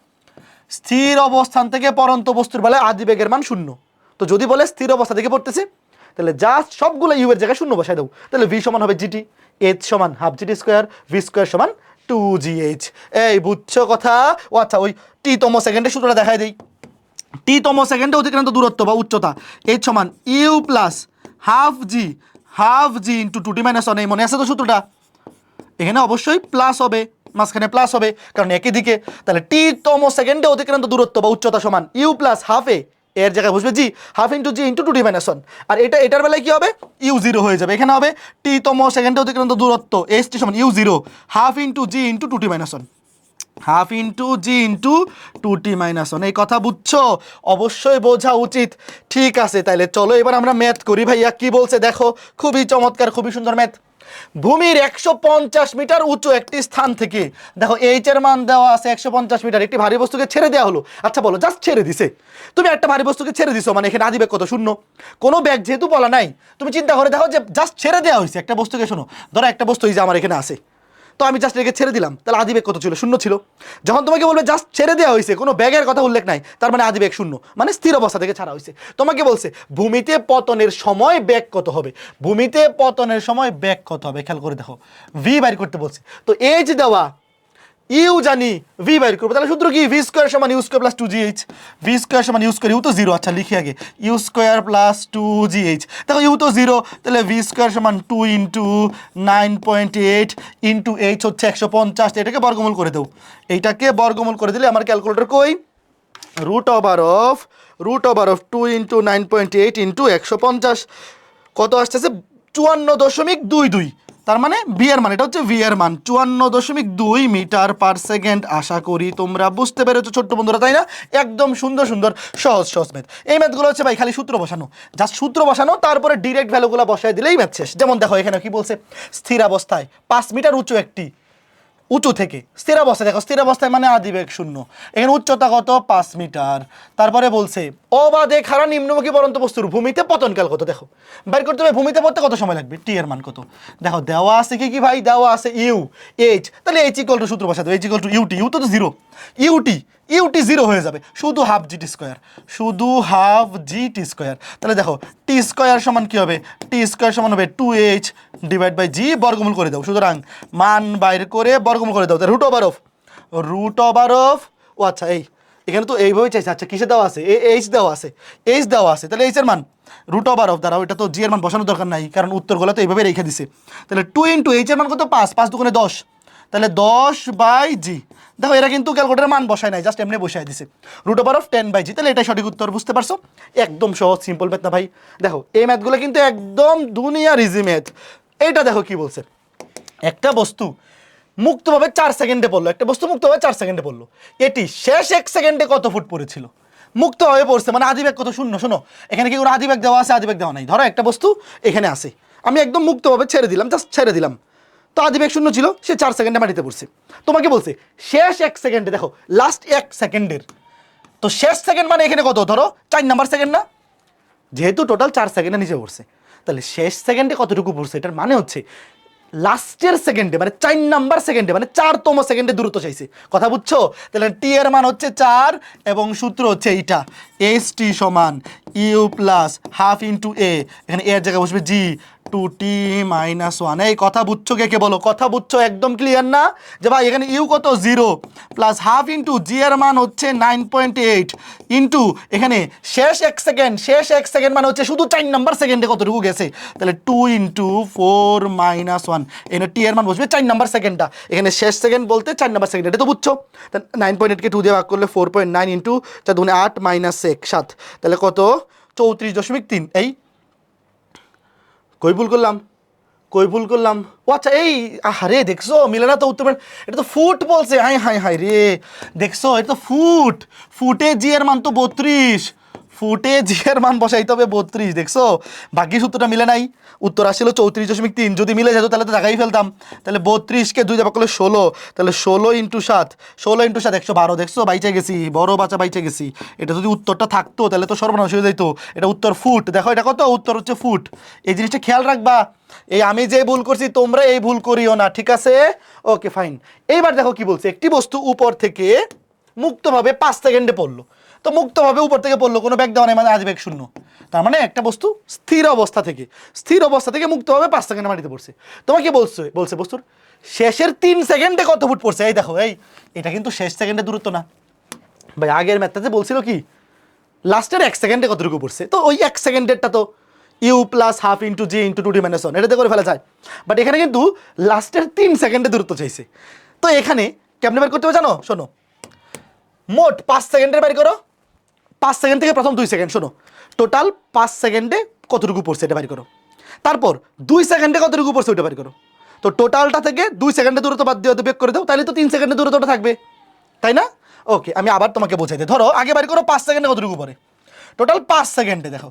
স্থির অবস্থান থেকে পরন্ত বস্তুর বেলায় আদিবেগের মান শূন্য। তো যদি বলে স্থির অবস্থা থেকে পড়তেছে, তাহলে জাস্ট সবগুলো ইউ এর জায়গায় শূন্য বসাই দাও। তাহলে ভি সমান হবে জিটি, এইচ সমান half g t square, v square সমান 2gh। এই বুঝছো কথা? ও আচ্ছা, ওই টি তম সেকেন্ডে সূত্রটা দেখাই দিই। টি তম সেকেন্ডে অতিক্রান্ত দূরত্ব বা উচ্চতা এইচ সমান u plus half g into 2t minus 1। এই মনে আছে তো সূত্রটা? এখানে অবশ্যই প্লাস হবে, মাঝখানে প্লাস হবে কারণ একই দিকে। তাহলে টি তম সেকেন্ডে অতিক্রান্ত দূরত্ব বা উচ্চতা সমান ইউ প্লাস হাফে, এর জায়গায় বসবে জি, half into g into 2t minus 1। আর এটার বেলায় কি হবে? ইউ জিরো হয়ে যাবে। এখানে হবে টি তম সেকেন্ডে অতিক্রান্ত দূরত্ব এস টি সমান u zero half into g into 2t minus 1, half into g into 2t minus 1। এই কথা বুঝছো? অবশ্যই বোঝা উচিত। ঠিক আছে, তাহলে চলো এবার আমরা ম্যাথ করি। ভাইয়া কি বলছে দেখো, খুবই চমৎকার, খুবই সুন্দর ম্যাথ। ভূমির 150 মিটার উঁচু একটি স্থান থেকে, দেখো এইচ এর মান দেওয়া আছে 150 মিটার, একটি ভারী বস্তুকে ছেড়ে দেওয়া হলো। আচ্ছা বলো, জাস্ট ছেড়ে দিছে, তুমি একটা ভারী বস্তুকে ছেড়ে দিছো, মানে এখানে আদিবেগ কত? শূন্য। কোনো ব্যাগ যেহেতু বলা নাই, তুমি চিন্তা করে দেখো যে জাস্ট ছেড়ে দেওয়া হয়েছে একটা বস্তুকে। শোনো, ধরো একটা বস্তু এই যে আমার এখানে আছে, তো আমি জাস্ট রেখে ছেড়ে দিলাম, তাহলে আদিবেগ কত ছিল? শূন্য ছিল। যখন তোমাকে বলবে জাস্ট ছেড়ে দেওয়া হয়েছে, কোনো ব্যাগের কথা উল্লেখ নাই, তার মানে আদিবেগ শূন্য, মানে স্থির অবস্থা থেকে ছাড়া হয়েছে। তোমাকে বলছে ভূমিতে পতনের সময় বেগ কত হবে? ভূমিতে পতনের সময় বেগ কত হবে? খেয়াল করে দেখো, ভি বাইর করতে বলছে, তো এইচ দেওয়া, ইউ জানি, ভি বাইর করবো। তাহলে সূত্র কি? ভি স্কোয়ার সমান u square plus 2gh। V square সমান ইউ স্কোয়ার, ইউ তো জিরো, আচ্ছা লিখি আগে, ইউ স্কোয়ার প্লাস 2gh। দেখো ইউ তো জিরো, তাহলে ভি স্কোয়ার সমান 2 ইন্টু 9.8 ইন্টু এইচ হচ্ছে 150। এটাকে বর্গমূল করে দেও, এইটাকে বর্গমূল করে দিলে আমার ক্যালকুলেটর কই? Root over of 2 into 9.8 into 150 কত আসতেছে? 54.22। তার মানে ভি এর মান, এটা হচ্ছে ভি এর মান 54.2 মিটার পার সেকেন্ড। আশা করি তোমরা বুঝতে পেরেছো ছোট্ট বন্ধুরা, তাই না? একদম সুন্দর সুন্দর সহজ সহজ ম্যাথ। এই ম্যাথগুলো হচ্ছে ভাই খালি সূত্র বসানো, জাস্ট সূত্র বসানো, তারপরে ডিরেক্ট ভ্যালুগুলো বসায় দিলেই ম্যাথ শেষ। যেমন দেখো এখানে কি বলছে, স্থির অবস্থায় 5 মিটার উঁচু একটি, উঁচু থেকে স্থির অবস্থায়, দেখো স্থির অবস্থায় মানে আদিবেগ শূন্য, এখানে উচ্চতা কত? 5 মিটার। তারপরে বলছে অবাধে খাড়া নিম্নমুখী পরন্ত বস্তুর ভূমিতে পতনকাল কত? দেখো বের করতে হবে ভূমিতে পড়তে কত সময় লাগবে, টি এর মান কত। দেখো দেওয়া আছে কি কি ভাই? দেওয়া আছে ইউ, এইচ, তাহলে এইচ ইকুয়াল টু সূত্র বসাতে হবে, h equal to u t, u তো জিরো, ইউটি জিরো হয়ে যাবে, শুধু হাফ জিটি স্কোয়ার, শুধু হাফ জিটি স্কোয়ার। তাহলে দেখো টি স্কোয়ার সমান কি হবে? টি স্কোয়ার সমান হবে 2h ডিভাইড বাই জি, বর্গমূল করে দাও। সুতরাং মান বাইর করে বর্গমূল করে দাও, রুট ওভার অফ ও আচ্ছা এই এখানে তো এইভাবেই চাইছে। আচ্ছা কিসে দেওয়া আছে? এইচ দেওয়া আছে, তাহলে এইচ এর মান রুট ওভার অফ, দ্বারা ওইটা তো জি এর মান বসানোর দরকার নাই, কারণ উত্তরগুলো তো এইভাবে রেখে দিছে। তাহলে 2 ইন্টু এইচ এর মান কত? 5 দুগুণে 10, তাহলে 10 বাই জি। দেখো এরা কিন্তু ক্যালকুলেটরের মান বসায় নাই, জাস্ট এমনি বসায় দিছে, রুট ওভার অফ 10 বাই জি। তাহলে এটাই সঠিক উত্তর। বুঝতে পারছো? একদম সহজ সিম্পল ম্যাথ না ভাই? দেখো এই ম্যাথগুলো কিন্তু একদম দুনিয়ার ইজি ম্যাথ। এইটা দেখো কি বলছে, একটা বস্তু মুক্তভাবে 4 সেকেন্ডে পড়লো, একটা বস্তু মুক্তভাবে 4 সেকেন্ডে পড়লো, এটি শেষ 1 সেকেন্ডে কত ফুট পড়েছিল? মুক্তভাবে পড়ছে মানে আদিবেগ কত? শূন্য। শোনো এখানে কি কোনো আদিবেগ দেওয়া আছে? আদিবেগ দেওয়া নাই। ধরো একটা বস্তু এখানে আছে, আমি একদম মুক্তভাবে ছেড়ে দিলাম, জাস্ট ছেড়ে দিলাম, তো আদিবেগ শূন্য ছিল, সে 4 সেকেন্ডে মাটিতে পড়ছে। তোমাকে বলছে শেষ 1 সেকেন্ডে, দেখো লাস্ট 1 সেকেন্ডের, তো শেষ সেকেন্ড মানে এখানে কত? ধরো 4 নাম্বার সেকেন্ড না, যেহেতু টোটাল 4 সেকেন্ডে নিচে পড়ছে, তাহলে শেষ সেকেন্ডে কতটুকু পড়ছে, এটার মানে হচ্ছে লাস্টের সেকেন্ডে, মানে 4 নাম্বার সেকেন্ডে, মানে 4তম সেকেন্ডে দূরত্ব চাইছে। কথা বুঝছো? তাহলে টি এর মান হচ্ছে 4 এবং সূত্র হচ্ছে এইটা, এস টি সমান ইউ প্লাস হাফ ইন্টু এ, এখানে এর জায়গায় বসবে জি 2t মাইনাস 1। এই কথা বুঝছো? কে বলো কথা বুঝছো? একদম ক্লিয়ার না? যে ভাই এখানে ইউ কত? 0 প্লাস হাফ ইন্টু জি এর মান হচ্ছে 9.8 ইন্টু এখানে শেষ 1 সেকেন্ড মানে হচ্ছে শুধু 4 নাম্বার সেকেন্ডে কতটুকু গেছে, তাহলে 2 ইন্টু 4 মাইনাস 1। এখানে টি এর মান বসবে 4 নাম্বার সেকেন্ডটা, এখানে শেষ সেকেন্ড বলতে 4 নাম্বার সেকেন্ড, এটা তো বুঝছো? 9.8কে 2 দিয়ে ভাগ করলে 4.9 ইন্টু 4 দুগুণে 8 মাইনাস 7, তাহলে কত? 34.3। এই কই ভুল করলাম? কই ভুল করলাম? ও আচ্ছা, এই আরে দেখছো মিলে না তো উত্তর। এটা তো ফুট বলছে, হাই হাই হাই রে, দেখছো এটা তো ফুট। ফুটে জি এর মান তো 32, ফুটে জি এর মান বসাইতে হবে 32, দেখছো বাকি সূত্রটা মিলে নাই। উত্তর আসছিল 34.3, যদি মিলে যেত তাহলে তো জায়গায় ফেলতাম। তাহলে 32কে 2 দিয়ে ভাগ করলে 16, তাহলে 16 × 7, 16 × 7 112, দেখছো বাইচে গেছি, বড় বাচ্চা বাইচে গেছি। এটা যদি উত্তরটা থাকতো তাহলে তো সর্বনাশ হয়ে যেত। এটা উত্তর ফুট, দেখো এটা কত, উত্তর হচ্ছে ফুট। এই জিনিসটা খেয়াল রাখবা, এই আমি যে ভুল করছি তোমরা এই ভুল করিও না, ঠিক আছে? Okay fine. এইবার দেখো কি বলছে, একটি বস্তু উপর থেকে মুক্তভাবে 5 সেকেন্ডে পড়লো। তো মুক্তভাবে উপর থেকে পড়লো, কোনো ব্যাগ দেওয়া নেই, মানে আজ ব্যাগ শূন্য। তার মানে একটা বস্তু স্থির অবস্থা থেকে মুক্তভাবে 5 সেকেন্ডে মাটিতে পড়ছে। তোমাকে বলছে বস্তুর শেষের 3 সেকেন্ডে কত ফুট পড়ছে। এই দেখো, এটা কিন্তু শেষ সেকেন্ডের দূরত্ব না ভাই। আগের ম্যাথটাতে বলছিল কি লাস্টের 1 সেকেন্ডে কতটুকু পড়ছে, তো ওই 1 সেকেন্ডেরটা তো u plus half into g into 2d - 1 এটাতে করে ফেলা যায়। বাট এখানে কিন্তু লাস্টের 3 সেকেন্ডে দূরত্ব চাইছে। তো এখানে কেমনে বের করতে হবে জানো? শোনো, মোট 5 সেকেন্ডের বের করো। 5 সেকেন্ড থেকে প্রথম 2 সেকেন্ড, শোনো টোটাল 5 সেকেন্ডে কতটুকু পড়ছে এটা বের করো। তারপর 2 সেকেন্ডে কতটুকু পড়ছে ওটা বের করো। তো টোটালটা থেকে 2 সেকেন্ডে দূরত্ব বাদ দিয়ে বের করে দাও, তাহলে তো 3 সেকেন্ডে দূরত্বটা থাকবে, তাই না? ওকে, আমি আবার তোমাকে বোঝাই দিই। ধরো আগে বের করো 5 সেকেন্ডে কতটুকু পড়ে। টোটাল 5 সেকেন্ডে দেখো,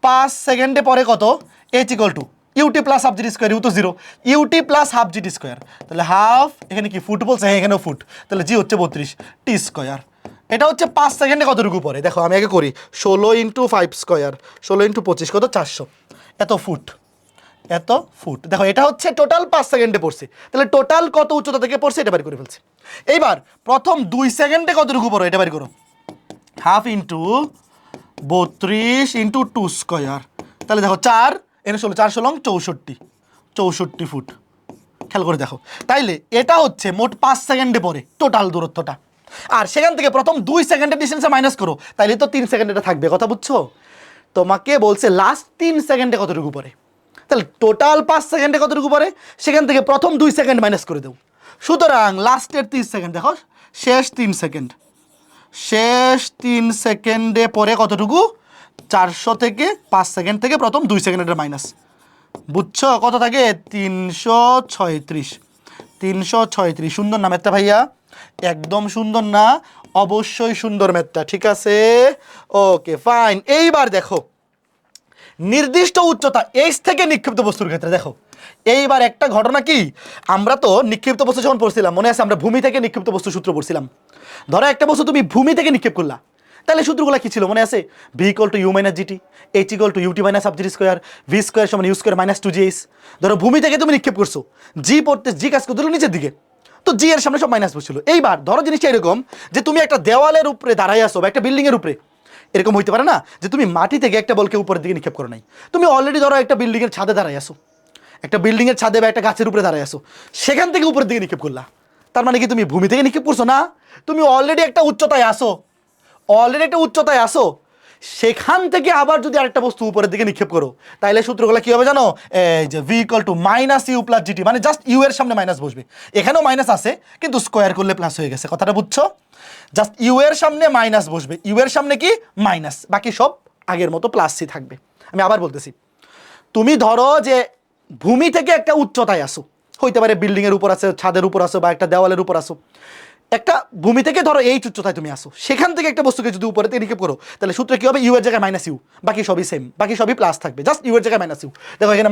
5 সেকেন্ডে পরে কত, h = u t plus half g t square, u তো 0, u t plus half g t square, তাহলে হাফ, এখানে কি ফুট বলছে, হ্যাঁ এখানেও ফুট, তাহলে জি হচ্ছে 32 টি স্কোয়ার। এটা হচ্ছে 5 সেকেন্ডে কতটুকু পরে। দেখো আমি আগে করি, 16 × 5 স্কোয়ার, 16 × 25 কত, 400, এত ফুট। দেখো এটা হচ্ছে টোটাল 5 সেকেন্ডে পড়ছে, তাহলে টোটাল কত উচ্চতা থেকে পড়ছে এটা বের করে ফেলছে। এইবার প্রথম 2 সেকেন্ডে কতটুকু পড়ো এটা বের করো, হাফ ইন্টু 32 × 2 স্কোয়ার, তাহলে দেখো 4 এনে 16, 4 16 64 ফুট। খেয়াল করে দেখো, তাইলে এটা হচ্ছে মোট 5 সেকেন্ডে পরে টোটাল দূরত্বটা। আর সেখান থেকে প্রথম 2 সেকেন্ডের ডিস্টেন্সে মাইনাস করো, তাইলে তো 3 সেকেন্ড এটা থাকবে, কথা বুঝছো? তোমাকে বলছে লাস্ট 3 সেকেন্ডে কতটুকু পরে, তাহলে টোটাল 5 সেকেন্ডে কতটুকু পরে, সেখান থেকে প্রথম 2 সেকেন্ড মাইনাস করে দেও। সুতরাং লাস্টের 3 সেকেন্ড, দেখো শেষ 3 সেকেন্ডে পরে কতটুকু, 400 থেকে 5 সেকেন্ড থেকে প্রথম 2 সেকেন্ডের মাইনাস, বুঝছো কত থাকে, 336। সুন্দর না ম্যাথটা ভাইয়া? একদম সুন্দর না? অবশ্যই সুন্দর ম্যাথটা, ঠিক আছে? Okay fine. এইবার দেখো নির্দিষ্ট উচ্চতা এইচ থেকে নিক্ষিপ্ত বস্তুর ক্ষেত্রে দেখো, এইবার একটা ঘটনা কি, আমরা তো নিক্ষিপ্ত বস্তু যখন পড়ছিলাম মনে আছে, আমরা ভূমি থেকে নিক্ষিপ্ত বস্তু সূত্র পড়ছিলাম। ধরো একটা বস্তু তুমি ভূমি থেকে নিক্ষেপ করলা, তাহলে সূত্রগুলো কি ছিল মনে আছে? v = u - gt, h = ut - half g t square, v square সমান u স্কোয়ার - 2gh। ধরো ভূমি থেকে তুমি নিক্ষেপ করছো, জি পড়তে জি কাজ করতে নিচের দিকে, তো জি এর সামনে সব মাইনাস বসছিল। এইবার ধরো জিনিসটা এরকম যে তুমি একটা দেওয়ালের উপরে দাঁড়াই আসো বা একটা বিল্ডিং এর উপরে, এরকম হইতে পারে না যে তুমি মাটি থেকে একটা বলকে উপরের দিকে নিক্ষেপ করো নাই, তুমি অলরেডি ধরো একটা বিল্ডিং এর ছাদে দাঁড়াই আসো, একটা বিল্ডিং এর ছাদে বা একটা গাছের উপরে দাঁড়াই আসো, সেখান থেকে উপরের দিকে নিক্ষেপ করলা। তার মানে কি তুমি ভূমি থেকে নিক্ষেপ করছো না? তুমি অলরেডি একটা উচ্চতায় আসো, সেখান থেকে আবার যদি আরেকটা বস্তু উপরের দিকে নিক্ষেপ করো, তাইলে সূত্রগুলো কি হবে জানো? এই যে v = -u + gt, মানে জাস্ট ইউ এর সামনে মাইনাস বসবে। এখানেও মাইনাস আছে কিন্তু স্কোয়ার করলে প্লাস হয়ে গেছে, কথাটা বুঝছো? জাস্ট ইউ এর সামনে মাইনাস বসবে, ইউ এর সামনে কি মাইনাস, বাকি সব আগের মতো প্লাসই থাকবে। আমি আবার বলতেছি, তুমি ধরো যে ভূমি থেকে একটা উচ্চতায় আসো, হইতে পারে বিল্ডিং এর উপর আছে, ছাদের উপর আসো, বা একটা দেওয়ালের উপর আসো, একটা ভূমি থেকে ধরো এই উচ্চতায় তুমি আসো, সেখান থেকে একটা বস্তুকে যদি উপরে থেকে নিক্ষেপ করো, তাহলে সূত্র কি হবে, ইউ এর জায়গায় -u, বাকি সবই সেম, বাকি সবই প্লাস থাকবে, জাস্ট ইউ এর জায়গায় -u। দেখো এখানে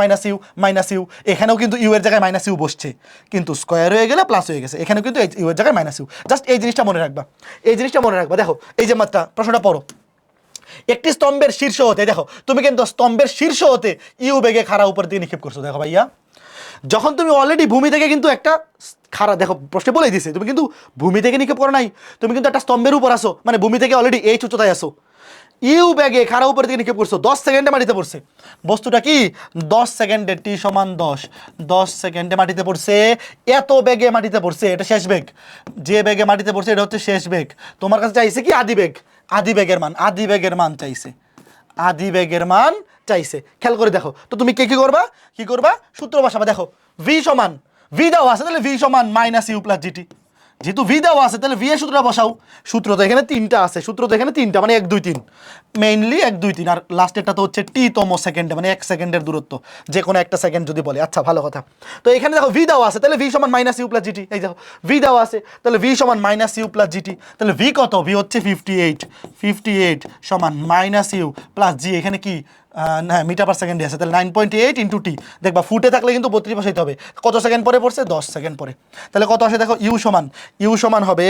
-u, এখানেও কিন্তু ইউ এর জায়গায় -u বসছে, কিন্তু স্কোয়ার হয়ে গেলে প্লাস হয়ে গেছে, এখানেও কিন্তু ইউ এর জায়গায় -u। জাস্ট এই জিনিসটা মনে রাখবা, দেখো এই যে মাত্রা প্রশ্নটা পড়ো, একটি স্তম্ভের শীর্ষ হতে, দেখো তুমি কিন্তু স্তম্ভের শীর্ষ হতে ইউ বেগে খাড়া উপর দিকে নিক্ষেপ করছো। দেখো ভাইয়া, যখন তুমি অলরেডি ভূমি থেকে কিন্তু একটা খাড়া, দেখো প্রশ্নে বলেই দিছে, তুমি কিন্তু ভূমি থেকে নিক্ষেপ করো নাই, তুমি কিন্তু একটা স্তম্ভের উপর আসো, মানে ভূমি থেকে অলরেডি এই উচ্চতায় আসো, ইউ ব্যাগে খাড়া উপর দিকে নিক্ষেপ করছো, 10 সেকেন্ডে মাটিতে পড়ছে। বস্তুটা কি 10 সেকেন্ডে, টি সমান 10 সেকেন্ডে মাটিতে পড়ছে, এত বেগে মাটিতে পড়ছে, এটা শেষ বেগ, যে বেগে মাটিতে পড়ছে এটা হচ্ছে শেষ বেগ। তোমার কাছে চাইছে কি আদি বেগের মান চাইছে, খেয়াল করে দেখো। তো তুমি কি করবা, সূত্র বসাবা। দেখো v দেওয়া আছে, তাহলে v = -u + gt, যেহেতু ভি দেওয়া আছে তাহলে ভি এর সূত্রটা বসাও। সূত্র তো এখানে 3টা আছে, সূত্র তো এখানে 3টা, মানে 1 2 3, মেইনলি 1 2 3, আর লাস্টেরটা তো হচ্ছে টি তম সেকেন্ডে, মানে 1 সেকেন্ডের দূরত্ব, যে কোনো একটা সেকেন্ড যদি বলে। আচ্ছা ভালো কথা। তো এখানে দেখো ভি দেওয়া আছে, তাহলে ভি সমান মাইনাস ইউ প্লাস জিটি। এই দেখো ভি দেওয়া আছে, তাহলে ভি সমান মাইনাস ইউ প্লাস জিটি। তাহলে ভি কত? ভি হচ্ছে 58 সমান মাইনাস ইউ প্লাস জি, এখানে কি না মিটার পার সেকেন্ডে আছে, তাহলে 9.8 ইন্টু টি। দেখবা ফুটে থাকলে কিন্তু 32 বসাইতে হবে। কত সেকেন্ড পরে পড়ছে? 10 সেকেন্ড পরে। তাহলে কত আসে দেখো, ইউ সমান হবে,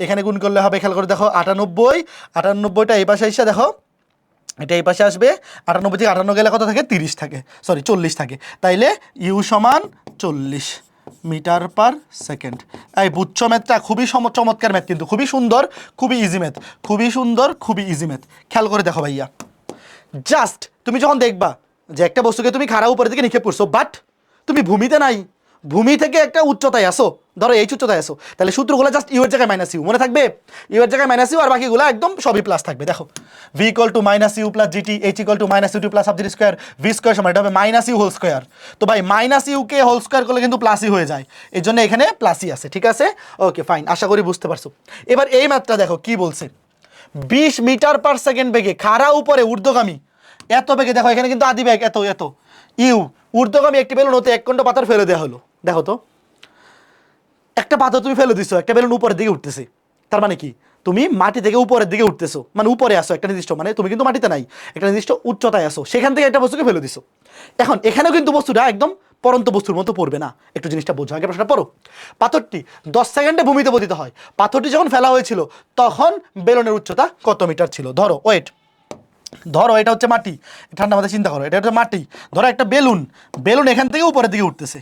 এখানে গুণ করলে হবে, খেয়াল করে দেখো 98টা এই পাশে এসে দেখো, এটা এই পাশে আসবে, 98 থেকে 58 গেলে কত থাকে? 30 থাকে, সরি 40 থাকে। তাইলে ইউ সমান 40 মিটার পার সেকেন্ড। এই বুঝছো ম্যাথটা? খুবই চমৎকার ম্যাথ, কিন্তু খুবই সুন্দর, খুবই ইজি ম্যাথ, খুবই সুন্দর, খুবই ইজি ম্যাথ। খেয়াল করে দেখো ভাইয়া, জাস্ট তুমি যখন দেখবা যে একটা বস্তুকে তুমি খাড়া উপরে থেকে নিক্ষেপ করছো, বাট তুমি ভূমিতে নাই, ভূমি থেকে একটা উচ্চতায় আসো, ধরো এই উচ্চতায় আসো, তাহলে সূত্রগুলো জাস্ট ইউ এর জায়গায় মাইনাস ইউ মনে থাকবে, ইউ এর জায়গায় মাইনাস ইউ, আর বাকিগুলো একদম সবই প্লাস থাকবে। দেখো v equal to minus u plus g t, h equal to minus u t plus half g t square, v square সমান এটা হবে মাইনাস ইউ হোল স্কোয়ার। তো ভাই মাইনাস ইউ কে হোল স্কোয়ার করলে কিন্তু প্লাসই হয়ে যায়, এই জন্য এখানে প্লাসই আছে। ঠিক আছে, ওকে ফাইন, আশা করি বুঝতে পারছো। এবার এই ম্যাথটা দেখো কি বলছে, 20 মিটার পার সেকেন্ড বেগে খাড়া উপরে ঊর্ধ্বগামী, এত বেগে, দেখো এখানে কিন্তু আদি বেগ এত ইউ, ঊর্ধ্বগামী একটি বেলুন হতে 1 খণ্ড পাথর ফেলে দেওয়া হলো। দেখো তো, একটা পাথর তুমি ফেলে দিছো, একটা বেলুন উপরের দিকে উঠতেছে, তার মানে কি তুমি মাটি থেকে উপরের দিকে উঠতেছো, মানে উপরে আসো একটা নির্দিষ্ট, মানে তুমি কিন্তু মাটিতে নাই, একটা নির্দিষ্ট উচ্চতায় আসো, সেখান থেকে একটা বস্তুকে ফেলে দিছো। এখন এখানেও কিন্তু বস্তুটা একদম পরন্ত বস্তুর মতো পড়বে না, একটু জিনিসটা বোঝো, আগে প্রশ্নটা পড়ো। পাথরটি 10 সেকেন্ডে ভূমিতে পতিত হয়, পাথরটি যখন ফেলা হয়েছিল তখন বেলুনের উচ্চতা কত মিটার ছিল? ধরো ধরো এটা হচ্ছে মাটি, ঠান্ডা মাথায় চিন্তা করো, এটা হচ্ছে মাটি, ধরো একটা বেলুন এখান থেকে উপরের দিকে উঠতেছে,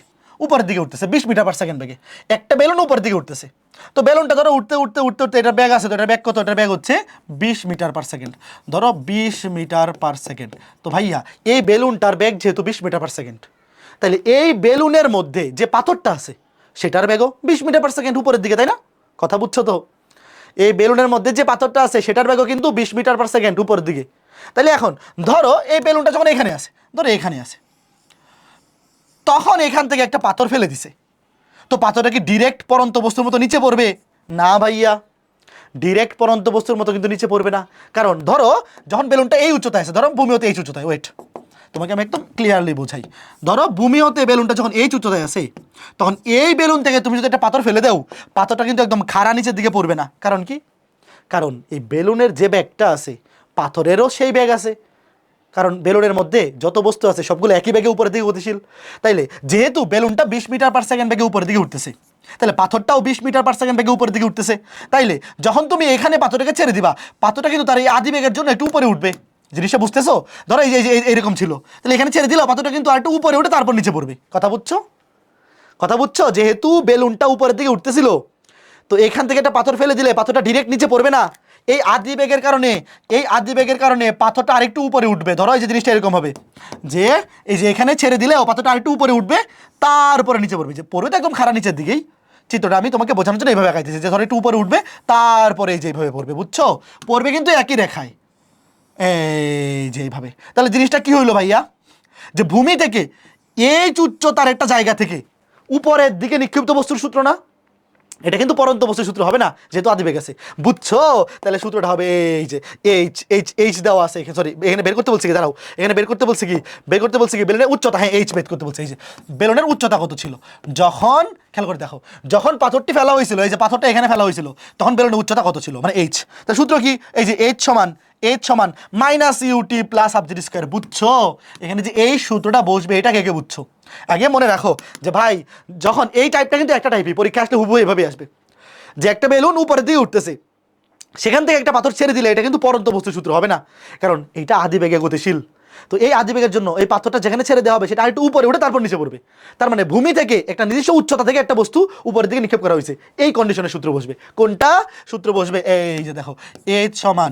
20 মিটার পার সেকেন্ড বেগে একটা বেলুন উপরের দিকে উঠতেছে। তো বেলুনটা ধরো উঠতে এটার ব্যাগ আছে, তো এটার ব্যাগ কত? এটার ব্যাগ হচ্ছে 20 মিটার পার সেকেন্ড, ধরো 20 মিটার পার সেকেন্ড। তো ভাইয়া এই বেলুনটার ব্যাগ যেহেতু 20 মিটার পার সেকেন্ড, তাহলে এই বেলুনের মধ্যে যে পাথরটা আছে সেটার ব্যাগও 20 মিটার পার সেকেন্ড উপরের দিকে, তাই না? কথা বুঝছো তো? এই বেলুনের মধ্যে যে পাথরটা আছে সেটার ব্যাগও কিন্তু 20 মিটার পার সেকেন্ড উপরের দিকে। তাহলে এখন ধরো এই বেলুনটা যখন এখানে আসে, ধরো এখানে আসে, তখন এখান থেকে একটা পাথর ফেলে দিছে, তো পাথরটা কি ডিরেক্ট পরন্ত বস্তুর মতো নিচে পড়বে? না ভাইয়া, ডিরেক্ট পরন্ত বস্তুর মতো কিন্তু নিচে পড়বে না। কারণ ধরো যখন বেলুনটা এই উচ্চতায় আছে, ধরো ভূমি হতে এই উচ্চতায়, ওয়েট তোমাকে আমি একদম ক্লিয়ারলি বোঝাই, ধরো ভূমি হতে বেলুনটা যখন এই উচ্চতায় আছে, তখন এই বেলুন থেকে তুমি যদি একটা পাথর ফেলে দাও, পাথরটা কিন্তু একদম খাড়া নিচের দিকে পড়বে না। কারণ কি? কারণ এই বেলুনের যে ব্যাগটা আছে পাথরেরও সেই ব্যাগ আছে, কারণ বেলুনের মধ্যে যত বস্তু আছে সবগুলো একই ব্যাগে উপরের দিকে গতিশীল। তাইলে যেহেতু বেলুনটা 20 মিটার পার সেকেন্ড ব্যাগে উপরের দিকে উঠতেছে, তাহলে পাথরটাও 20 মিটার পার সেকেন্ড ব্যাগে উপরের দিকে উঠতেছে। তাইলে যখন তুমি এখানে পাথরটাকে ছেড়ে দিবা, পাথরটা কিন্তু তার এই আদি বেগের জন্য একটু উপরে উঠবে। জিনিসটা বুঝতেছো? ধরো এই যে এইরকম ছিল, তাহলে এখানে ছেড়ে দিলাম, পাথরটা কিন্তু আর একটু উপরে উঠে তারপর নিচে পড়বে। কথা বুঝছো? যেহেতু বেলুনটা উপরের দিকে উঠতেছিল, তো এখান থেকে একটা পাথর ফেলে দিলে পাথরটা ডিরেক্ট নিচে পড়বে না, এই আদি বেগের কারণে পাথরটা আরেকটু উপরে উঠবে। ধরো এই যে জিনিসটা এরকম হবে যে এই যে এখানে ছেড়ে দিলে পাথরটা আরেকটু উপরে উঠবে, তারপরে নিচে পড়বে, যে পড়বে তো একদম খাড়া নিচের দিকেই। চিত্রটা আমি তোমাকে বোঝানোর জন্য এইভাবে আঁকাইতেছি, যে ধরো একটু উপরে উঠবে তারপরে এই যে এইভাবে পড়বে, বুঝছো? পড়বে কিন্তু একই রেখায়, এই যে এইভাবে। তাহলে জিনিসটা কি হইলো ভাইয়া, যে ভূমি থেকে এই উচ্চতার একটা জায়গা থেকে উপরের দিকে নিক্ষিপ্ত বস্তুর সূত্র না, এটা কিন্তু পরন্ত বস্তুর সূত্র হবে না, যেহেতু আদিবেগ আছে, বুঝছো? তাহলে সূত্রটা হবে এই যে এইচ দেওয়া আছে, সরি এখানে বের করতে বলছি কি, দাঁড়াও, এখানে বের করতে বলছি কি বেলুনের উচ্চতা, হ্যাঁ এইচ বের করতে বলছে। এই যে বেলুনের উচ্চতা কত ছিল যখন, খেয়াল করে দেখো, যখন পাথরটি ফেলা হয়েছিল, এই যে পাথরটা এখানে ফেলা হয়েছিল, তখন বেলুনের উচ্চতা কত ছিল, মানে এইচ। তাহলে সূত্র কি? এই যে এইচ সমান minus u t plus half g t square, বুঝছো? এখানে যে এই সূত্রটা বসবে, এটা কে বুঝছো? আগে মনে রাখো যে ভাই, যখন এই টাইপটা কিন্তু একটা টাইপই, পরীক্ষা আসলে হুবহু এভাবে আসবে, যে একটা বেলুন উপরের দিকে উঠতেছে, সেখান থেকে একটা পাথর ছেড়ে দিলে এটা কিন্তু পরন্ত বস্তুর সূত্র হবে না, কারণ এইটা আদিবেগে গতিশীল। তো এই আদিবেগের জন্য এই পাথরটা যেখানে ছেড়ে দেওয়া হবে সেটা আরেকটু উপরে উঠে তারপর নিচে পড়বে। তার মানে ভূমি থেকে একটা নির্দিষ্ট উচ্চতা থেকে একটা বস্তু উপরের দিকে নিক্ষেপ করা হয়েছে, এই কন্ডিশনে সূত্র বসবে। কোনটা সূত্র বসবে? এই যে দেখো, এইচ সমান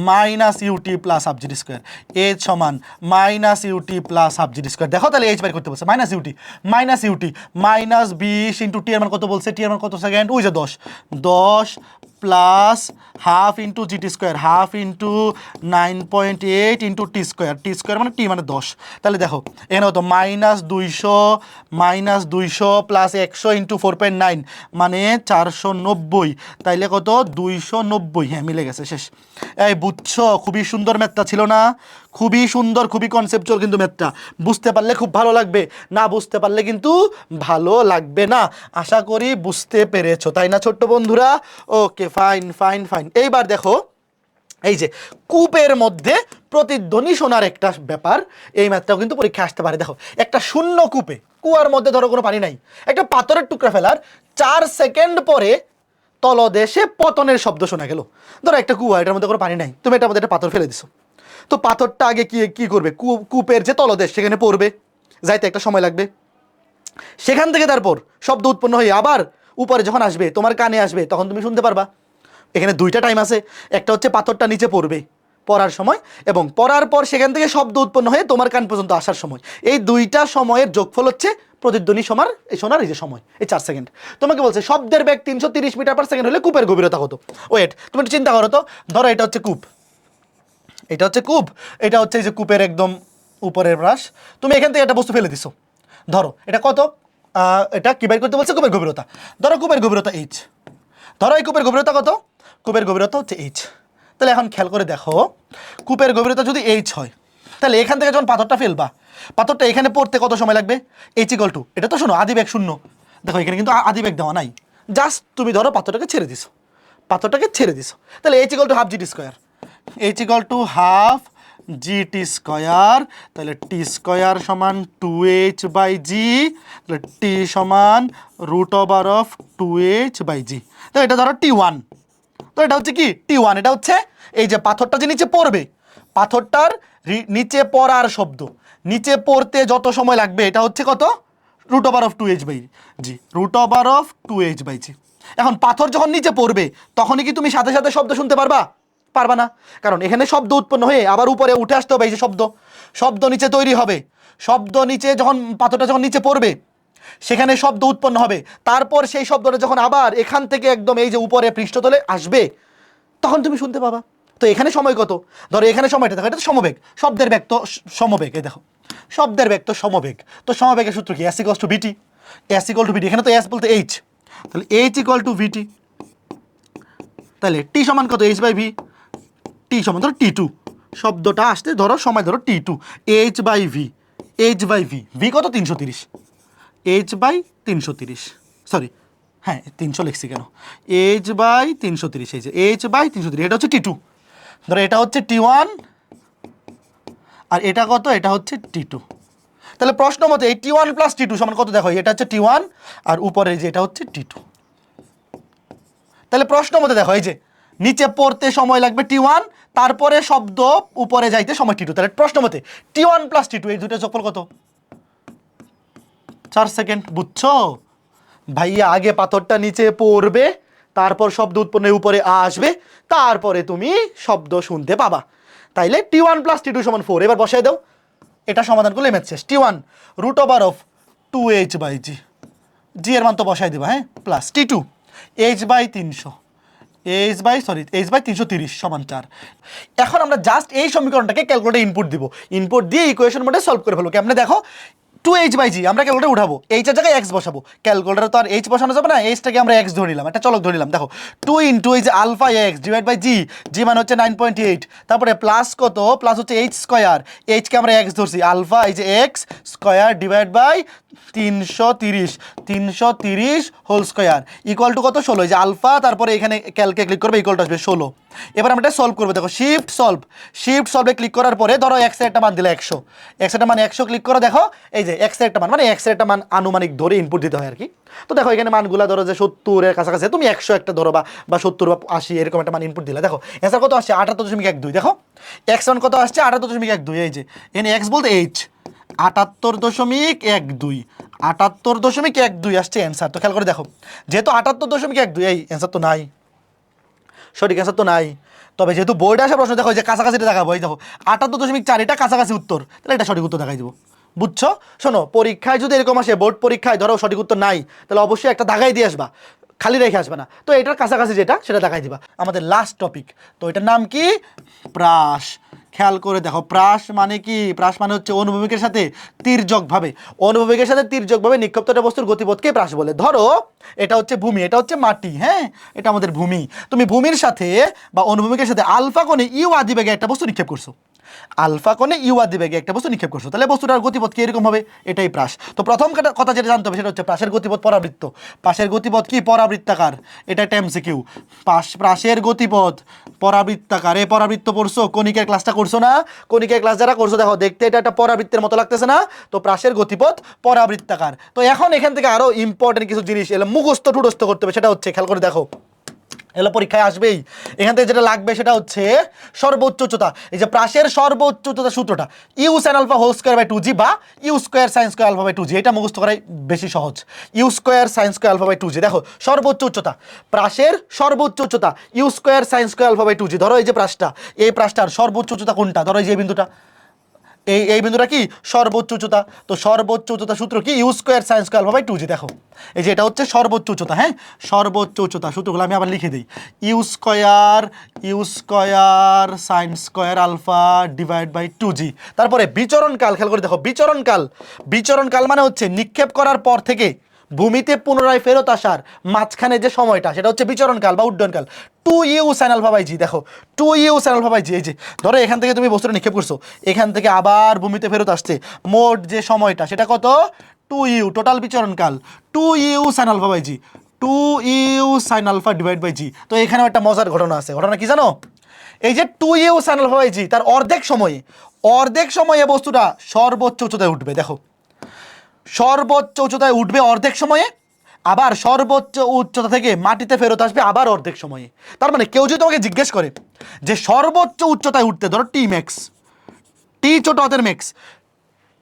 minus u t plus half g t square, h সমান minus u t plus half g t square. দেখো তাহলে এইচ বের করতে বলছে, minus u t minus 20 into t এর মান কত বলছে, টি এর মান কত সেকেন্ড, ওই যে 10 plus half into g t square, half into 9.8 into t square, t square মানে টি মানে 10। তাহলে দেখো এখানে কত -200 প্লাস 100 ইন্টু 4.9 মানে 490, তাইলে কত 290। হ্যাঁ মিলে গেছে, শেষ। এই বুঝছো, খুবই সুন্দর ম্যাথটা ছিল না? খুবই সুন্দর, খুবই কনসেপচুয়াল কিন্তু ম্যাথটা। বুঝতে পারলে খুব ভালো লাগবে, না বুঝতে পারলে কিন্তু ভালো লাগবে না। আশা করি বুঝতে পেরেছো, তাই না ছোট্ট বন্ধুরা? ওকে, ফাইন ফাইন ফাইন। এইবার দেখো এই যে কূপের মধ্যে প্রতিধ্বনি শোনার একটা ব্যাপার, এই ম্যাথটাও কিন্তু পরীক্ষা আসতে পারে। দেখো একটা শূন্য কূপে, কুয়ার মধ্যে ধরো কোনো পানি নাই, একটা পাথরের টুকরা ফেলার 4 সেকেন্ড পরে তলদেশে পতনের শব্দ শোনা গেল। ধরো একটা কুয়া, এটার মধ্যে কোনো পানি নাই, তুমি এটার মধ্যে একটা পাথর ফেলে দিছো, তো পাথরটা আগে কি করবে? কূপের যে তলদেশ সেখানে পড়বে, যাইতে একটা সময় লাগবে। সেখান থেকে তারপর শব্দ উৎপন্ন হয়ে আবার উপরে যখন আসবে, তোমার কানে আসবে, তখন তুমি শুনতে পারবা। এখানে দুইটা টাইম আছে, একটা হচ্ছে পাথরটা নিচে পড়বে পড়ার সময়, এবং পড়ার পর সেখান থেকে শব্দ উৎপন্ন হয়ে তোমার কান পর্যন্ত আসার সময়। এই দুইটা সময়ের যোগফল হচ্ছে প্রতিধ্বনি শোনার এই যে সময়, এই 4 সেকেন্ড। তোমাকে বলছে শব্দের বেগ 330 মিটার পার সেকেন্ড হলে কূপের গভীরতা কত? ওয়েট, তুমি একটু চিন্তা করো তো। ধরো এটা হচ্ছে কূপ, এটা হচ্ছে কূপ, এটা হচ্ছে এই যে কূপের একদম উপরের ব্রাশ। তুমি এখান থেকে একটা বস্তু ফেলে দিছো, ধরো এটা কত, এটা কি বের করতে বলছে? কূপের গভীরতা। ধরো কূপের গভীরতা এইচ, ধরো এই কূপের গভীরতা কত? কূপের গভীরতা হচ্ছে এইচ। তাহলে এখন খেয়াল করে দেখো, কূপের গভীরতা যদি এইচ হয়, তাহলে এখান থেকে যখন পাথরটা ফেলবা, পাথরটা এখানে পড়তে কত সময় লাগবে? এইচ ইকুয়াল টু, এটা তো শোনো আদিবেগ 0, দেখো এখানে কিন্তু আদিবেগ দেওয়া নাই, জাস্ট তুমি ধরো পাথরটাকে ছেড়ে দিছো, তাহলে h equal to half g t square, H equal to half g t square. তাহলে টি স্কোয়ার সমান 2h/g, তাহলে টি সমান √2h/g। তো এটা ধরো T1, তো এটা হচ্ছে কি T1, এটা হচ্ছে এই যে পাথরটা যে নিচে পড়বে, পাথরটার নিচে পড়ার শব্দ, নিচে পড়তে যত সময় লাগবে, এটা হচ্ছে কত? √2h/g, √2h/g। এখন পাথর যখন নিচে পড়বে, তখনই কি তুমি সাথে সাথে শব্দ শুনতে পারবা না, কারণ এখানে শব্দ উৎপন্ন হয়ে আবার উপরে উঠে আসতে হবে। এই যে শব্দ নিচে তৈরি হবে, শব্দ নিচে যখন পাথরটা যখন নিচে পড়বে, সেখানে শব্দ উৎপন্ন হবে, তারপর সেই শব্দটা যখন আবার এখান থেকে একদম এই যে উপরে পৃষ্ঠতলে আসবে, তখন তুমি শুনতে পাবা। তো এখানে সময় কত? ধরো এখানে সময়টা দেখো, এটা তো সমবেগ, শব্দের বেগ তো সমবেগ, এই দেখো শব্দের বেগ তো সমবেগ, তো সমবেগের সূত্র কি? S = VT, S = VT। এখানে তো S বলতে H, তাহলে H = VT। তাহলে T সমান কত? H/V। T সমান ধরো T2, শব্দটা আসতে ধরো সময় ধরো T2, H/V, H/V, V কত? 330, H/330, সরি হ্যাঁ 300 লিখছি কেন, H/330, এই যে H/330, এটা হচ্ছে T2। ধরো এটা হচ্ছে T1, আর এটা কত? এটা হচ্ছে T2। তাহলে প্রশ্ন মতে এই T1 + T2 সমান কত? দেখো এটা হচ্ছে T1 আর উপরে যে এটা হচ্ছে T2। তাহলে প্রশ্ন মতে দেখো এই যে নিচে পড়তে সময় লাগবে T1, তারপরে শব্দ উপরে যাইতে সময় T2। তাহলে প্রশ্ন মতে T1 + T2 এই দুটো যোগফল কত? 4 সেকেন্ড। বুঝছো ভাইয়া? আগে পাথরটা নিচে পড়বে, তারপর শব্দ উৎপন্ন উপরে আসবে, তারপরে তুমি শব্দ শুনতে পাবা। তাইলে T1 + T2 = 4। এবার বসাই দাও, এটা সমাধান করলে ম্যাথ শেষ। T1 √2h/g, g এর মান তো বসাই দেবা, হ্যাঁ, প্লাস T2 h/300, h/330 = 4। এখন আমরা জাস্ট এই সমীকরণটাকে ক্যালকুলেটরে ইনপুট দিয়ে ইকুয়েশন মোডে সলভ করে ফেলবো। কেমনে দেখো, 2h/g আমরা ক্যালকুলেটরে উঠাবো, h এর জায়গায় x বসাবো। ক্যালকুলেটরে তো আর h বসানো যাবে না, h-টাকে আমরা x ধরে নিলাম, একটা চলক ধরে নিলাম। দেখো 2 * এই যে আলফা x / g মানে হচ্ছে 9.8, তারপরে প্লাস কত? প্লাস হচ্ছে h², h কে আমরা x ধরছি, আলফা এই যে x² / 330 whole square equal to কত? 16। এই যে আলফা, তারপরে এখানে ক্যালকে ক্লিক করবে, ইকুয়াল টু আসবে 16। এবার আমরা এটা সলভ করবো। দেখো শিফট সলভে ক্লিক করার পরে ধরো x এর একটা মান দিলে 100, x এর মান 100 ক্লিক করো, দেখো এই যে x এর একটা মান, মানে x এর একটা মান আনুমানিক ধরে ইনপুট দিতে হয় আর কি। তো দেখো এখানে মানগুলা ধরো যে 70 এর কাছাকাছি, তুমি 100 একটা ধরো বা 70 বা 80 এরকম একটা মান ইনপুট দিলে। দেখো অ্যান্সার কত আসছে? 78.12। দেখো x মান কত আসছে? 78.12। এই যে এখানে x বলতে h, 78.12 আসছে অ্যান্সার। তো খেয়াল করে দেখো, যেহেতু 78.12, এই অ্যান্সার তো নাই, সঠিক অ্যান্সার তো নাই। তবে যেহেতু বোর্ডে আসা প্রশ্ন, দেখো যে কাছাকাছিটা দেখাবো, এই দেখো 78.4, এটা কাছাকাছি উত্তর, তাহলে এটা সঠিক উত্তর দেখাই দেবো। বুঝছো? শোনো, পরীক্ষায় যদি এরকম আসে, বোর্ড পরীক্ষায় ধরো সঠিক উত্তর নাই, তাহলে অবশ্যই একটা দাগাই দিয়ে আসবা। খালি রেখে আসবে না। তো এটার কাছাকাছি যেটা সেটা দেখাই দিবা। আমাদের লাস্ট টপিক, তো এটার নাম কি? প্রাস। খেয়াল করে দেখো, প্রাস মানে কি? প্রাস মানে হচ্ছে অনুভূমিকের সাথে তির্যকভাবে, অনুভূমিকের সাথে তির্যকভাবে নিক্ষিপ্ত একটা বস্তুর গতিপথকে প্রাস বলে। ধরো এটা হচ্ছে ভূমি, এটা হচ্ছে মাটি, হ্যাঁ, এটা আমাদের ভূমি। তুমি ভূমির সাথে বা অনুভূমিকের সাথে আলফা কোণে ইউ আদি বেগে একটা বস্তু নিক্ষেপ করছো, আলফা কোণে ইউ আদি বেগে একটা বস্তু নিক্ষেপ করছো, তাহলে বস্তুটার গতিপথ কি এরকম হবে? এটাই প্রাস। তো প্রথম কথা যেটা জানতে হবে সেটা হচ্ছে প্রাসের গতিপথ পরাবৃত্ত। প্রাসের গতিপথ কি? পরাবৃত্তাকার। এটা একটা এমসিকিউ। প্রাসের গতিপথ পরাবৃত্তাকার। এ পরাবৃত্ত পড়ছো, কণিকার ক্লাসটা করছো না? কণিকার ক্লাস যারা করছো দেখো, দেখতে এটা একটা পরাবৃত্তের মতো লাগতেছে না? তো প্রাসের গতিপথ পরাবৃত্তাকার। তো এখন এখান থেকে আরো ইম্পর্টেন্ট কিছু জিনিস এলো মুখস্থ টুডস্থ করতে হবে, সেটা হচ্ছে খেয়াল করে দেখো, এগুলো পরীক্ষায় আসবেই। এখান থেকে যেটা লাগবে সেটা হচ্ছে সর্বোচ্চ উচ্চতা। এই যে প্রাসের সর্বোচ্চ উচ্চতা সূত্রটা u sine alpha whole square by 2g বা u square sine square alpha by 2g, এটা মুখস্থ করাই বেশি সহজ। U square sine square alpha by 2g, দেখো সর্বোচ্চ উচ্চতা, প্রাসের সর্বোচ্চ উচ্চতা u square sine square alpha by 2g। ধরো এই যে প্রাসটা, এই প্রাসটার সর্বোচ্চ উচ্চতা কোনটা? ধরো এই যে বিন্দুটা, এই বিন্দুটা কি সর্বোচ্চ উচ্চতা। তো সর্বোচ্চ উচ্চতা সূত্র কি? U square sine square alpha by 2g। দেখো এই যে এটা হচ্ছে সর্বোচ্চ উচ্চতা, হ্যাঁ, সর্বোচ্চ উচ্চতা। সূত্রগুলো আমি আবার লিখে দিই, u square sine square alpha divide by 2g। তারপরে বিচরণকাল, খেয়াল করে দেখো, বিচরণকাল মানে হচ্ছে নিক্ষেপ করার পর থেকে ভূমিতে পুনরায় ফেরত আসার মাঝখানে যে সময়টা, সেটা হচ্ছে বিচরণকাল বা উড্ডয়নকাল। 2u sine alpha by g. দেখো 2u sine alpha by g, এই যে ধরো এখান থেকে তুমি বস্তুটা নিক্ষেপ করছো, এখান থেকে আবার ভূমিতে ফেরত আসছে, মোট যে সময়টা সেটা কত? 2u, টোটাল বিচরণকাল 2u sine alpha by g, 2u sine alpha divide by g. তো এখানেও একটা মজার ঘটনা আছে। ঘটনা কি জানো? এই যে 2u সাইন আলফা বাই জি, তার অর্ধেক সময়ে বস্তুটা সর্বোচ্চ উচ্চতায় উঠবে। দেখো সর্বোচ্চ উচ্চতায় উঠবে অর্ধেক সময়ে, আবার সর্বোচ্চ উচ্চতা থেকে মাটিতে ফেরত আসবে আবার অর্ধেক সময়ে। তার মানে কেউ যদি তোমাকে জিজ্ঞেস করে যে সর্বোচ্চ উচ্চতায় উঠতে, ধরো টি ম্যাক্স, টি ছোট হাতের ম্যাক্স,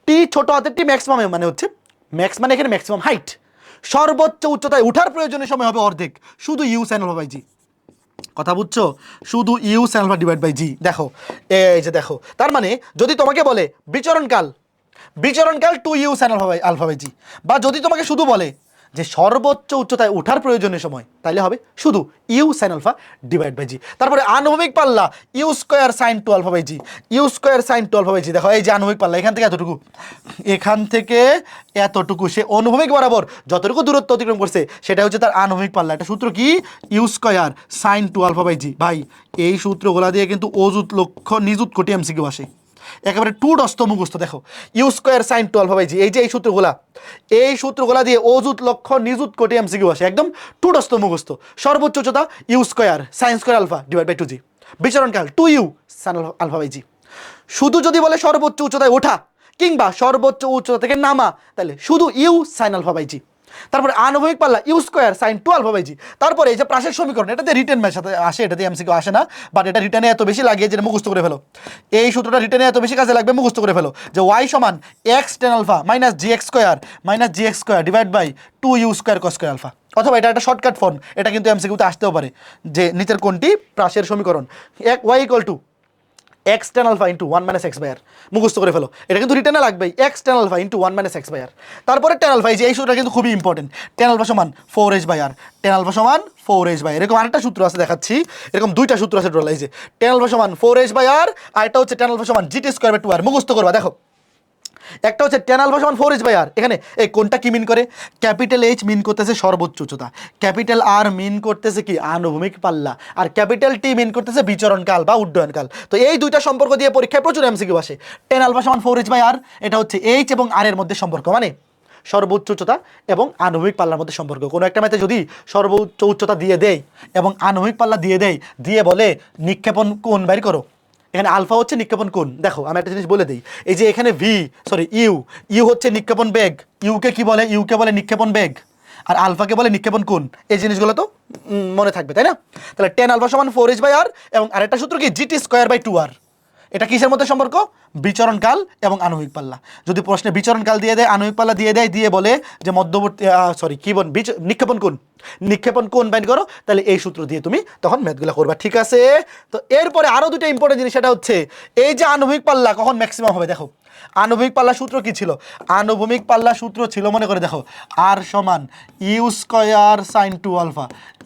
টি ছোট হাতের টি ম্যাক্সিমাম মানে হচ্ছে ম্যাক্স মানে এখানে ম্যাক্সিমাম হাইট, সর্বোচ্চ উচ্চতায় উঠার প্রয়োজনীয় সময় হবে অর্ধেক, শুধু u sine alpha by g. কথা বুঝছো? শুধু u sine alpha divide by g. দেখো এই যে দেখো, তার মানে যদি তোমাকে বলে বিচরণকাল 2u sine alpha by g, বা যদি তোমাকে শুধু বলে যে সর্বোচ্চ উচ্চতায় ওঠার প্রয়োজনীয় সময়, তাহলে হবে শুধু u sine alpha divide by g. তারপরে আনুভূমিক পাল্লা u square sine 2 alpha by g, u square sine 2 alpha by g. দেখো এই যে আনুভূমিক পাল্লা, এখান থেকে এতটুকু, এখান থেকে এতটুকু, সে অনুভূমিক বরাবর যতটুকু দূরত্ব অতিক্রম করছে সেটা হচ্ছে তার আনুভূমিক পাল্লা। এটা সূত্র কি? U square sine 2 alpha by g. ভাই এই সূত্রগুলা দিয়ে কিন্তু অযুত লক্ষ নিযুত কোটি এমসিকিউ আসে, একেবারে টুডস্থ মুখস্থ। দেখো u square sine 2 alpha by g, এই যে এই সূত্রগুলা দিয়ে অযুত লক্ষ নিযুত কোটি এমসিকিউ আসে, একদম টুডস্থ মুখস্থ। সর্বোচ্চ উচ্চতা u square sine square alpha divide by 2g, বিচরণকাল 2u sine alpha by g. শুধু যদি বলে সর্বোচ্চ উচ্চতায় ওঠা কিংবা সর্বোচ্চ উচ্চতা থেকে নামা, তাহলে শুধু u sine alpha by g. তারপরে আনুভূমিক পাল্লা u square sine 2 alpha by g. তারপরে এই যে প্রাসের সমীকরণ, এটাতে রিটেন ম্যাচ সাথে আসে, এটাতে এমসিকিউ আসে না, বাট এটা রিটেনে এত বেশি লাগে যে মুখস্থ করে ফেলো। এই সূত্রটা রিটেনে এত বেশি কাজে লাগবে, মুখস্থ করে ফেলো যে y সমান x tan alpha minus g x square divide by 2u square cos square alpha. অথবা এটা একটা শর্টকাট ফর্ম, এটা কিন্তু এমসিকিউতে আসতেও পারে যে নিচের কোনটি প্রাসের সমীকরণ, y equal to x tan alpha into 1 minus x by r. মুখস্থ করে ফেলো, এটা কিন্তু রিটেনে লাগবেই, x tan alpha into 1 minus x by r. তারপরে টেন আলফা, এই সূত্রটা কিন্তু খুবই ইম্পর্টেন্ট, টেন আলফা সমান 4h by R, ten alpha সমান 4h বাই আর। এরকম আরেকটা সূত্র আছে, দেখাচ্ছি, এরকম দুইটা সূত্র আছে টোটাল। এই যে টেন আলফা সমান 4h বাই আর, আর একটা হচ্ছে টেন আলফা সমান জিটি স্কোয়ার বাই 2r। মুখস্থ করবা, দেখো একটা হচ্ছে টেন আলফা সমান 4h বাই আর, এখানে এই কোনটা কি মিন করে? ক্যাপিটাল এইচ মিন করতেছে সর্বোচ্চ উচ্চতা, ক্যাপিটাল আর মিন করতেছে কি আনুভূমিক পাল্লা, আর ক্যাপিটাল টি মিন করতেছে বিচরণকাল বা উড্ডয়নকাল। তো এই দুইটা সম্পর্ক দিয়ে পরীক্ষায় প্রচুর এমসিকিউ আসে। টেন আলফা সমান 4h বাই আর, এটা হচ্ছে এইচ এবং আর এর মধ্যে সম্পর্ক, মানে সর্বোচ্চ উচ্চতা এবং আনুভূমিক পাল্লার মধ্যে সম্পর্ক। কোনো একটা ম্যাথে যদি সর্বোচ্চ উচ্চতা দিয়ে দেয় এবং আনুভূমিক পাল্লা দিয়ে বলে নিক্ষেপণ কোণ বের করো, এখানে আলফা হচ্ছে নিক্ষেপণ কোণ। দেখো আমি একটা জিনিস বলে দিই, এই যে এখানে ইউ হচ্ছে নিক্ষেপণ বেগ, ইউকে কি বলে? ইউকে বলে নিক্ষেপণ বেগ, আর আলফাকে বলে নিক্ষেপণ কোণ। এই জিনিসগুলো তো মনে থাকবে, তাই না? তাহলে টেন আলফা সমান 4h বাই আর, এবং আরেকটা সূত্র কি জিটি স্কোয়ার বাই 2r। এটা কিসের মধ্যে সম্পর্ক? বিচরণকাল এবং আণবিক পাল্লা। যদি প্রশ্নে বিচরণকাল দিয়ে দেয়, আণবিক পাল্লা দিয়ে বলে যে মধ্যবর্তী নিক্ষেপণ কোণ বাইন্ড করো, তাহলে এই সূত্র দিয়ে তুমি তখন ম্যাথগুলো করবা, ঠিক আছে? তো এরপরে আরো দুটো ইম্পর্টেন্ট জিনিস, সেটা হচ্ছে এই যে আণবিক পাল্লা কখন ম্যাক্সিমাম হবে। দেখো আনুভূমিক পাল্লা সূত্র কি ছিল? আনুভূমিক পাল্লা সূত্র ছিল মনে করে দেখো আর সমান u square sine 2 alpha,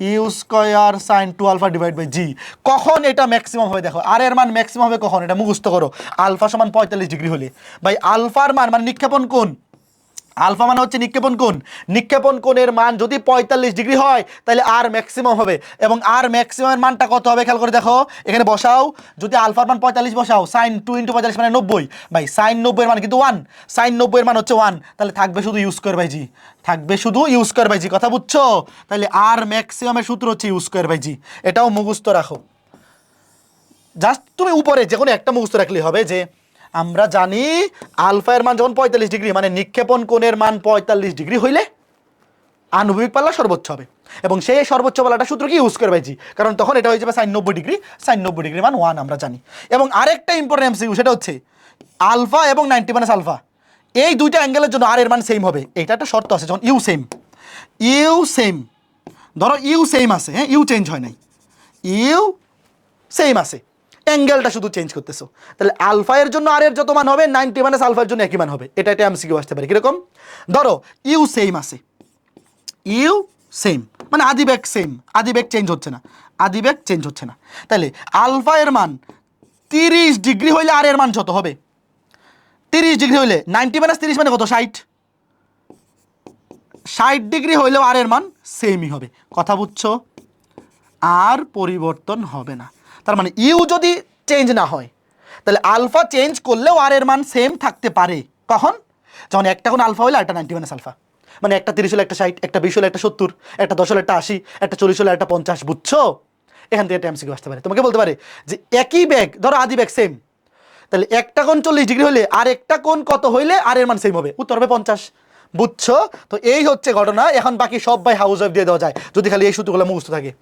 u square sine 2 alpha divide by g. কখন এটা ম্যাক্সিমাম হবে দেখো, আর এর মান ম্যাক্সিমাম হবে কখন, এটা মুখস্থ করো। আলফা সমান 45 ডিগ্রি হলে। ভাই আলফার মান মানে নিক্ষেপণ কোণ, আলফা মানে হচ্ছে নিক্ষেপণ কোণ, নিক্ষেপণ কোণের মান যদি 45 ডিগ্রি হয় তাহলে আর ম্যাক্সিমাম হবে। এবং আর ম্যাক্সিমামের মানটা কত হবে খেয়াল করে দেখো, এখানে বসাও, যদি আলফার মান 45 বসাও, সাইন 2 × 45 মানে 90। ভাই সাইন 90 এর মান কিন্তু 1, সাইন 90 এর মান হচ্ছে 1, তাহলে থাকবে শুধু ইউ স্কয়ার বাই জি, থাকবে শুধু ইউ স্কয়ার বাই জি। কথা বুঝছো? তাহলে আর ম্যাক্সিমামের সূত্র হচ্ছে ইউ স্কয়ার বাই জি, এটাও মুখস্থ রাখো। জাস্ট তুমি উপরে যে কোনো একটা মুখস্থ রাখলেই হবে যে আমরা জানি আলফা এর মান যখন 45 ডিগ্রি মানে নিক্ষেপণ কোণের মান 45 ডিগ্রি হইলে আনুভূমিক পাল্লা সর্বোচ্চ হবে, এবং সেই সর্বোচ্চ পাল্লাটা সূত্র কি ইউ স্কয়ার বাই জি, কারণ তখন এটা হয়ে যাবে সাইন 90 ডিগ্রি, সাইন 90 ডিগ্রি মান 1 আমরা জানি। এবং আরেকটা ইম্পর্টেন্ট এমসিকিউ, সেটা হচ্ছে আলফা এবং 90 মাইনাস আলফা এই দুইটা অ্যাঙ্গেলের জন্য আর এর মান সেম হবে, এটা একটা শর্ত আছে, যখন ইউ সেম, ইউ সেম, ধরো ইউ সেম আছে, হ্যাঁ ইউ চেঞ্জ হয় নাই, ইউ সেম আছে, অ্যাঙ্গেলটা শুধু চেঞ্জ করতেছো, তাহলে আলফা এর জন্য আর এর যত মান হবে 90 মাইনাস আলফার জন্য একই মান হবে। এটা একটা এমসিকিউ আসতে পারে কিরকম, ধরো ইউ সেম আছে, ইউ সেম মানে আদি বেগ সেম, আদি বেগ চেঞ্জ হচ্ছে না, আদি বেগ চেঞ্জ হচ্ছে না, তাহলে আলফা এর মান 30 ডিগ্রি হইলে আর এর মান যত হবে, 30 ডিগ্রি হইলে 90 মাইনাস 30 মানে কত 60, 60 ডিগ্রি হইলেও আর এর মান সেমই হবে। কথা বুঝছো? আর পরিবর্তন হবে না। তার মানে ইউ যদি চেঞ্জ না হয় তাহলে আলফা চেঞ্জ করলেও আর এর মান সেম থাকতে পারে। কখন? যখন একটা কোণ আলফা হলে একটা 90 মাইনাস আলফা, মানে একটা 30 হলে একটা 60, একটা 20 হলে একটা 70, একটা 10 হলে একটা 80, একটা 40 হলে একটা 50। বুঝছো? এখান থেকে একটা এমসিকিউ আসতে পারে, তোমাকে বলতে পারে যে একই বেগ, ধরো আদি বেগ সেম, তাহলে একটা কোণ 40 ডিগ্রি হলে আর একটা কোণ কত হইলে আর এর মান সেম হবে, উত্তর হবে 50। বুঝছো? তো এই হচ্ছে ঘটনা। এখন বাকি সব বাই হাউস ওয়াইফ দিয়ে দেওয়া যায় যদি খালি এই সূত্রগুলো মুখস্থ থাকে,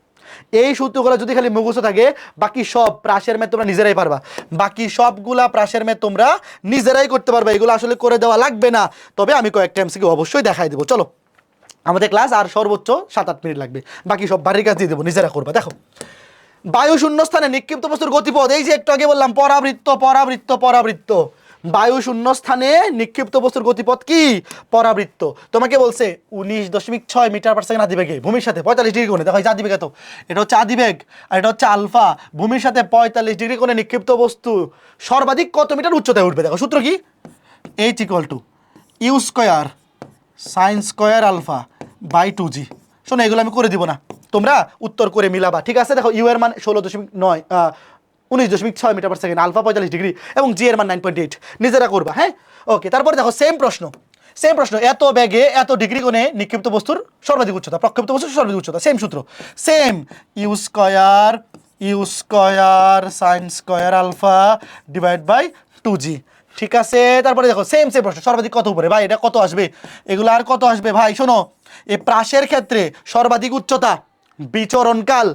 এই সূত্রগুলো যদি খালি মুখস্থ থাকে, বাকি সব প্রাসের ম্যাথ তোমরা নিজেরাই পারবা, বাকি সবগুলা প্রাসের ম্যাথ তোমরা নিজেরাই করতে পারবা, এগুলো আসলে করে দেওয়া লাগবে না। তবে আমি কয়েকটা এমসিকিউ অবশ্যই দেখাই দেবো। চলো, আমাদের ক্লাস আর সর্বোচ্চ 7-8 মিনিট লাগবে, বাকি সব বাড়ির কাজ দিয়ে দেবো, নিজেরা করবা। দেখো, বায়ু শূন্য স্থানে নিক্ষিপ্ত বস্তুর গতিপথ, এই যে একটু আগে বললাম পরাবৃত্ত পরাবৃত্ত পরাবৃত্ত, বায়ু শূন্য স্থানে নিক্ষিপ্ত বস্তুর গতিপথ কি? পরাবৃত্ত। তোমাকে বলছে 19.6 মিটার পার সেকেন্ড আদিবেগে, ভূমির সাথে 45 ডিগ্রি কোণে, দেখো এই যে আদিবেগ, তো এটা হচ্ছে আদিবেগ আর এটা হচ্ছে আলফা, ভূমির সাথে 45 ডিগ্রি কোণে নিক্ষিপ্ত বস্তু সর্বাধিক কত মিটার উচ্চতায় উঠবে? দেখো সূত্র কি, h equal to u square sine square alpha by 2g। শোনো, এগুলো আমি করে দিব না, তোমরা উত্তর করে মিলাবা, ঠিক আছে? দেখো ইউ এর মান 19.6 metre per second, alpha 45 degree এবং জি এর মান 9.8, নিজেরা করবা। হ্যাঁ, ওকে। তারপরে দেখো সেম প্রশ্ন, সেম প্রশ্ন, এত বেগে এত ডিগ্রি কোণে নিক্ষিপ্ত বস্তুর সর্বাধিক উচ্চতা, প্রক্ষিপ্ত বস্তুর সর্বাধিক উচ্চতা, সেম সূত্র, same u square sine square alpha divide by 2g। ঠিক আছে? তারপরে দেখো সেম সেম প্রশ্ন, সর্বাধিক কত উপরে? ভাই এটা কত আসবে, এগুলো আর কত আসবে? ভাই শোনো, এই প্রাসের ক্ষেত্রে সর্বাধিক উচ্চতা, বিচরণকাল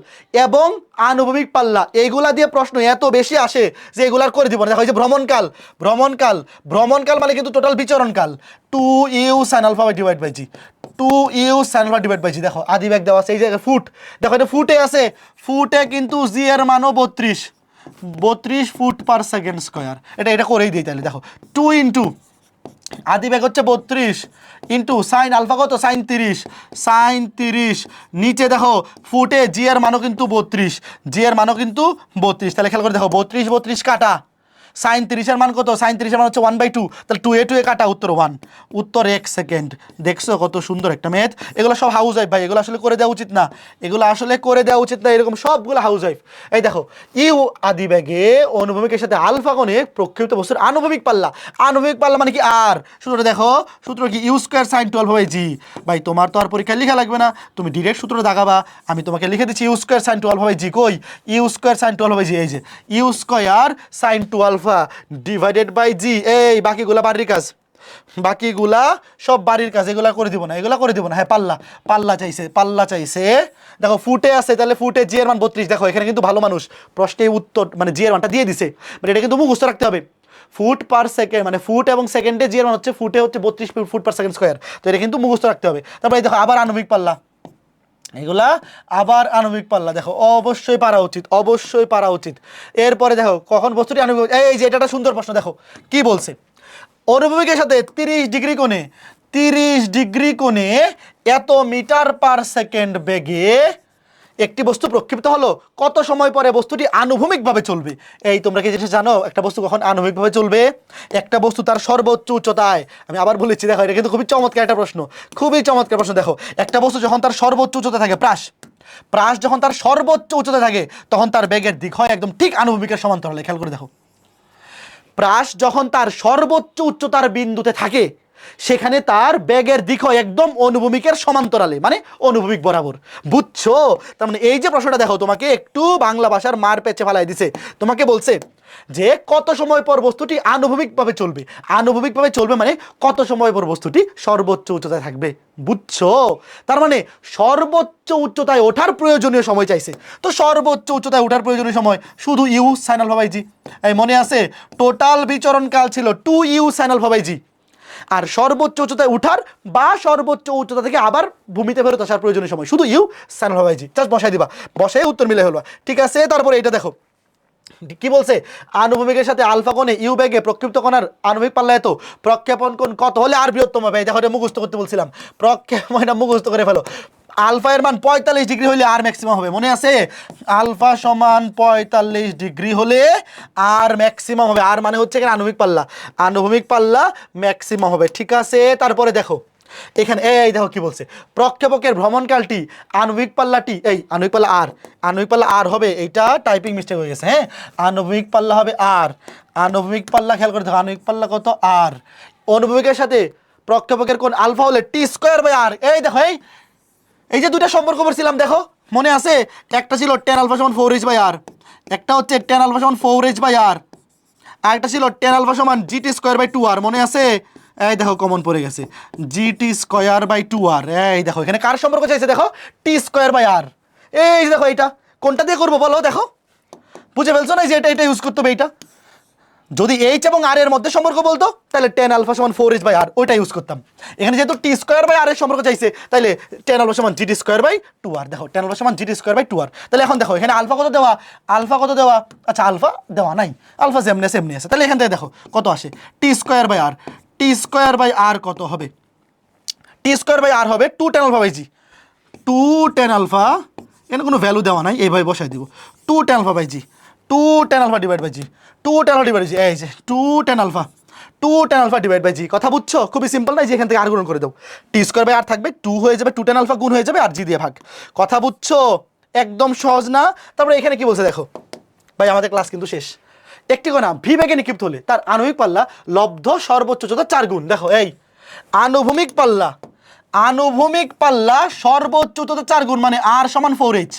এবং আনুভূমিক পাল্লা, এইগুলা দিয়ে প্রশ্ন এত বেশি আসে যে এগুলার করে দিব না। দেখো এই যে ভ্রমণকাল, ভ্রমণকাল, ভ্রমণকাল মানে কিন্তু টোটাল বিচরণকাল, 2u sin alpha divide by g, 2u sin alpha divide by g. দেখো আদিবেগ দেওয়া আছে, এই জায়গায় ফুট, দেখো এটা ফুটে আছে, ফুটে কিন্তু জি এর মানও 32 ফুট পার সেকেন্ড স্কয়ার, এটা করেই দিই তাহলে। দেখো 2 ইন্টু আদিবেগ হচ্ছে 32 ইন্টু সাইন আলফা কত, সাইন 30, নিচে দেখো ফুটে জি এর মানও কিন্তু 32, জি এর মানও কিন্তু 32, তাহলে খেয়াল করে দেখো 32 কাটা, সাইন 30 এর মান কত, সাইন 30 এর মান হচ্ছে 1/2, তাহলে 2a কাটা, উত্তর 1, উত্তর 1 সেকেন্ড। দেখছো কত সুন্দর একটা ম্যাথ? এগুলো সব হাউস ওয়াইফ ভাই, এগুলো আসলে করে দেওয়া উচিত না, এগুলো আসলে করে দেওয়া উচিত না, এরকম সবগুলো হাউস ওয়াইফ। এই দেখো ইউ আদিবেগে অনুভূমিকের সাথে আলফা কোণে প্রক্ষিপ্ত বস্তুর আনুভূমিক পাল্লা, আনুভূমিক পাল্লা মানে কি আর, সূত্রটা দেখো, সূত্র কি you square sine 12 by g. ভাই তোমার তো আর পরীক্ষায় লেখা লাগবে না, তুমি ডিরেক্ট সূত্রটা দাগাবা, আমি তোমাকে লিখে দিচ্ছি u square sine 12 by g. কই u square sine 12 by g, এই যে u square sine 12 divided by g. এই বাকিগুলা বাড়ির কাজ, বাকিগুলা সব বাড়ির কাজ, এগুলা করে দিব না, এগুলা করে দিব না। হ্যাঁ, পাল্লা চাইছে, দেখো ফুটে আছে, তাহলে ফুটে জি এর মান 32। দেখো এখানে কিন্তু ভালো মানুষ প্রশ্নে উত্তর মানে জি এর মানটা দিয়ে দিছে, মানে এটা কিন্তু মুখস্থ রাখতে হবে। ফুট পার সেকেন্ড মানে ফুট এবং সেকেন্ডে জি এর মান হচ্ছে, ফুটে হচ্ছে 32 ফুট পার সেকেন্ড স্কয়ার, তো এটা কিন্তু মুখস্থ রাখতে হবে। তারপরে দেখো আবার আণবিক পাল্লা, এগুলা আবার আণবিক পাল্লা, দেখো অবশ্যই পারা উচিত। এরপরে দেখো কখন বস্তুটি আণবিক, এই যে এটা একটা সুন্দর প্রশ্ন, দেখো কি বলছে, অনুভূমিকের সাথে 30 ডিগ্রি কোণে এত মিটার পার সেকেন্ড বেগে একটি বস্তু প্রক্ষিপ্ত হলো, কত সময় পরে বস্তুটি আনুভূমিকভাবে চলবে? এই তোমরা কি জিনিস জানো একটা বস্তু কখন আনুভূমিকভাবে চলবে? একটা বস্তু তার সর্বোচ্চ উচ্চতায়, আমি আবার বলেছি, দেখো এটা কিন্তু খুবই চমৎকার একটা প্রশ্ন, খুবই চমৎকার প্রশ্ন। দেখো একটা বস্তু যখন তার সর্বোচ্চ উচ্চতা থাকে, প্রাস যখন তার সর্বোচ্চ উচ্চতা থাকে, তখন তার বেগের দিক হয় একদম ঠিক আনুভূমিকের সমান্তরালে। খেয়াল করে দেখো, প্রাস যখন তার সর্বোচ্চ উচ্চতার বিন্দুতে থাকে, সেখানে তার বেগের দিক হয় একদম অনুভূমিকের সমান্তরালে, মানে অনুভূমিক বরাবর। বুঝছো? তার মানে এই যে প্রশ্নটা দেখো, তোমাকে একটু বাংলা ভাষার মার পেঁচে ফেলাই দিছে। তোমাকে বলছে যে কত সময় পর বস্তুটি আনুভূমিকভাবে চলবে। আনুভূমিকভাবে চলবে মানে কত সময় পর বস্তুটি সর্বোচ্চ উচ্চতায় থাকবে। বুঝছো? তার মানে সর্বোচ্চ উচ্চতায় ওঠার প্রয়োজনীয় সময় চাইছে। তো সর্বোচ্চ উচ্চতায় ওঠার প্রয়োজনীয় সময় শুধু u sine alpha by g. এই মনে আছে, টোটাল বিচরণকাল ছিল 2u সাইন আলফা বাই জি। আর সর্বোচ্চ উচ্চতায় উঠার বা সর্বোচ্চ উচ্চতা থেকে আবার ভূমিতে ফেরত আসার প্রয়োজনীয় সময় শুধু u sine alpha by g. Just বসাই দিবা, বসাই উত্তর মিলে হলো। ঠিক আছে, তারপরে এটা দেখো কি বলছে, আনুভূমিকের সাথে আলফা কোণে ইউ বেগে প্রক্ষিপ্ত কণার আণবিক পাল্লা এত, প্রক্ষেপণ কোণ কত হলে আর বৃহত্তম হবে? দেখো এটা মুখস্থ করতে বলছিলাম, প্রক্ষেপণটা মুখস্থ করে ফেলো। আলফা এর মান 45 ডিগ্রি হলে আর ম্যাক্সিমাম হবে, মনে আছে? আলফা সমান 45 ডিগ্রি হলে আর ম্যাক্সিমাম হবে। আর মানে হচ্ছে এখানে আনুভূমিক পাল্লা ম্যাক্সিমাম হবে। ঠিক আছে, তারপরে দেখো এখানে এই দেখো কি বলছে, প্রক্ষেপকের ভ্রমণকালটি আণবিক পাল্লা আর হবে, এইটা টাইপিং মিস্টেক হয়ে গেছে। হ্যাঁ, আণবিক পাল্লা হবে আর, আণবিক পাল্লা খেয়াল করে দেখো, আণবিক পাল্লা কত আর। অনুভূমিকের সাথে প্রক্ষেপকের কোণ আলফা হলে টি স্কোয়ার বাই আর। এই দেখো এই যে দুইটা সম্পর্ক করছিলাম, দেখো মনে আছে? একটা ছিল টেন আলফা সমান 4h বাই আর, একটা হচ্ছে টেন আলফা সমান 4h বাই আর, আর একটা ছিল টেন আলফা সমান জিটি স্কোয়ার বাই 2r। মনে আছে? এই দেখো কমন পড়ে গেছে, জিটি স্কোয়ার বাই 2r। এই দেখো এখানে কার সম্পর্ক চাইছে, দেখো টি স্কোয়ার বাই আর। এই দেখো এইটা কোনটা দিয়ে করবো বলো? দেখো বুঝে ফেলছো না যে এটা ইউজ করতে হবে? এইটা যদি এইচ এবং আর এর মধ্যে সম্পর্ক বলতো তাহলে টেন আলফা সমান 4h বাই আর, ওইটা ইউজ করতাম। এখানে যেহেতু টি স্কোয়ার বাই আর এর সম্পর্ক চাইছে, তাহলে টেন আলফা সমান জিটি স্কোয়ার বাই 2r। দেখো টেন আলফা সমান জিটি স্কোয়ার বাই 2r। তাহলে এখন দেখো এখানে আলফা কত দেওয়া, আচ্ছা আলফা দেওয়া নাই, আলফা সেমনি আছে। তাহলে এখান থেকে দেখো কত আসে, টি স্কোয়ার বাই আর কত হবে? টি স্কোয়ার বাই আর হবে 2 tan alpha by g. 2 tan alpha, এখানে কোনো ভ্যালু দেওয়া নাই, এইভাবে বসাই দিব। 2 tan alpha by g, 2 tan alpha divide by g, 2 tan alpha divide g. এই যে 2 tan alpha divide by g. কথা বুঝছো? খুবই সিম্পল না, যে এখান থেকে আর গুণ করে দাও, টি স্কোয়ার বাই আর থাকবে, 2 হয়ে যাবে, 2 টেন আলফা গুণ হয়ে যাবে আর জি দিয়ে ভাগ। কথা বুঝছো? একদম সহজ না? তারপরে এখানে কি বলছে দেখো, ভাই আমাদের ক্লাস কিন্তু শেষ। একটি কণা ভি বেগে নিক্ষিপ্ত হলে তার আণবিক পাল্লা লব্ধ সর্বোচ্চ উচ্চতা 4 গুণ। দেখো এই আনুভূমিক পাল্লা সর্বোচ্চ উচ্চতা 4 গুণ, মানে আর সমান 4h।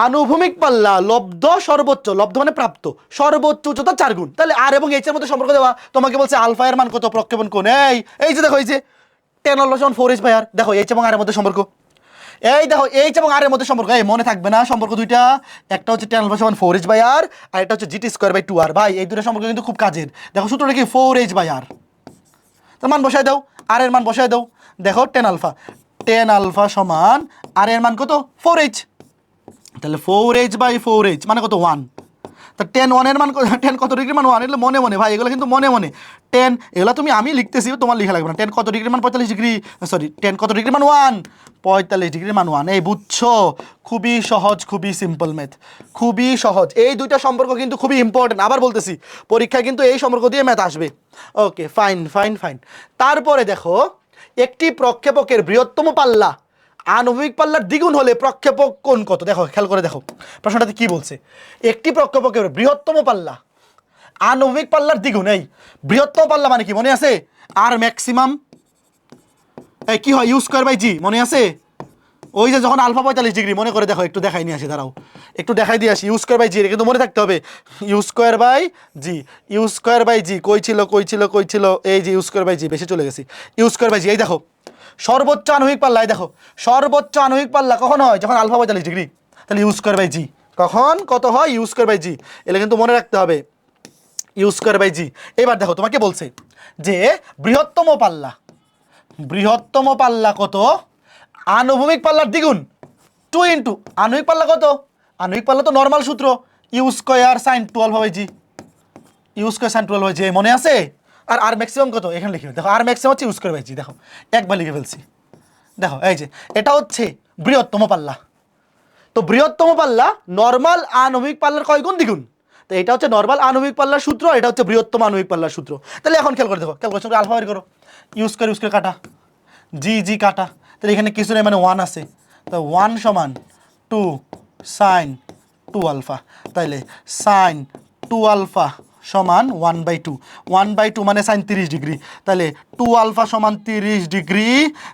আনুভূমিক পাল্লা লব্ধ সর্বোচ্চ, লব্ধ মানে প্রাপ্ত, সর্বোচ্চ উচ্চতা 4 গুণ। তাহলে আর এবং এইচ এর মধ্যে সম্পর্ক দেওয়া। তোমাকে বলছে আলফা এর মান কত, প্রক্ষেপণ কোণ। এই যে দেখো, এই যে টেন আলফা সমান 4h বাই আর। দেখো এইচ এবং আর এর মধ্যে সম্পর্ক, এই দেখো এইচ এবং আর এর মধ্যে সম্পর্ক। এই মনে থাকবে না সম্পর্ক দুইটা, একটা হচ্ছে টেন আলফা সমান 4h বাই আর, আর একটা হচ্ছে জিটি স্কোয়ার বাই 2r। ভাই এই দুটো সম্পর্ক কিন্তু খুব কাজের। দেখো সূত্রটা কি, 4h বাই আর। তার মান বসায় দাও, আর এর মান বসায় দাও। দেখো টেন আলফা সমান আর এর মান কত, 4h। তাহলে 4h বাই 4h মানে কত, 1। তা 1 এর মান, 10 কত ডিগ্রি মান 1, এগুলো মনে ভাই, এগুলো কিন্তু মনে 10, এগুলো তুমি আমি লিখতেছি, তোমার লেখা লাগবে না। 10 কত ডিগ্রি মান 45 ডিগ্রি, সরি 10 কত ডিগ্রি মান 1, 45 ডিগ্রি মান 1। এই বুঝছো? খুবই সহজ, খুবই সিম্পল ম্যাথ, খুবই সহজ। এই দুইটা সম্পর্ক কিন্তু খুবই ইম্পর্টেন্ট, আবার বলতেছি পরীক্ষায় কিন্তু এই সম্পর্ক দিয়ে ম্যাথ আসবে। Okay fine. তারপরে দেখো, একটি প্রক্ষেপকের বৃহত্তম পাল্লা আণবিক পাল্লার দ্বিগুণ হলে প্রক্ষেপক কোণ কত? দেখো খেয়াল করে দেখো প্রশ্নটাতে কি বলছে, একটি প্রক্ষেপকের বৃহত্তম পাল্লা আণবিক পাল্লার দ্বিগুণ। এই বৃহত্তম পাল্লা মানে কি মনে আছে? আর ম্যাক্সিমাম এই কি হয়, ইউ স্কোয়ার বাই জি। মনে আছে? ওই যে যখন আলফা 45 ডিগ্রি, মনে করে দেখো, একটু দেখাই নিয়ে আসি, দাঁড়াও একটু দেখাই দিয়ে আসি। ইউ স্কোয়ার বাই জি, এটা কিন্তু মনে থাকতে হবে, ইউ স্কোয়ার বাই জি। কই ছিল, এই যে ইউ স্কোয়ার বাই জি, বেশি চলে গেছি। ইউ স্কোয়ার বাই জি, এই দেখো সর্বোচ্চ আণবিক পাল্লা। এই দেখো সর্বোচ্চ আণবিক পাল্লা কখন হয়, যখন আলফা 45 ডিগ্রি। তাহলে ইউ স্কোয়ার বাই জি কখন কত হয়, ইউ স্কোয়ার বাই জি। এটা কিন্তু মনে রাখতে হবে, ইউ স্কোয়ার বাই জি। এবার দেখো তোমাকে বলছে যে বৃহত্তম পাল্লা কত, আনুভূমিক পাল্লার দ্বিগুণ 2 ইন্টু আণবিক পাল্লা কত, আণবিক পাল্লা তো নর্মাল সূত্র, u square sine 2 alpha by g. U square sine 12/j মনে আছে? আর আর ম্যাক্সিমাম কত এখানে লিখে দেখো, আর ম্যাক্সিমাম হচ্ছে ইউ স্কোয়ার বাই জি। দেখো একবার লিখে ফেলছি। দেখো এই যে এটা হচ্ছে বৃহত্তম পাল্লা। তো বৃহত্তম পাল্লা নর্মাল আণবিক পাল্লার কয় গুণ? দ্বিগুণ। তো এটা হচ্ছে নর্মাল আণবিক পাল্লার সূত্র, এটা হচ্ছে বৃহত্তম আণবিক পাল্লার সূত্র। তাহলে এখন খেয়াল করে দেখো, ক্যালকুলেশন করে আলফা বের করো। ইউ স্কোয়ার কাটা, জি জি কাটা, তাহলে এখানে কিছু নেই মানে 1 আছে। তো 1 সমান 2 সাইন 2 আলফা, তাইলে সাইন 2 আলফা সমান 1/2। 1/2 মানে সাইন 30 ডিগ্রি, তাহলে 2 আলফা সমান 30 ডিগ্রি,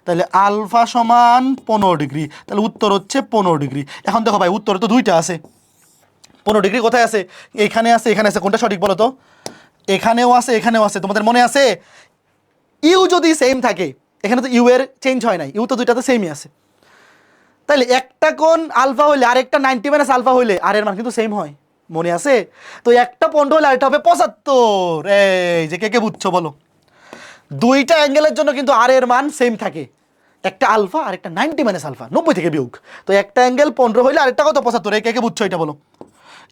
তাহলে আলফা সমান 15 ডিগ্রি, তাহলে উত্তর হচ্ছে 15 ডিগ্রি। এখন দেখো ভাই উত্তরে তো দুইটা আছে, 15 ডিগ্রি কোথায় আছে? এখানে আছে, এখানে আছে, কোনটা সঠিক বলো তো? এখানেও আছে, এখানেও আছে। তোমাদের মনে আছে ইউ যদি সেম থাকে, এখানে তো ইউ এর চেঞ্জ হয় নাই, ইউ তো দুইটাতে সেমই আছে, তাইলে একটা কোণ আলফা হইলে আরেকটা 90 মাইনাস আলফা হইলে আর এর মান কিন্তু সেম হয়, মনে আছে? তো একটা 15 হলে আরেকটা হবে 75। এই যে কে কে বুঝছো বলো? দুইটা অ্যাঙ্গেলের জন্য কিন্তু আর এর মান সেম থাকে, একটা আলফা আর একটা 90 মাইনাস আলফা, 90 থেকে বিয়োগ। তো একটা অ্যাঙ্গেল 15 হইলে আরেকটা কত? 75। এই কে কে বুঝছো এটা বলো?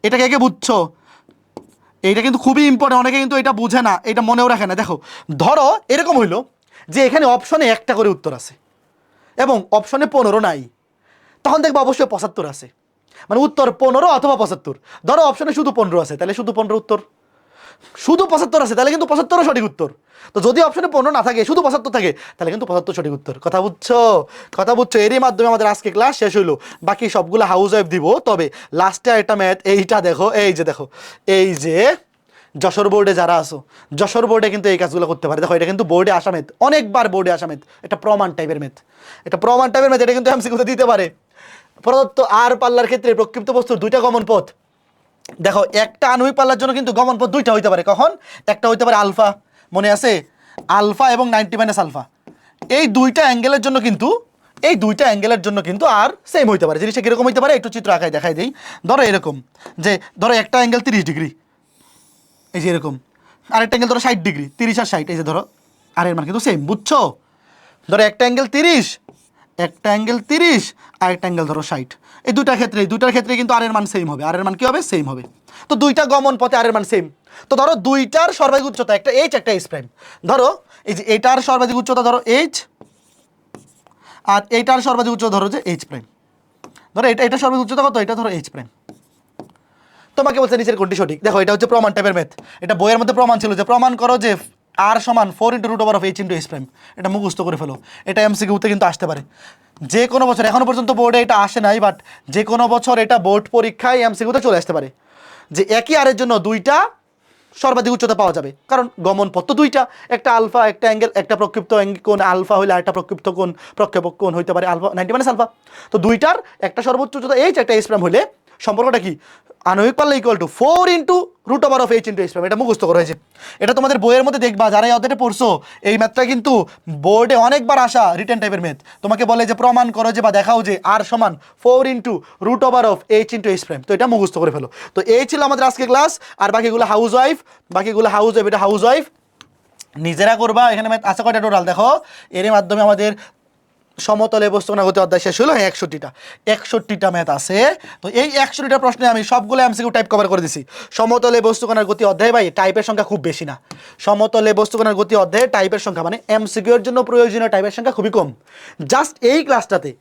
এটা কে কে বুঝছো? এইটা কিন্তু খুবই ইম্পর্টেন্ট, অনেকে কিন্তু এটা বুঝে না, এটা মনেও রাখে না। দেখো ধরো এরকম হইলো যে এখানে অপশনে একটা করে উত্তর আছে এবং অপশনে 15 নাই, তখন দেখবো অবশ্যই 75 আছে, মানে উত্তর 15 অথবা 75। ধরো অপশনে শুধু 15 আছে, তাহলে শুধু 15 উত্তর। শুধু 75 আছে, তাহলে কিন্তু 75 সঠিক উত্তর। তো যদি অপশনে 15 না থাকে, শুধু 75 থাকে, তাহলে কিন্তু 75 সঠিক উত্তর। কথা বুঝছো? কথা বুঝছো? এরই মাধ্যমে আমাদের আজকে ক্লাস শেষ হইলো। বাকি সবগুলো হাউস ওয়াইফ দিব, তবে লাস্টে একটা ম্যাথ, এইটা দেখো, এই যে দেখো, এই যে যশোর বোর্ডে যারা আসো, যশোর বোর্ডে কিন্তু এই কাজগুলো করতে পারে। দেখো এটা কিন্তু বোর্ডে আসা ম্যাথ, অনেকবার বোর্ডে আসা ম্যাথ, এটা প্রমাণ টাইপের ম্যাথ, এটা প্রমাণ টাইপের ম্যাথ, এটা কিন্তু এমসিকিউতে দিতে পারে। প্রদত্ত আর পাল্লার ক্ষেত্রে প্রক্ষিপ্ত বস্তুর দুইটা গমন পথ। দেখো একটা আণবিক পাল্লার জন্য কিন্তু গমন পথ দুইটা হইতে পারে। কখন? একটা হইতে পারে আলফা, মনে আছে? আলফা এবং 90 মাইনাস আলফা, এই দুইটা অ্যাঙ্গেলের জন্য কিন্তু, এই দুইটা অ্যাঙ্গেলের জন্য কিন্তু আর সেম হইতে পারে। জিনিসটা কীরকম হইতে পারে একটু চিত্র আঁকায় দেখাই দিই। ধরো এরকম যে, ধরো একটা অ্যাঙ্গেল 30 ডিগ্রি, এই যে এরকম, আরেকটা অ্যাঙ্গেল ধরো 60 ডিগ্রি, 30 আর 60, এই যে ধরো আর এর মান কিন্তু সেম, বুঝছো? ধরো একটা অ্যাঙ্গেল 30, একটা অ্যাঙ্গেল 30, আর একটা অ্যাঙ্গেল ধরো 60, এই দুটার ক্ষেত্রে কিন্তু আর এর মান সেম হবে। আর এর মান কি হবে? সেম হবে। তো দুইটা গমন পথে আর এর মান সেম। তো ধরো দুইটার সর্বাধিক উচ্চতা, একটা এইচ একটা এইচ প্রাইম। ধরো এই যে এটার সর্বাধিক উচ্চতা ধরো এইচ, আর এইটার সর্বাধিক উচ্চতা ধরো যে এইচ প্রাইম। ধরো এটা সর্বাধিক উচ্চতা কত? এটা ধরো এইচ প্রাইম। তোমাকে বলছে নিচের কোনটি সঠিক। দেখো এটা হচ্ছে প্রমাণ টাইপের ম্যাথ, এটা বইয়ের মধ্যে প্রমাণ ছিল যে প্রমাণ করো যে আর সমান 4 × √h × h প্রাইম। এটা মুখস্থ করে ফেলো, এটা এমসিকিউতে কিন্তু আসতে পারে যে কোনো বছর। এখনো পর্যন্ত বোর্ডে এটা আসে নাই, বাট যে কোনো বছর এটা বোর্ড পরীক্ষায় এমসিকিউতে চলে আসতে পারে যে একই আরের জন্য দুইটা সর্বাধিক উচ্চতা পাওয়া যাবে, কারণ গমন পথ তো দুইটা, একটা আলফা, একটা অ্যাঙ্গেল, একটা প্রক্ষিপ্ত কোণ আলফা হইলে আরেকটা প্রক্ষিপ্ত কোণ প্রক্ষেপক কোণ হইতে পারে আলফা 90 মাইনাস আলফা। তো দুইটার একটা সর্বোচ্চ উচ্চতা এইচ, একটা এইচ প্রাইম হইলে সম্পর্কটা কি? আণবিক পাল্লা equal to 4 × √h × h prime. এটা মুখস্থ করা হয়েছে, এটা তোমাদের বইয়ের মধ্যে দেখবা যারা এই অধ্যায়টা পড়ছো। এই ম্যাথটা কিন্তু বোর্ডে অনেকবার আসা রিটেন টাইপের ম্যাথ। তোমাকে বলে যে প্রমাণ করো যে বা দেখাও যে আর সমান 4 × √h × h প্রাইম। তো এটা মুখস্থ করে ফেলো। তো এই ছিল আমাদের আজকে ক্লাস। আর বাকিগুলো হাউস ওয়াইফ, এটা হাউস ওয়াইফ নিজেরা করবা। এখানে ম্যাথ আছে কয়টা টোটাল দেখো, এর মাধ্যমে আমাদের সমতলে বস্তুকণার গতি অধ্যায় শেষ হলো। 61টা ম্যাথ আছে। তো এই 61টা প্রশ্নে আমি সবগুলো এমসিকিউ টাইপ কভার করে দিছি। সমতলে বস্তুকণার গতি অধ্যায় ভাই টাইপের সংখ্যা খুব বেশি না। সমতলে বস্তুকণার গতি অধ্যায়ে টাইপের সংখ্যা মানে এমসিকিউ এর জন্য প্রয়োজনীয় টাইপের সংখ্যা খুবই কম। জাস্ট এই ক্লাসটাতে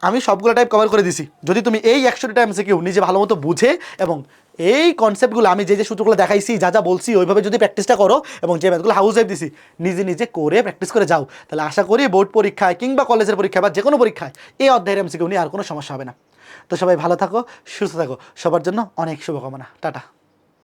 আমি সবগুলো টাইপ কভার করে দিছি। যদি তুমি এই 61টা এমসিকিউ নিজে ভালো মতো বুঝে এবং এই কনসেপ্টগুলো আমি যে সূত্রগুলো দেখাইছি, যা যা বলছি ওইভাবে যদি প্র্যাকটিসটা করো এবং যে ম্যাথগুলো হাউস ওয়াইফ দিছি নিজে নিজে করে প্র্যাকটিস করে যাও, তাহলে আশা করি বোর্ড পরীক্ষায় কিংবা কলেজের পরীক্ষায় বা যে কোনো পরীক্ষায় এই অধ্যায়ের এমসিকিউ নিয়ে আর কোনো সমস্যা হবে না। তো সবাই ভালো থাকো, সুস্থ থাকো, সবার জন্য অনেক শুভকামনা। টাটা।